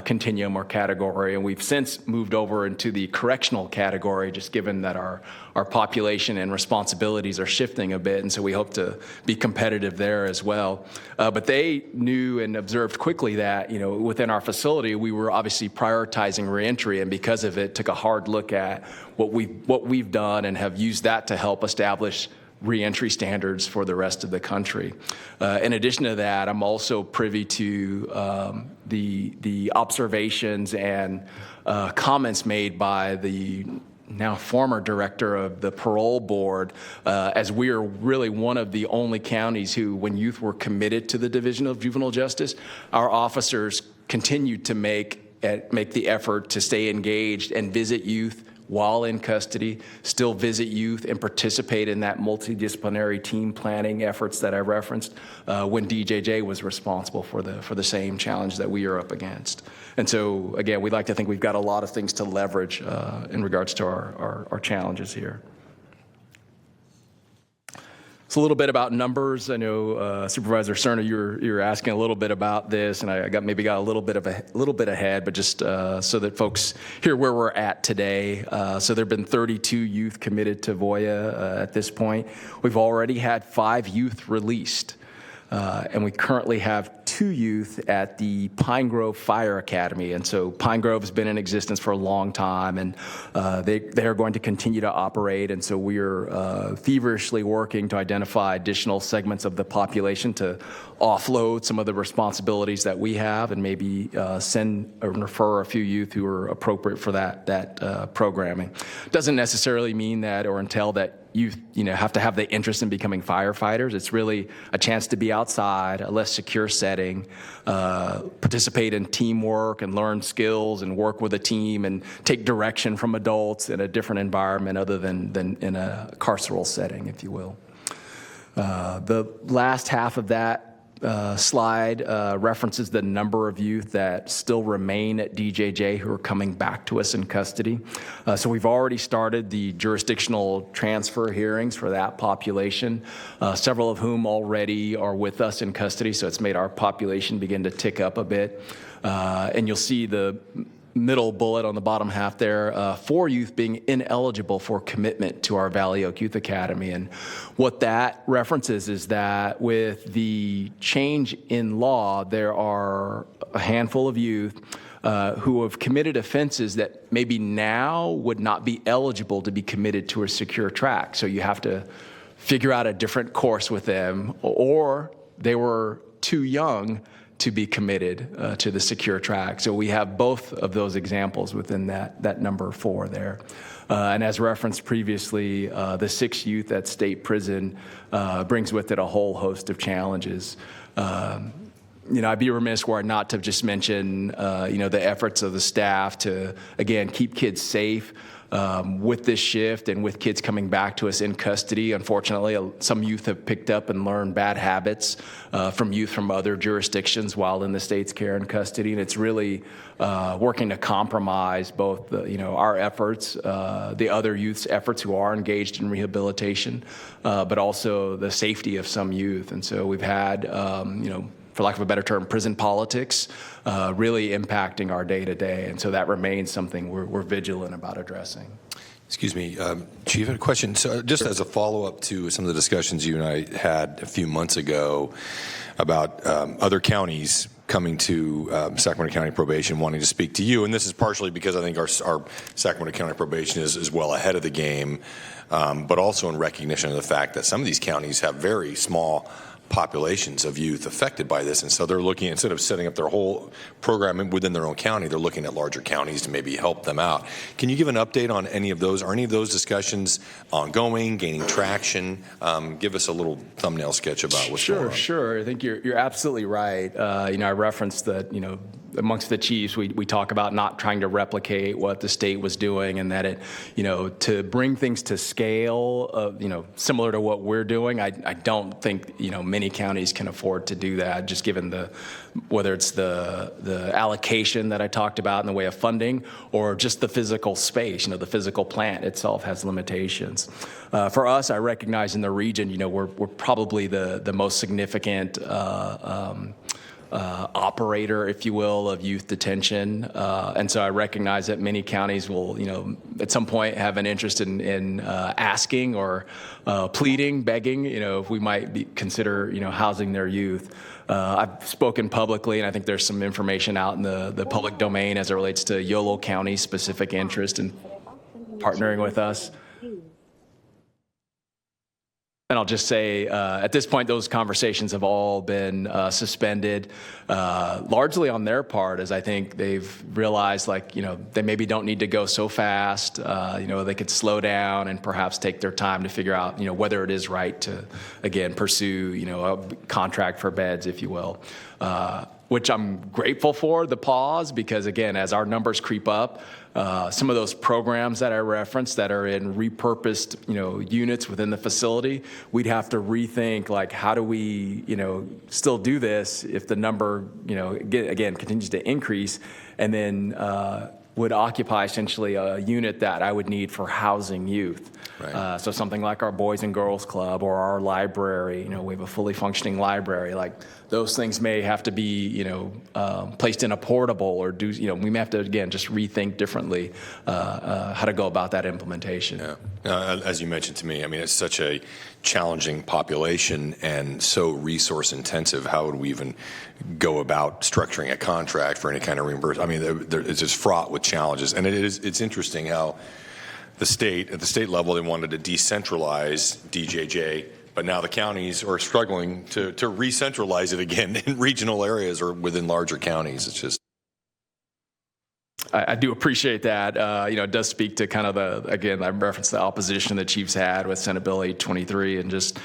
continuum or category, and we've since moved over into the correctional category, just given that our population and responsibilities are shifting a bit, and so we hope to be competitive there as well. But they knew and observed quickly that, within our facility, we were obviously prioritizing reentry, and because of it, took a hard look at what we've done and have used that to help establish reentry standards for the rest of the country. In addition to that, I'm also privy to the observations and comments made by the now former director of the parole board, as we are really one of the only counties who, when youth were committed to the Division of Juvenile Justice, our officers continued to make the effort to stay engaged and visit youth while in custody, still visit youth and participate in that multidisciplinary team planning efforts that I referenced when DJJ was responsible for the same challenge that we are up against. And so, again, we'd like to think we've got a lot of things to leverage in regards to our challenges here. It's a little bit about numbers. I know Supervisor Cerna, you were asking a little bit about this, and I got a little bit ahead, but just so that folks hear where we're at today. So there have been 32 youth committed to Voya at this point. We've already had 5 youth released, and we currently have 2 youth at the Pine Grove Fire Academy. And so Pine Grove has been in existence for a long time, and they are going to continue to operate. And so we are feverishly working to identify additional segments of the population to offload some of the responsibilities that we have and maybe send or refer a few youth who are appropriate for that programming. Doesn't necessarily mean that or entail that youth, have to have the interest in becoming firefighters. It's really a chance to be outside, a less secure setting, participate in teamwork and learn skills and work with a team and take direction from adults in a different environment other than in a carceral setting, if you will. The last half of that slide references the number of youth that still remain at DJJ who are coming back to us in custody. So we've already started the jurisdictional transfer hearings for that population, several of whom already are with us in custody, so it's made our population begin to tick up a bit. And you'll see the middle bullet on the bottom half there, 4 youth being ineligible for commitment to our Valley Oak Youth Academy. And what that references is that with the change in law, there are a handful of youth who have committed offenses that maybe now would not be eligible to be committed to a secure track. So you have to figure out a different course with them, or they were too young to be committed to the secure track. So we have both of those examples within that number 4 there. And as referenced previously, the 6 youth at state prison brings with it a whole host of challenges. I'd be remiss were I not to just mention, the efforts of the staff to, again, keep kids safe. With this shift and with kids coming back to us in custody, unfortunately, some youth have picked up and learned bad habits from youth from other jurisdictions while in the state's care and custody. And it's really working to compromise both our efforts, the other youth's efforts who are engaged in rehabilitation, but also the safety of some youth. And so we've had, for lack of a better term, prison politics really impacting our day-to-day. And so that remains something we're vigilant about addressing. Excuse me, Chief, I had a question. So just as a follow-up to some of the discussions you and I had a few months ago about other counties coming to Sacramento County Probation wanting to speak to you, and this is partially because I think our Sacramento County Probation is well ahead of the game, but also in recognition of the fact that some of these counties have very small populations of youth affected by this, and so they're looking, instead of setting up their whole program within their own county, they're looking at larger counties to maybe help them out. Can you give an update on any of those? Are any of those discussions ongoing, gaining traction? Give us a little thumbnail sketch about what's going on. Sure. I think you're absolutely right. I referenced that, amongst the chiefs, we talk about not trying to replicate what the state was doing, and that to bring things to scale, similar to what we're doing, I don't think, many counties can afford to do that, just given whether it's the allocation that I talked about in the way of funding, or just the physical space. The physical plant itself has limitations. For us, I recognize in the region, we're probably the most significant operator, if you will, of youth detention. And so I recognize that many counties will, at some point have an interest in asking or pleading, begging, if we might consider, housing their youth. I've spoken publicly, and I think there's some information out in the public domain as it relates to Yolo County's specific interest in partnering with us. And I'll just say, at this point, those conversations have all been suspended, largely on their part, as I think they've realized, like, they maybe don't need to go so fast. They could slow down and perhaps take their time to figure out, whether it is right to, again, pursue, a contract for beds, if you will. Which I'm grateful for, the pause, because again, as our numbers creep up, some of those programs that I referenced that are in repurposed, units within the facility, we'd have to rethink, like, how do we, still do this if the number, again, continues to increase, and then would occupy essentially a unit that I would need for housing youth. Right. So something like our Boys and Girls Club or our library, we have a fully functioning library. Like, those things may have to be, placed in a portable, or do, we may have to, again, just rethink differently how to go about that implementation. Yeah. As you mentioned to me, I mean, it's such a challenging population and so resource intensive. How would we even go about structuring a contract for any kind of reimbursement? I mean, it's just fraught with challenges. And it's interesting how at the state level, they wanted to decentralize DJJ, but now the counties are struggling to re-centralize it again in regional areas or within larger counties. It's just. I do appreciate that. It does speak to kind of again, I referenced the opposition the Chiefs had with Senate Bill 823, and just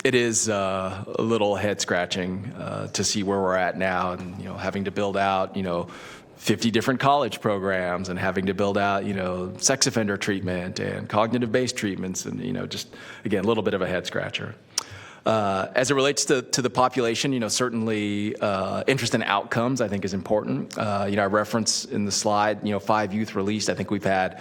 it is a little head scratching to see where we're at now, and having to build out 50 different college programs, and having to build out sex offender treatment and cognitive based treatments, and just again a little bit of a head scratcher. As it relates to the population, certainly interest in outcomes, I think, is important. I referenced in the slide, 5 youth released. I think we've had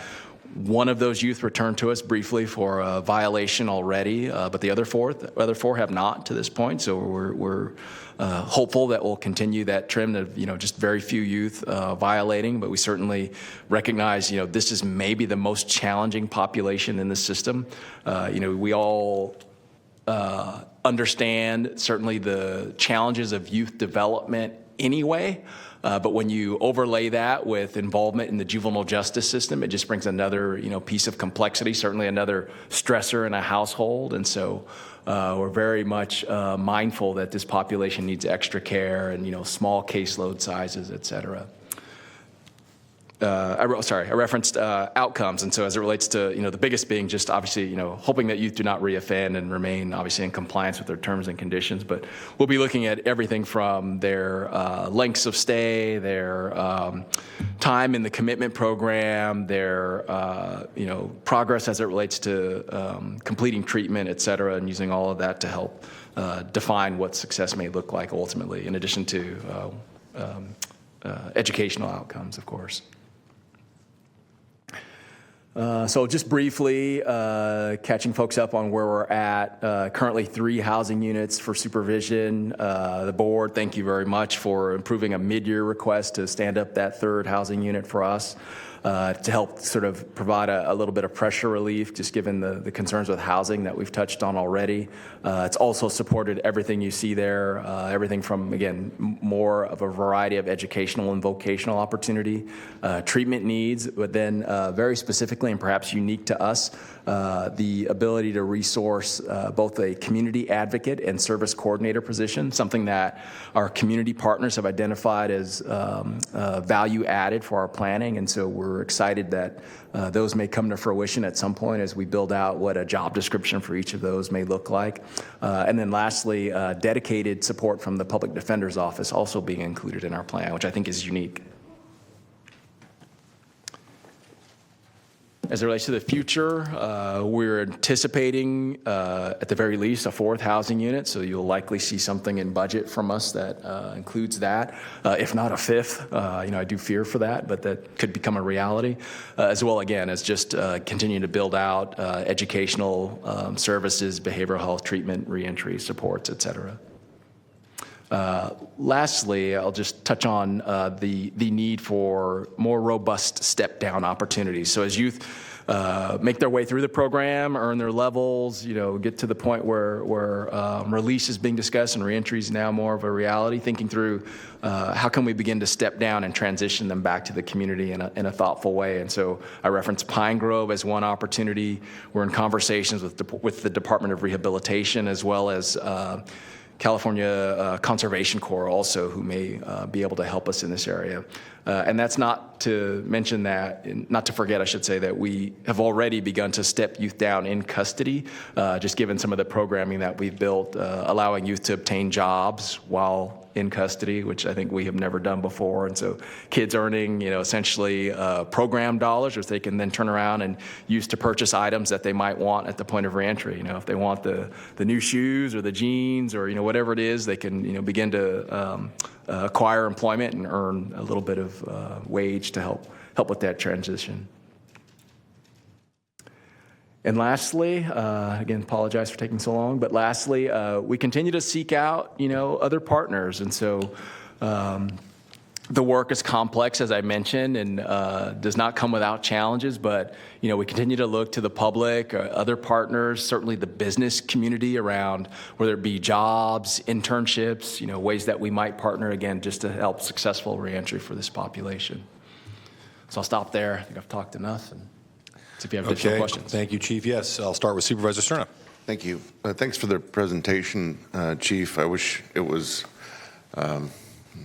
one of those youth return to us briefly for a violation already, but the other four have not to this point. So we're hopeful that we'll continue that trend of, just very few youth violating, but we certainly recognize, this is maybe the most challenging population in the system. We all understand certainly the challenges of youth development anyway, but when you overlay that with involvement in the juvenile justice system, it just brings another piece of complexity, certainly another stressor in a household. And so we're very much mindful that this population needs extra care and small caseload sizes, et cetera. I referenced outcomes, and so as it relates to the biggest being just obviously hoping that youth do not reoffend and remain obviously in compliance with their terms and conditions. But we'll be looking at everything from their lengths of stay, their time in the commitment program, their progress as it relates to completing treatment, et cetera, and using all of that to help define what success may look like ultimately, in addition to educational outcomes, of course. So just briefly, catching folks up on where we're at. Currently 3 housing units for supervision. The board, thank you very much for approving a mid-year request to stand up that 3rd housing unit for us. To help sort of provide a little bit of pressure relief, just given the concerns with housing that we've touched on already. It's also supported everything you see there, everything from, again, more of a variety of educational and vocational opportunity, treatment needs, but then very specifically and perhaps unique to us, the ability to resource both a community advocate and service coordinator position, something that our community partners have identified as value added for our planning. And so we're excited that those may come to fruition at some point as we build out what a job description for each of those may look like. And then lastly, dedicated support from the Public Defender's Office also being included in our plan, which I think is unique. As it relates to the future, we're anticipating, at the very least, a 4th housing unit, so you'll likely see something in budget from us that includes that. If not a 5th, I do fear for that, but that could become a reality, as well, again, as just continuing to build out educational services, behavioral health treatment, reentry supports, et cetera. Lastly, I'll just touch on the need for more robust step-down opportunities. So as youth make their way through the program, earn their levels, get to the point where release is being discussed and reentry is now more of a reality, thinking through how can we begin to step down and transition them back to the community in a thoughtful way. And so I referenced Pine Grove as one opportunity. We're in conversations with the Department of Rehabilitation as well as California Conservation Corps also, who may be able to help us in this area. And that's not to mention that, not to forget, I should say, that we have already begun to step youth down in custody, just given some of the programming that we've built, allowing youth to obtain jobs while in custody, which I think we have never done before. And so kids earning, essentially program dollars, which they can then turn around and use to purchase items that they might want at the point of reentry. If they want the new shoes or the jeans or, whatever it is, they can, begin to acquire employment and earn a little bit of wage to help with that transition. And lastly, again, apologize for taking so long, but lastly, we continue to seek out, other partners. And so the work is complex, as I mentioned, and does not come without challenges, but, we continue to look to the public, other partners, certainly the business community around whether it be jobs, internships, ways that we might partner, again, just to help successful reentry for this population. So I'll stop there. I think I've talked enough. And if you have additional questions. Thank you, Chief. Yes, I'll start with Supervisor Sterna. Thank you. Thanks for the presentation, Chief. I wish it was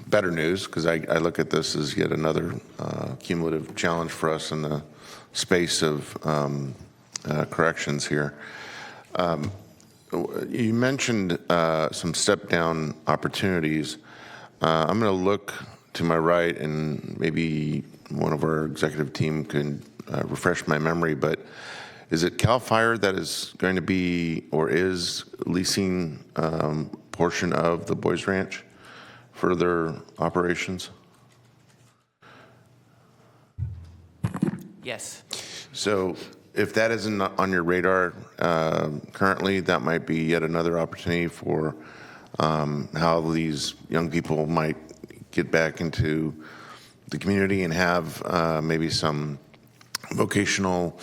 better news, because I look at this as yet another cumulative challenge for us in the space of corrections here. You mentioned some step-down opportunities. I'm going to look to my right, and maybe one of our executive team can refresh my memory, but is it CAL FIRE that is going to be or is leasing portion of the Boys Ranch for their operations? Yes. So if that isn't on your radar currently, that might be yet another opportunity for how these young people might get back into the community and have maybe some vocational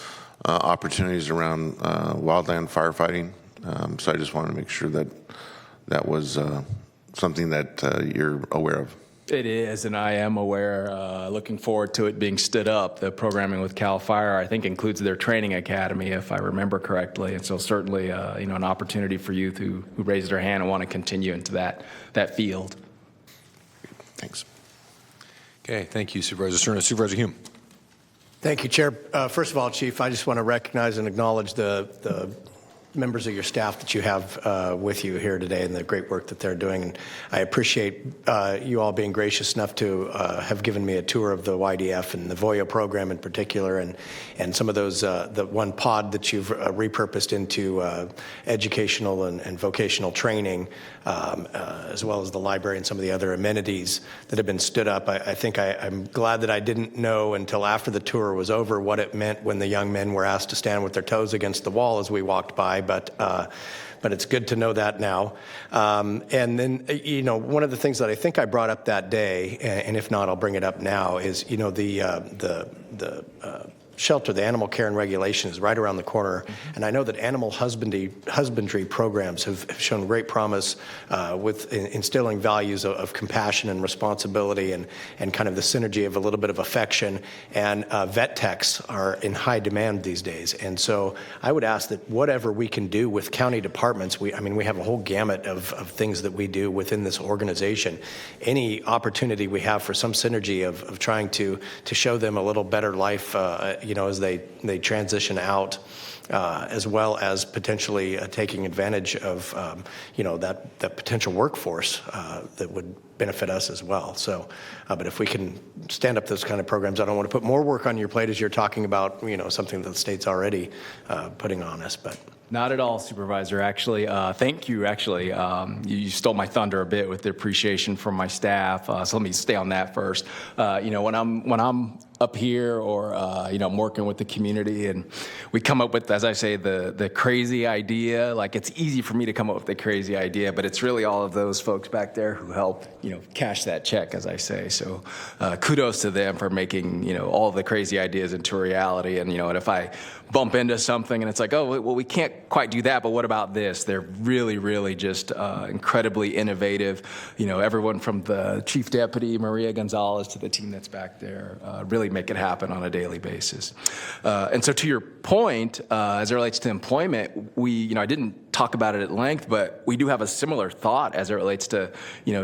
opportunities around wildland firefighting. So I just wanted to make sure that that was something that you're aware of. It is, and I am aware, looking forward to it being stood up. The programming with CAL FIRE, I think, includes their training academy, if I remember correctly. And so certainly, an opportunity for youth who raise their hand and want to continue into that field. Thanks. Okay, thank you, Supervisor Sterna. Supervisor Hume. Thank you, Chair. First of all, Chief, I just want to recognize and acknowledge the members of your staff that you have with you here today and the great work that they're doing. And I appreciate you all being gracious enough to have given me a tour of the YDF and the VOYA program in particular, and some of those, the one pod that you've repurposed into educational and vocational training, as well as the library and some of the other amenities that have been stood up. I think I'm glad that I didn't know until after the tour was over what it meant when the young men were asked to stand with their toes against the wall as we walked by. But it's good to know that now. And then, one of the things that I think I brought up that day, and if not, I'll bring it up now, is, the shelter, the animal care and regulation is right around the corner. Mm-hmm. And I know that animal husbandry programs have shown great promise with instilling values of compassion and responsibility and kind of the synergy of a little bit of affection. And vet techs are in high demand these days. And so I would ask that whatever we can do with county departments, we have a whole gamut of things that we do within this organization. Any opportunity we have for some synergy of trying to show them a little better life, as they transition out, as well as potentially taking advantage of, that potential workforce that would benefit us as well. So, but if we can stand up those kind of programs, I don't want to put more work on your plate as you're talking about, something that the state's already putting on us, but. Not at all, Supervisor. Actually, thank you. Actually, you stole my thunder a bit with the appreciation from my staff. So let me stay on that first. When I'm up here or, I'm working with the community, and we come up with, as I say, the crazy idea. Like, it's easy for me to come up with the crazy idea, but it's really all of those folks back there who help, cash that check, as I say. So kudos to them for making, all the crazy ideas into reality. And, and if I bump into something and it's like, oh, well, we can't quite do that, but what about this? They're really, really just incredibly innovative. Everyone from the chief deputy, Maria Gonzalez, to the team that's back there, really make it happen on a daily basis. And so to your point, as it relates to employment, I didn't talk about it at length, but we do have a similar thought as it relates to,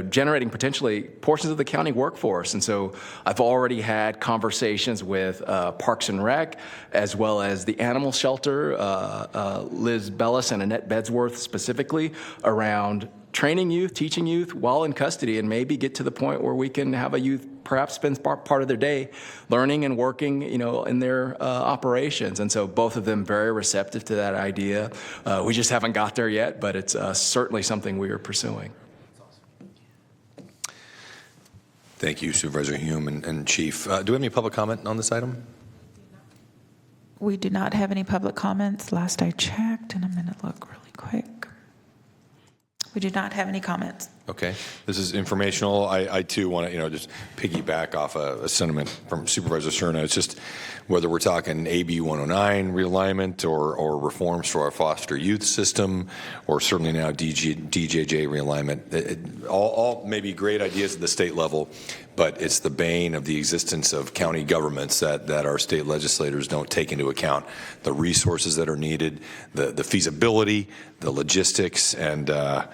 generating potentially portions of the county workforce. And so I've already had conversations with Parks and Rec, as well as the animal shelter, Liz Bellis and Annette Bedsworth specifically, around training youth, teaching youth while in custody, and maybe get to the point where we can have a youth perhaps spend part of their day learning and working, in their operations. And so both of them very receptive to that idea. We just haven't got there yet, but it's certainly something we are pursuing. Thank you, Supervisor Hume and Chief. Do we have any public comment on this item? We do not have any public comments. Last I checked, and I'm going to look really quick. We do not have any comments. Okay. This is informational. I too want to, just piggyback off a sentiment from Supervisor Cerna. It's just whether we're talking AB 109 realignment or reforms to our foster youth system, or certainly now DJJ realignment. All maybe great ideas at the state level, but it's the bane of the existence of county governments that our state legislators don't take into account the resources that are needed, the feasibility, the logistics, and a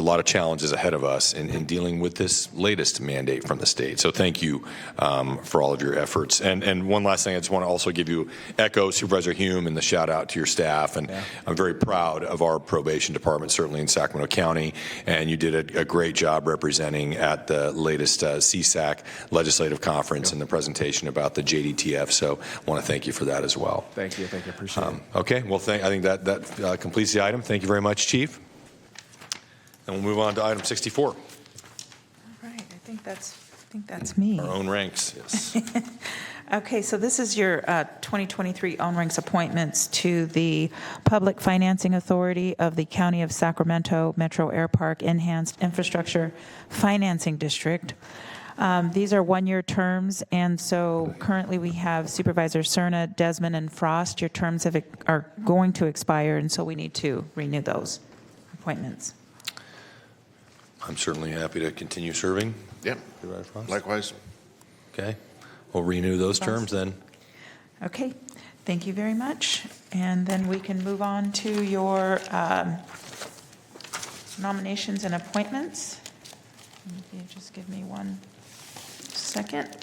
lot of challenges ahead of us in dealing with this latest mandate from the state. So thank you for all of your efforts. And one last thing, I just want to also echo Supervisor Hume and the shout out to your staff. And I'm very proud of our probation department, certainly in Sacramento County. And you did a great job representing at the latest CSAC legislative conference in the presentation about the JDTF. So I want to thank you for that as well. Thank you. Appreciate it. Okay. Well, I think that completes the item. Thank you very much, Chief. And we'll move on to item 64. All right, I think that's me. Our own ranks, yes. Okay, so this is your 2023 own ranks appointments to the Public Financing Authority of the County of Sacramento Metro Air Park Enhanced Infrastructure Financing District. These are one-year terms, and so currently we have Supervisor Cerna, Desmond, and Frost. Your terms are going to expire, and so we need to renew those appointments. I'm certainly happy to continue serving. Yeah, likewise. Okay, we'll renew those terms then. Okay, thank you very much. And then we can move on to your nominations and appointments. If you just give me 1 second.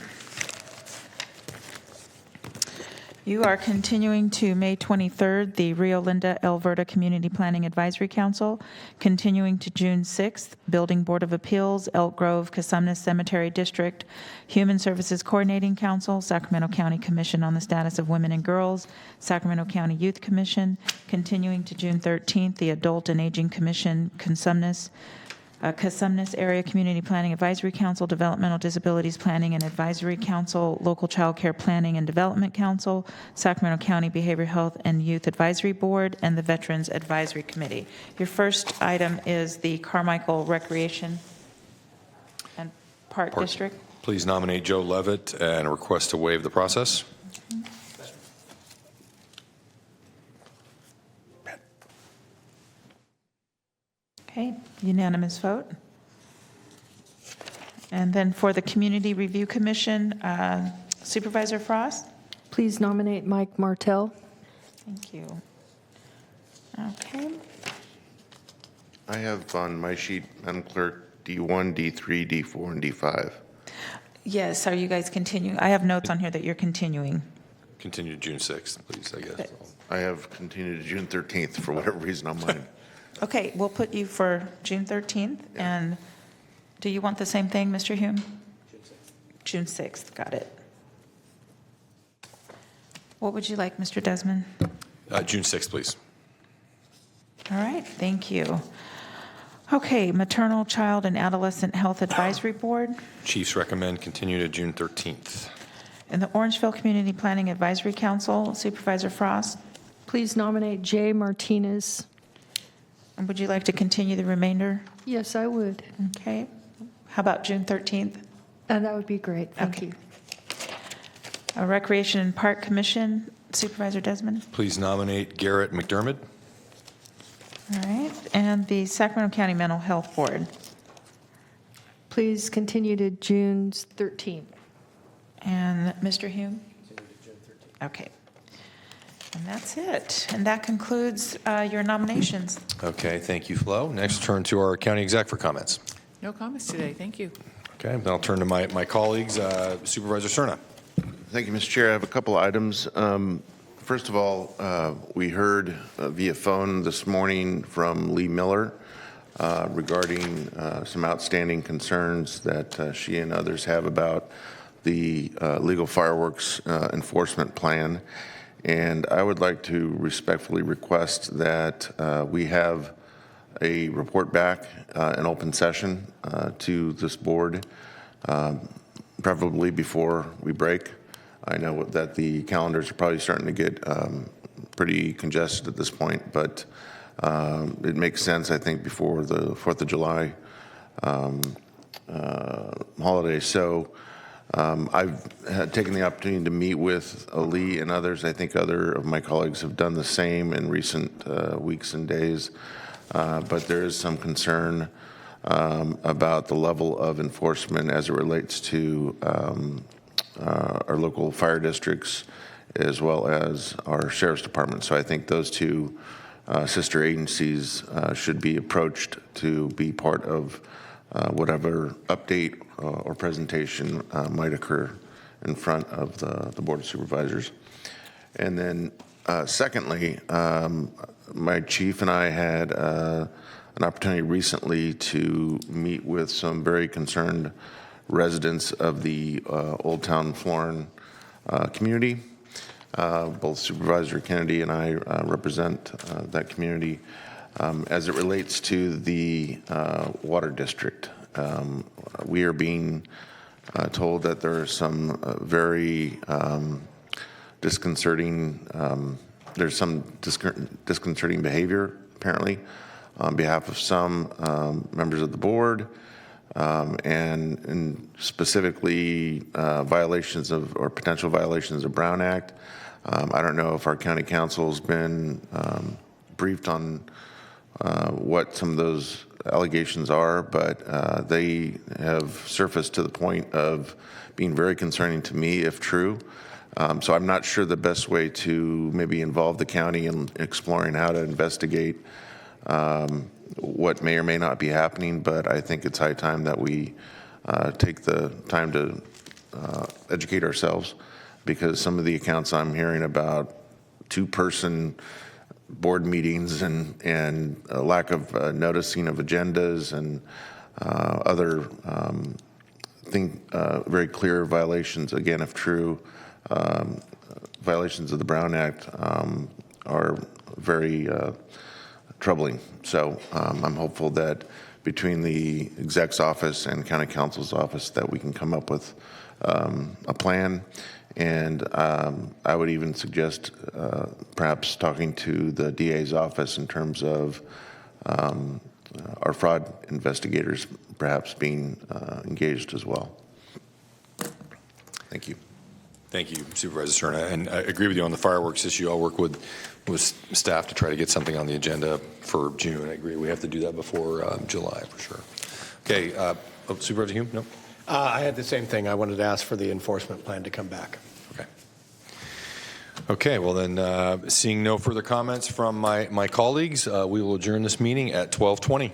You are continuing to May 23rd, the Rio Linda Alberta Community Planning Advisory Council, continuing to June 6th, Building Board of Appeals, Elk Grove, Casumnas Cemetery District, Human Services Coordinating Council, Sacramento County Commission on the Status of Women and Girls, Sacramento County Youth Commission, continuing to June 13th, the Adult and Aging Commission, Casumnas Area Community Planning Advisory Council, Developmental Disabilities Planning and Advisory Council, Local Child Care Planning and Development Council, Sacramento County Behavioral Health and Youth Advisory Board, and the Veterans Advisory Committee. Your first item is the Carmichael Recreation and Park District. Please nominate Joe Levitt and request to waive the process. Okay, unanimous vote. And then for the Community Review Commission, Supervisor Frost? Please nominate Mike Martell. Thank you. Okay. I have on my sheet, Madam Clerk, D1, D3, D4, and D5. Yes, are you guys continuing? I have notes on here that you're continuing. Continue to June 6th, please, I guess. I have continued to June 13th for whatever reason on mine. Okay, we'll put you for June 13th. Yeah. And do you want the same thing, Mr. Hume? June 6th, got it. What would you like, Mr. Desmond? June 6th, please. All right, thank you. Okay, Maternal, Child, and Adolescent Health Advisory Board. Chiefs recommend continue to June 13th. And the Orangeville Community Planning Advisory Council, Supervisor Frost. Please nominate Jay Martinez. And would you like to continue the remainder? Yes, I would. Okay. How about June 13th? That would be great. Thank you. Recreation and Park Commission, Supervisor Desmond. Please nominate Garrett McDermott. All right. And the Sacramento County Mental Health Board. Please continue to June 13th. And Mr. Hume? Okay. And that's it. And that concludes your nominations. Okay, thank you, Flo. Next, turn to our county exec for comments. No comments today. Thank you. Okay, then I'll turn to my colleagues. Supervisor Cerna. Thank you, Mr. Chair. I have a couple items. First of all, we heard via phone this morning from Lee Miller regarding some outstanding concerns that she and others have about the legal fireworks enforcement plan. And I would like to respectfully request that we have a report back in open session to this board, preferably before we break. I know that the calendars are probably starting to get pretty congested at this point, but it makes sense, I think, before the 4th of July holiday. So I've taken the opportunity to meet with Lee and others. I think other of my colleagues have done the same in recent weeks and days, but there is some concern about the level of enforcement as it relates to our local fire districts as well as our sheriff's department. So I think those two sister agencies should be approached to be part of whatever update or presentation might occur in front of the Board of Supervisors. And then secondly, my chief and I had an opportunity recently to meet with some very concerned residents of the Old Town Florin community. Both Supervisor Kennedy and I represent that community as it relates to the water district. We are being told that there are some very disconcerting behavior, apparently, on behalf of some members of the board, and specifically violations of or potential violations of Brown Act. I don't know if our county council's been briefed on what some of those allegations are, but they have surfaced to the point of being very concerning to me if true. So I'm not sure the best way to maybe involve the county in exploring how to investigate what may or may not be happening, but I think it's high time that we take the time to educate ourselves, because some of the accounts I'm hearing about two-person board meetings and a lack of noticing of agendas and other very clear violations, again, if true, violations of the Brown Act are very troubling. So I'm hopeful that between the exec's office and county counsel's office that we can come up with a plan. And I would even suggest perhaps talking to the DA's office in terms of our fraud investigators perhaps being engaged as well. Thank you. Thank you, Supervisor Cerna. And I agree with you on the fireworks issue. I'll work with staff to try to get something on the agenda for June. I agree. We have to do that before July for sure. Okay. Supervisor Hume? No? I had the same thing. I wanted to ask for the enforcement plan to come back. Okay. Okay. Well, then, seeing no further comments from my colleagues, we will adjourn this meeting at 12:20.